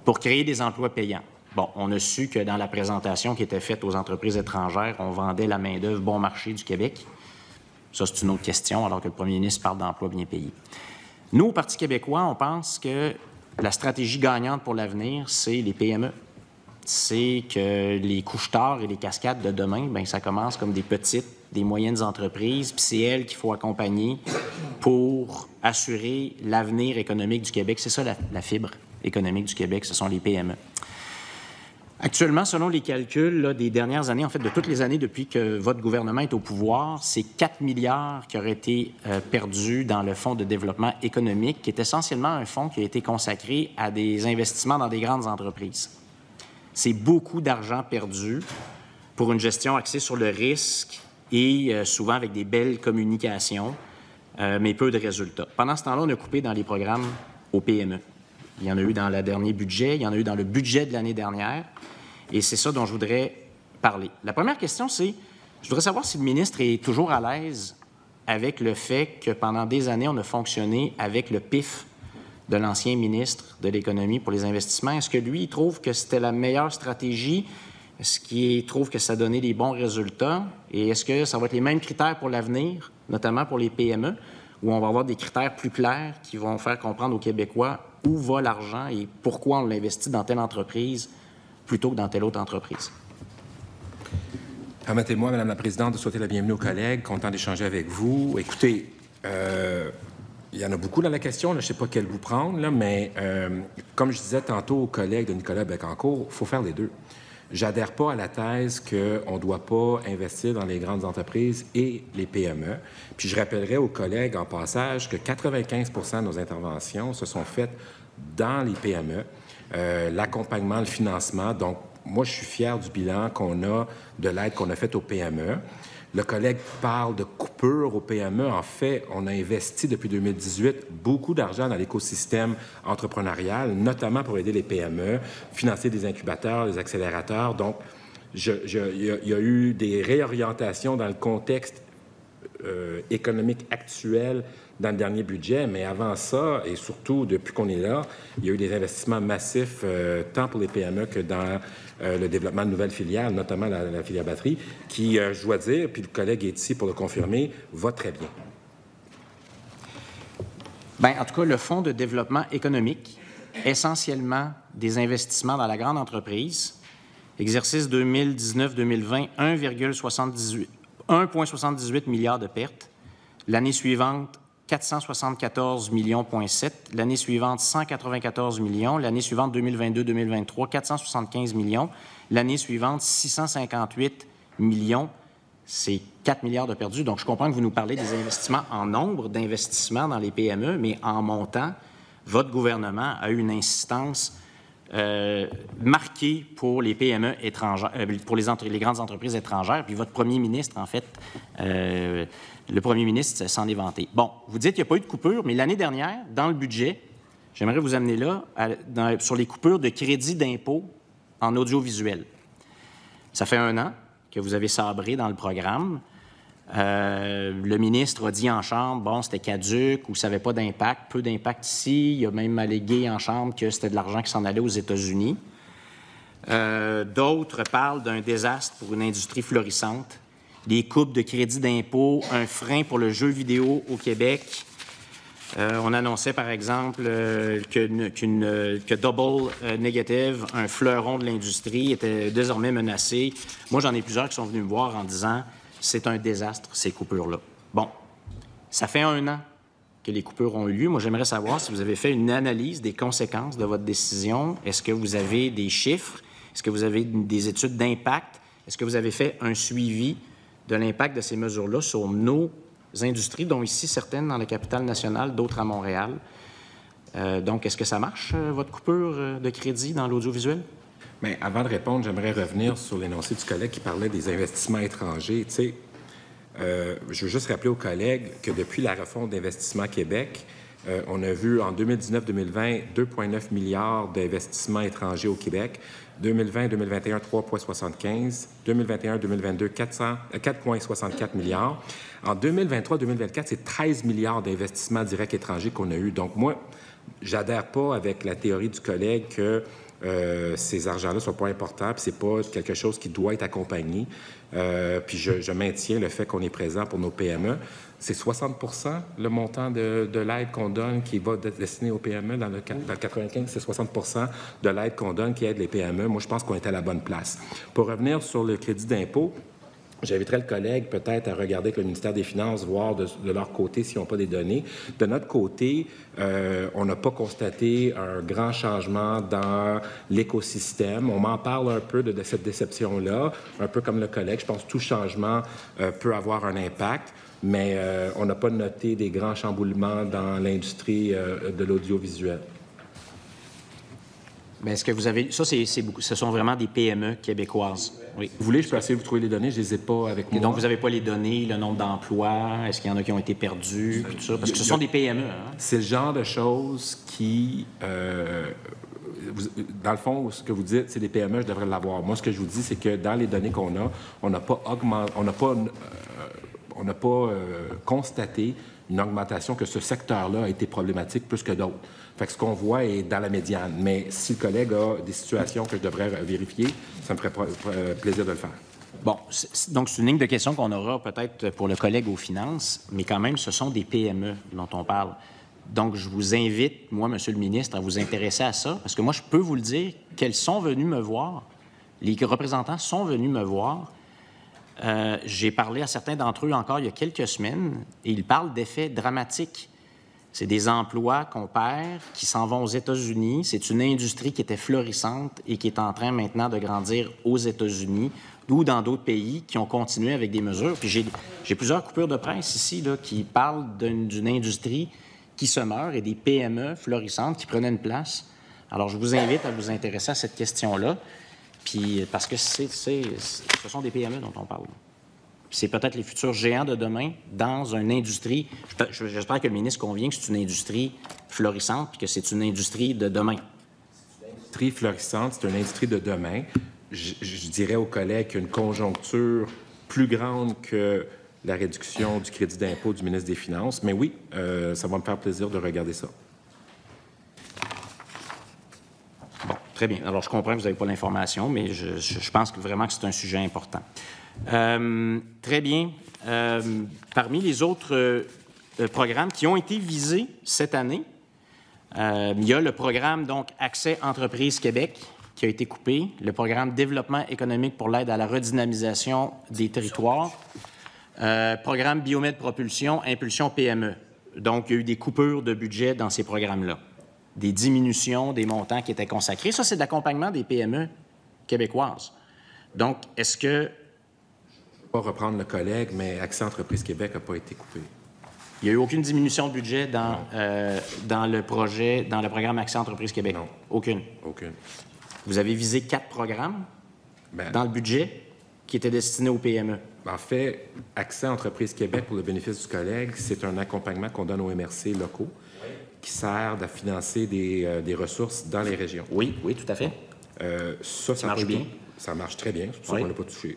pour créer des emplois payants. Bon, on a su que dans la présentation qui était faite aux entreprises étrangères, on vendait la main-d'œuvre bon marché du Québec. Ça, c'est une autre question, alors que le premier ministre parle d'emplois bien payés. Nous, au Parti québécois, on pense que la stratégie gagnante pour l'avenir, c'est les PME. C'est que les couche-tard et les cascades de demain, bien, ça commence comme des petites, des moyennes entreprises, puis c'est elles qu'il faut accompagner pour assurer l'avenir économique du Québec. C'est ça la fibre économique du Québec, ce sont les PME. Actuellement, selon les calculs là, des dernières années, en fait de toutes les années depuis que votre gouvernement est au pouvoir, c'est 4 milliards qui auraient été perdus dans le Fonds de développement économique, qui est essentiellement un fonds qui a été consacré à des investissements dans des grandes entreprises. C'est beaucoup d'argent perdu pour une gestion axée sur le risque et souvent avec des belles communications, mais peu de résultats. Pendant ce temps-là, on a coupé dans les programmes aux PME. Il y en a eu dans le dernier budget, il y en a eu dans le budget de l'année dernière, et c'est ça dont je voudrais parler. La première question, c'est, je voudrais savoir si le ministre est toujours à l'aise avec le fait que pendant des années, on a fonctionné avec le PIF de l'ancien ministre de l'Économie pour les investissements. Est-ce que lui, il trouve que c'était la meilleure stratégie? Est-ce qu'il trouve que ça donnait des bons résultats? Et est-ce que ça va être les mêmes critères pour l'avenir, notamment pour les PME, où on va avoir des critères plus clairs qui vont faire comprendre aux Québécois où va l'argent et pourquoi on l'investit dans telle entreprise plutôt que dans telle autre entreprise? Permettez-moi, Madame la Présidente, de souhaiter la bienvenue aux collègues. Content d'échanger avec vous. Écoutez, il y en a beaucoup dans la question. Là, je ne sais pas quelle vous prendre, là, mais comme je disais tantôt aux collègues de Nicolas Becancour, il faut faire les deux. J'adhère pas à la thèse qu'on ne doit pas investir dans les grandes entreprises et les PME. Puis je rappellerai aux collègues en passage que 95 % de nos interventions se sont faites dans les PME. L'accompagnement, le financement. Donc, moi, je suis fier du bilan qu'on a de l'aide qu'on a faite aux PME. Le collègue parle de coupures aux PME. En fait, on a investi depuis 2018 beaucoup d'argent dans l'écosystème entrepreneurial, notamment pour aider les PME, financer des incubateurs, des accélérateurs. Donc, il y a eu des réorientations dans le contexte économique actuel dans le dernier budget, mais avant ça, et surtout depuis qu'on est là, il y a eu des investissements massifs tant pour les PME que dans le développement de nouvelles filières, notamment la filière batterie, qui, je dois dire, puis le collègue est ici pour le confirmer, va très bien. Bien, en tout cas, le Fonds de développement économique, essentiellement des investissements dans la grande entreprise, exercice 2019-2020, 1,78 milliard de pertes. L'année suivante, 474,7 millions. L'année suivante, 194 millions. L'année suivante, 2022-2023, 475 millions. L'année suivante, 658 millions. C'est 4 milliards de perdus. Donc, je comprends que vous nous parlez des investissements en nombre d'investissements dans les PME, mais en montant, votre gouvernement a eu une insistance marquée pour les PME étrangères, pour les grandes entreprises étrangères. Puis votre premier ministre, en fait, le premier ministre s'en est vanté. Bon, vous dites qu'il n'y a pas eu de coupure, mais l'année dernière, dans le budget, j'aimerais vous amener là sur les coupures de crédit d'impôt en audiovisuel. Ça fait 1 an que vous avez sabré dans le programme. Le ministre a dit en Chambre, bon, c'était caduc ou ça n'avait pas d'impact, peu d'impact ici. Il a même allégué en Chambre que c'était de l'argent qui s'en allait aux États-Unis. D'autres parlent d'un désastre pour une industrie florissante. Des coupes de crédit d'impôt, un frein pour le jeu vidéo au Québec. On annonçait, par exemple, que Double Negative, un fleuron de l'industrie, était désormais menacé. Moi, j'en ai plusieurs qui sont venus me voir en disant « c'est un désastre, ces coupures-là ». Bon, ça fait 1 an que les coupures ont eu lieu. Moi, j'aimerais savoir si vous avez fait une analyse des conséquences de votre décision. Est-ce que vous avez des chiffres? Est-ce que vous avez des études d'impact? Est-ce que vous avez fait un suivi de l'impact de ces mesures-là sur nos industries, dont ici certaines dans la capitale nationale, d'autres à Montréal? Donc, est-ce que ça marche, votre coupure de crédit dans l'audiovisuel? Bien, avant de répondre, j'aimerais revenir sur l'énoncé du collègue qui parlait des investissements étrangers. Tu sais, je veux juste rappeler aux collègues que depuis la refonte d'Investissement Québec, on a vu en 2019-2020 2,9 milliards d'investissements étrangers au Québec. 2020-2021, 3,75. 2021-2022, 4,64 milliards. En 2023-2024, c'est 13 milliards d'investissements directs étrangers qu'on a eu. Donc, moi, j'adhère pas avec la théorie du collègue que ces argents-là ne sont pas importants, puis c'est pas quelque chose qui doit être accompagné. Puis je maintiens le fait qu'on est présent pour nos PME. C'est 60 % le montant de l'aide qu'on donne qui va destiné aux PME. Dans le 95, c'est 60 % de l'aide qu'on donne qui aide les PME. Moi, je pense qu'on est à la bonne place. Pour revenir sur le crédit d'impôt, j'inviterais le collègue peut-être à regarder avec le ministère des Finances, voir de leur côté s'ils n'ont pas des données. De notre côté, on n'a pas constaté un grand changement dans l'écosystème. On m'en parle un peu de cette déception-là, un peu comme le collègue. Je pense que tout changement peut avoir un impact, mais on n'a pas noté des grands chamboulements dans l'industrie de l'audiovisuel. Bien, est-ce que vous avez... Ça, c'est beaucoup. Ce sont vraiment des PME québécoises. Oui. Vous voulez, je peux essayer de vous trouver les données, je ne les ai pas avec Et moi. donc, vous n'avez pas les données, le nombre d'emplois, est-ce qu'il y en a qui ont été perdus, puis tout ça? Parce que ce sont des PME, hein? C'est le genre de choses qui... dans le fond, ce que vous dites, c'est des PME, je devrais l'avoir. Moi, ce que je vous dis, c'est que dans les données qu'on a, on n'a pas constaté une augmentation que ce secteur-là a été problématique plus que d'autres. Fait que ce qu'on voit est dans la médiane. Mais si le collègue a des situations que je devrais vérifier, ça me ferait plaisir de le faire. Bon, donc c'est une ligne de questions qu'on aura peut-être pour le collègue aux finances, mais quand même, ce sont des PME dont on parle. Donc, je vous invite, moi, Monsieur le ministre, à vous intéresser à ça, parce que moi, je peux vous le dire, qu'elles sont venues me voir, les représentants sont venus me voir. J'ai parlé à certains d'entre eux encore il y a quelques semaines, et ils parlent d'effets dramatiques. C'est des emplois qu'on perd, qui s'en vont aux États-Unis. C'est une industrie qui était florissante et qui est en train maintenant de grandir aux États-Unis ou dans d'autres pays qui ont continué avec des mesures. Puis j'ai plusieurs coupures de presse ici là, qui parlent d'une industrie qui se meurt et des PME florissantes qui prenaient une place. Alors, je vous invite à vous intéresser à cette question-là, puis parce que ce sont des PME dont on parle. C'est peut-être les futurs géants de demain dans une industrie. J'espère que le ministre convient que c'est une industrie florissante puis que c'est une industrie de demain. Une industrie florissante, c'est une industrie de demain. Je dirais aux collègues qu'il y a une conjoncture plus grande que la réduction du crédit d'impôt du ministre des Finances. Mais oui, ça va me faire plaisir de regarder ça. Bon, très bien. Alors, je comprends que vous n'avez pas l'information, mais je pense que vraiment que c'est un sujet important. Très bien. Parmi les autres programmes qui ont été visés cette année, il y a le programme donc Accès Entreprises Québec qui a été coupé, le programme Développement économique pour l'aide à la redynamisation des territoires, programme Biomède Propulsion, Impulsion PME. Donc, il y a eu des coupures de budget dans ces programmes-là, des diminutions des montants qui étaient consacrés. Ça, c'est de l'accompagnement des PME québécoises. Donc, est-ce que... Je ne vais pas reprendre le collègue, mais Accès Entreprises Québec n'a pas été coupé. Il n'y a eu aucune diminution de budget dans le programme Accès Entreprises Québec? Non. Aucune? Aucune. Vous avez visé 4 programmes dans le budget qui étaient destinés aux PME? En fait, Accès Entreprises Québec, pour le bénéfice du collègue, c'est un accompagnement qu'on donne aux MRC locaux qui sert à financer des ressources dans les régions. Oui, oui, tout à fait. Ça marche bien? Ça marche très bien, c'est pour ça qu'on n'a pas touché.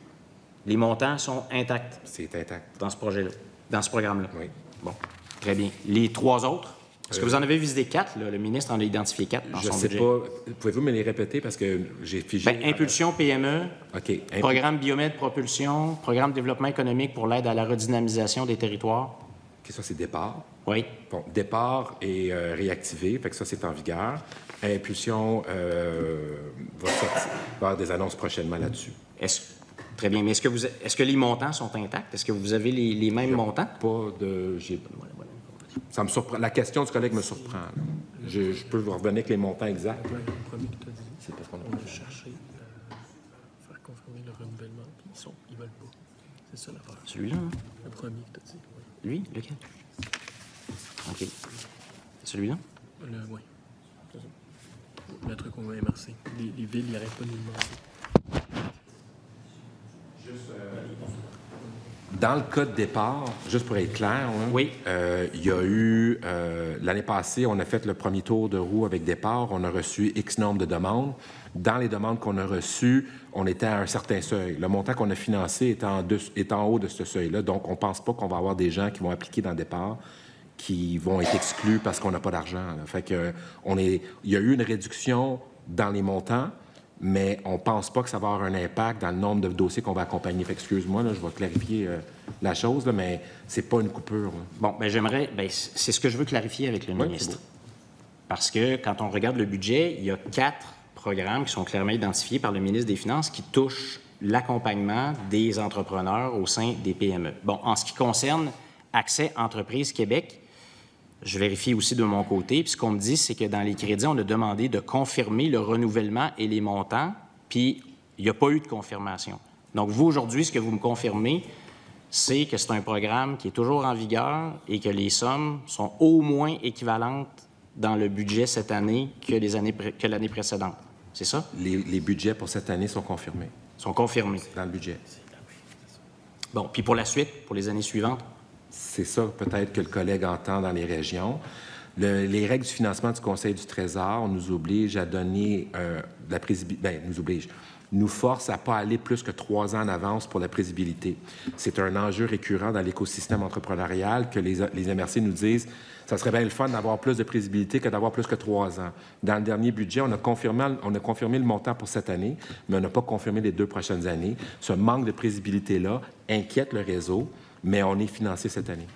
Les montants sont intacts? C'est intact. Dans ce projet-là, dans ce programme-là? Oui. Bon, très bien. Les 3 autres? Est-ce que vous en avez visité 4, là? Le ministre en a identifié 4 dans son budget. Je ne sais pas. Pouvez-vous me les répéter parce que j'ai figé... Bien, Impulsion PME, OK. programme Biomède Propulsion, programme Développement économique pour l'aide à la redynamisation des territoires. OK, ça, c'est départ. Oui. Bon, départ est réactivé, fait que ça, c'est en vigueur. Impulsion va avoir des annonces prochainement là-dessus. Très bien, mais est-ce que les montants sont intacts? Est-ce que vous avez les mêmes montants? Pas de... Ça me surprend. La question du collègue me surprend. Je peux vous revenir avec les montants exacts. Le premier que tu as dit, c'est parce qu'on a cherché faire confirmer le renouvellement, puis ils veulent pas. C'est ça l'affaire. Celui-là, hein? Le premier que tu as dit, oui. Lui? Lequel? OK. C'est celui-là? Oui. Le truc qu'on va MRC. Les villes, ils n'arrêtent pas de nous demander. Dans le cas de départ, juste pour être clair, hein, oui. Il y a eu, l'année passée, on a fait le premier tour de roue avec départ. On a reçu X nombre de demandes. Dans les demandes qu'on a reçues, on était à un certain seuil. Le montant qu'on a financé est en haut de ce seuil-là. Donc, on ne pense pas qu'on va avoir des gens qui vont appliquer dans le départ qui vont être exclus parce qu'on n'a pas d'argent. Fait que il y a eu une réduction dans les montants, mais on ne pense pas que ça va avoir un impact dans le nombre de dossiers qu'on va accompagner. Fait excuse-moi, là, je vais clarifier la chose, là, mais c'est pas une coupure. Là. Bon, bien, c'est ce que je veux clarifier avec le ministre. Parce que quand on regarde le budget, il y a 4 programmes qui sont clairement identifiés par le ministre des Finances qui touchent l'accompagnement des entrepreneurs au sein des PME. Bon, en ce qui concerne Accès Entreprises Québec, je vérifie aussi de mon côté. Puis ce qu'on me dit, c'est que dans les crédits, on a demandé de confirmer le renouvellement et les montants, puis il n'y a pas eu de confirmation. Donc, vous, aujourd'hui, ce que vous me confirmez, c'est que c'est un programme qui est toujours en vigueur et que les sommes sont au moins équivalentes dans le budget cette année que l'année précédente. c'est ça? Les budgets pour cette année sont confirmés. Sont confirmés. Dans le budget. Bon, puis pour la suite, pour les années suivantes? C'est ça peut-être que le collègue entend dans les régions. Les règles du financement du Conseil du Trésor nous obligent à donner la prévisibilité. Nous force à ne pas aller plus que 3 ans en avance pour la prévisibilité. C'est un enjeu récurrent dans l'écosystème entrepreneurial que les MRC nous disent ça serait bien le fun d'avoir plus de prévisibilité que d'avoir plus que 3 ans. Dans le dernier budget, on a confirmé le montant pour cette année, mais on n'a pas confirmé les 2 prochaines années. Ce manque de prévisibilité-là inquiète le réseau, mais on est financé cette année.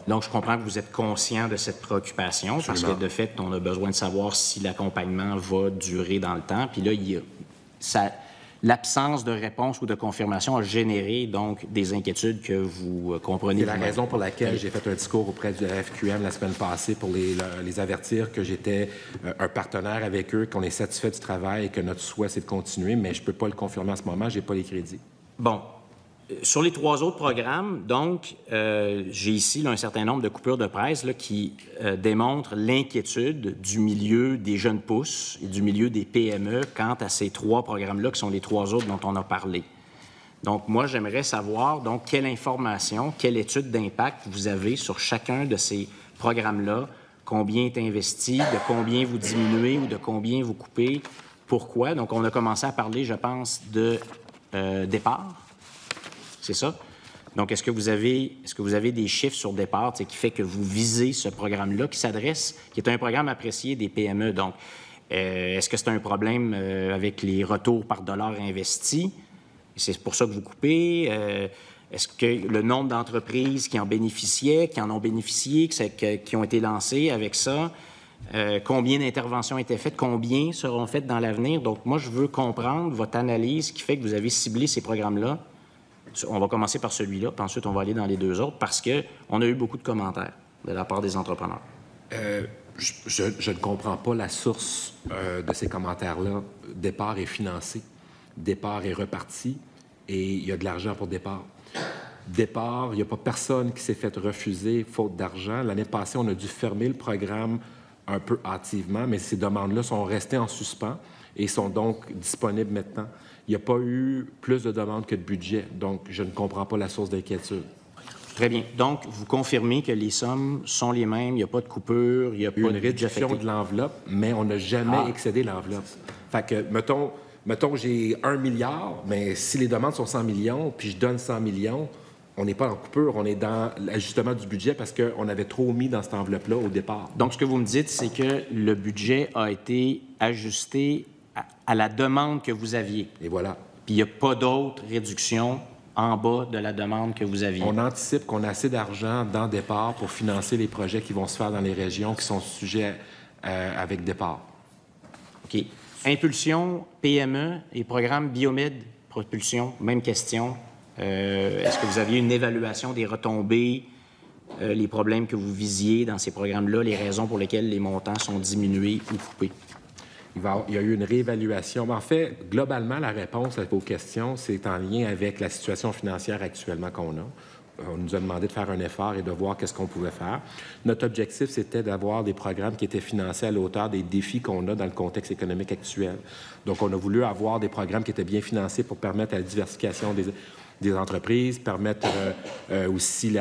Donc, je comprends que vous êtes conscient de cette préoccupation, parce que, de fait, on a besoin de savoir si l'accompagnement va durer dans le temps. Puis là, l'absence de réponse ou de confirmation a généré, donc, des inquiétudes que vous comprenez. C'est la raison pour laquelle j'ai fait un discours auprès du FQM la semaine passée pour les avertir que j'étais un partenaire avec eux, qu'on est satisfait du travail et que notre souhait, c'est de continuer, mais je ne peux pas le confirmer en ce moment, je n'ai pas les crédits. Bon. Sur les 3 autres programmes, donc, j'ai ici là, un certain nombre de coupures de presse là, qui démontrent l'inquiétude du milieu des jeunes pousses et du milieu des PME quant à ces 3 programmes-là, qui sont les 3 autres dont on a parlé. Donc, moi, j'aimerais savoir, donc, quelle information, quelle étude d'impact vous avez sur chacun de ces programmes-là, combien est investi, de combien vous diminuez ou de combien vous coupez, pourquoi. Donc, on a commencé à parler, je pense, de départ. C'est ça? Donc, est-ce que vous avez des chiffres sur départ qui fait que vous visez ce programme-là qui est un programme apprécié des PME? Donc, est-ce que c'est un problème avec les retours par dollar investi? C'est pour ça que vous coupez? Est-ce que le nombre d'entreprises qui en bénéficiaient, qui en ont bénéficié, qui ont été lancées avec ça, combien d'interventions étaient faites, combien seront faites dans l'avenir? Donc, moi, je veux comprendre votre analyse qui fait que vous avez ciblé ces programmes-là. On va commencer par celui-là, puis ensuite, on va aller dans les 2 autres, parce qu'on a eu beaucoup de commentaires de la part des entrepreneurs. Je ne comprends pas la source de ces commentaires-là. Départ est financé, départ est reparti, et il y a de l'argent pour départ. Départ, il n'y a pas personne qui s'est fait refuser faute d'argent. L'année passée, on a dû fermer le programme un peu hâtivement, mais ces demandes-là sont restées en suspens et sont donc disponibles maintenant. Il n'y a pas eu plus de demandes que de budget, donc je ne comprends pas la source d'inquiétude. Très bien. Donc, vous confirmez que les sommes sont les mêmes, il n'y a pas de coupure, il n'y a pas une réduction de l'enveloppe, mais on n'a jamais excédé l'enveloppe. Fait que, mettons j'ai 1 milliard, mais si les demandes sont 100 millions, puis je donne 100 millions, on n'est pas en coupure, on est dans l'ajustement du budget parce qu'on avait trop mis dans cette enveloppe-là au départ. Donc, ce que vous me dites, c'est que le budget a été ajusté à la demande que vous aviez. Et voilà. Puis il n'y a pas d'autres réductions en bas de la demande que vous aviez. On anticipe qu'on a assez d'argent dans départ pour financer les projets qui vont se faire dans les régions qui sont sujets avec départ. OK. Impulsion, PME et programme Biomed, propulsion, même question. Est-ce que vous aviez une évaluation des retombées, les problèmes que vous visiez dans ces programmes-là, les raisons pour lesquelles les montants sont diminués ou coupés? Il y a eu une réévaluation. Mais en fait, globalement, la réponse à vos questions, c'est en lien avec la situation financière actuellement qu'on a. On nous a demandé de faire un effort et de voir qu'est-ce qu'on pouvait faire. Notre objectif, c'était d'avoir des programmes qui étaient financés à la hauteur des défis qu'on a dans le contexte économique actuel. Donc, on a voulu avoir des programmes qui étaient bien financés pour permettre la diversification des entreprises, permettre aussi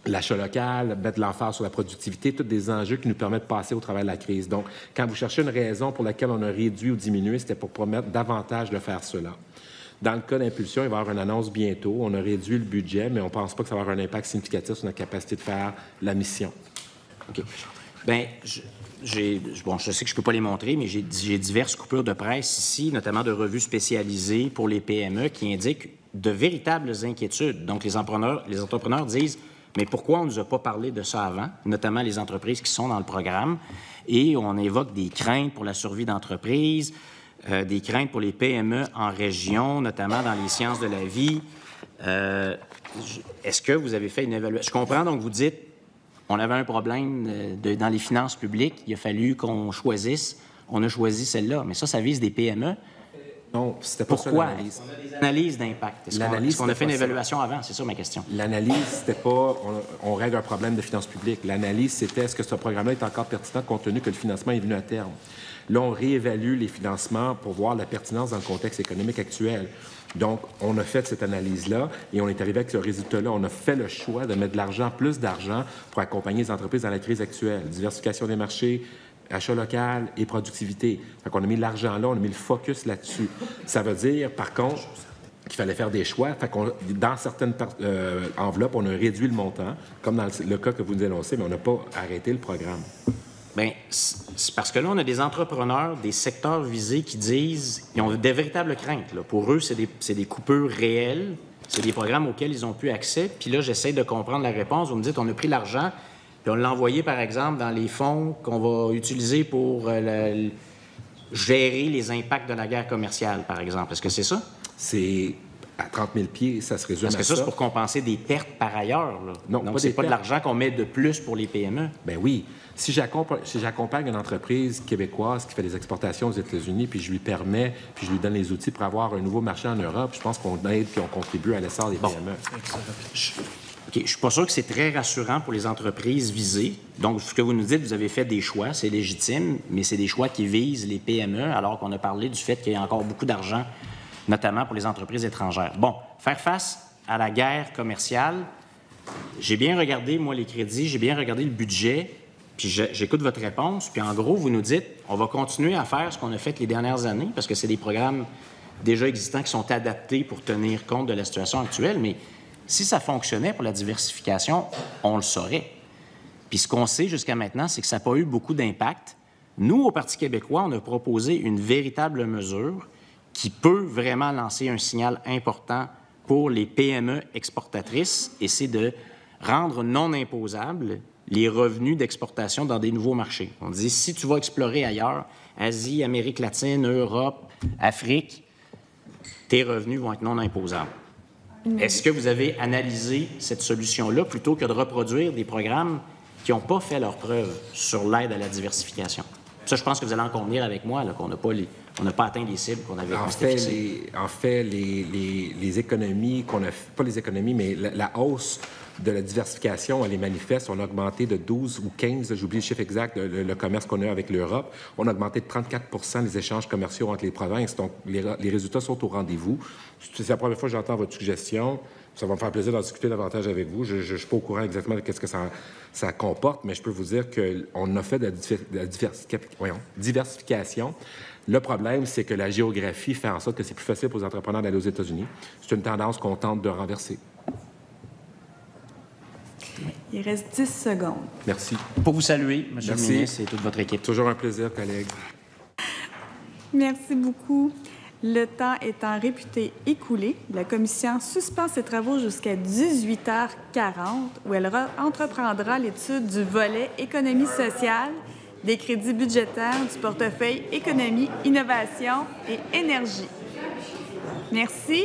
l'achat local, mettre l'emphase sur la productivité, tous des enjeux qui nous permettent de passer au travers de la crise. Donc, quand vous cherchez une raison pour laquelle on a réduit ou diminué, c'était pour permettre davantage de faire cela. Dans le cas d'impulsion, il va y avoir une annonce bientôt. On a réduit le budget, mais on ne pense pas que ça va avoir un impact significatif sur notre capacité de faire la mission. OK. Bien, je sais que je ne peux pas les montrer, mais j'ai diverses coupures de presse ici, notamment de revues spécialisées pour les PME qui indiquent de véritables inquiétudes. Donc, les entrepreneurs disent « Mais pourquoi on ne nous a pas parlé de ça avant? » Notamment les entreprises qui sont dans le programme. Et on évoque des craintes pour la survie d'entreprises, des craintes pour les PME en région, notamment dans les sciences de la vie. Est-ce que vous avez fait une évaluation? Je comprends, donc vous dites, on avait un problème dans les finances publiques, il a fallu qu'on choisisse, on a choisi celle-là, mais ça vise des PME. Non, c'était pas ça l'analyse. On a des analyses d'impact. Est-ce qu'on a fait une évaluation avant? C'est ça ma question. L'analyse, c'était pas on règle un problème de finances publiques. L'analyse, c'était est-ce que ce programme-là est encore pertinent compte tenu que le financement est venu à terme. Là, on réévalue les financements pour voir la pertinence dans le contexte économique actuel. Donc, on a fait cette analyse-là et on est arrivé avec ce résultat-là. On a fait le choix de mettre de l'argent, plus d'argent, pour accompagner les entreprises dans la crise actuelle. Diversification des marchés, achat local et productivité. Donc, on a mis de l'argent là, on a mis le focus là-dessus. Ça veut dire, par contre, qu'il fallait faire des choix. Fait qu'on, dans certaines enveloppes, on a réduit le montant, comme dans le cas que vous nous annoncez, mais on n'a pas arrêté le programme. Bien, c'est parce que là, on a des entrepreneurs, des secteurs visés qui disent ils ont des véritables craintes. Là. Pour eux, c'est des coupures réelles. C'est des programmes auxquels ils ont plus accès. Puis là, j'essaie de comprendre la réponse. Vous me dites, on a pris l'argent, puis on l'a envoyé, par exemple, dans les fonds qu'on va utiliser pour gérer les impacts de la guerre commerciale, par exemple. Est-ce que c'est ça? C'est à 30 000 pieds, ça se résume à ça. Parce que ça, c'est pour compenser des pertes par ailleurs. Là. Non, donc c'est pas de l'argent qu'on met de plus pour les PME. Bien oui. Si j'accompagne une entreprise québécoise qui fait des exportations aux États-Unis, puis je lui permets, puis je lui donne les outils pour avoir un nouveau marché en Europe, je pense qu'on aide puis on contribue à l'essor des PME. OK. Je ne suis pas sûr que c'est très rassurant pour les entreprises visées. Donc, ce que vous nous dites, vous avez fait des choix, c'est légitime, mais c'est des choix qui visent les PME, alors qu'on a parlé du fait qu'il y a encore beaucoup d'argent, notamment pour les entreprises étrangères. Bon, faire face à la guerre commerciale, j'ai bien regardé, moi, les crédits, j'ai bien regardé le budget, puis j'écoute votre réponse, puis en gros, vous nous dites, on va continuer à faire ce qu'on a fait les dernières années, parce que c'est des programmes déjà existants qui sont adaptés pour tenir compte de la situation actuelle, mais si ça fonctionnait pour la diversification, on le saurait. Puis ce qu'on sait jusqu'à maintenant, c'est que ça n'a pas eu beaucoup d'impact. Nous, au Parti québécois, on a proposé une véritable mesure qui peut vraiment lancer un signal important pour les PME exportatrices, et c'est de rendre non imposables les revenus d'exportation dans des nouveaux marchés. On dit, si tu vas explorer ailleurs, Asie, Amérique latine, Europe, Afrique, tes revenus vont être non imposables. Est-ce que vous avez analysé cette solution-là plutôt que de reproduire des programmes qui n'ont pas fait leur preuve sur l'aide à la diversification? Ça, je pense que vous allez en convenir avec moi, là, qu'on n'a pas atteint les cibles qu'on avait fixées. En fait, les économies qu'on a... Pas les économies, mais la hausse de la diversification, elle est manifeste. On a augmenté de 12 ou 15, j'ai oublié le chiffre exact, le commerce qu'on a avec l'Europe. On a augmenté de 34 les échanges commerciaux entre les provinces. Donc, les résultats sont au rendez-vous. C'est la première fois que j'entends votre suggestion. Ça va me faire plaisir d'en discuter davantage avec vous. Je ne suis pas au courant exactement de ce que ça comporte, mais je peux vous dire qu'on a fait de la diversification. Le problème, c'est que la géographie fait en sorte que c'est plus facile pour les entrepreneurs d'aller aux États-Unis. C'est une tendance qu'on tente de renverser. Il reste 10 secondes. Merci. Pour vous saluer, M. Merci. le ministre et toute votre équipe. Toujours un plaisir, collègue. Merci beaucoup. Le temps étant réputé écoulé, la Commission suspend ses travaux jusqu'à 18h40, où elle entreprendra l'étude du volet économie sociale, des crédits budgétaires du portefeuille économie, innovation et énergie. Merci.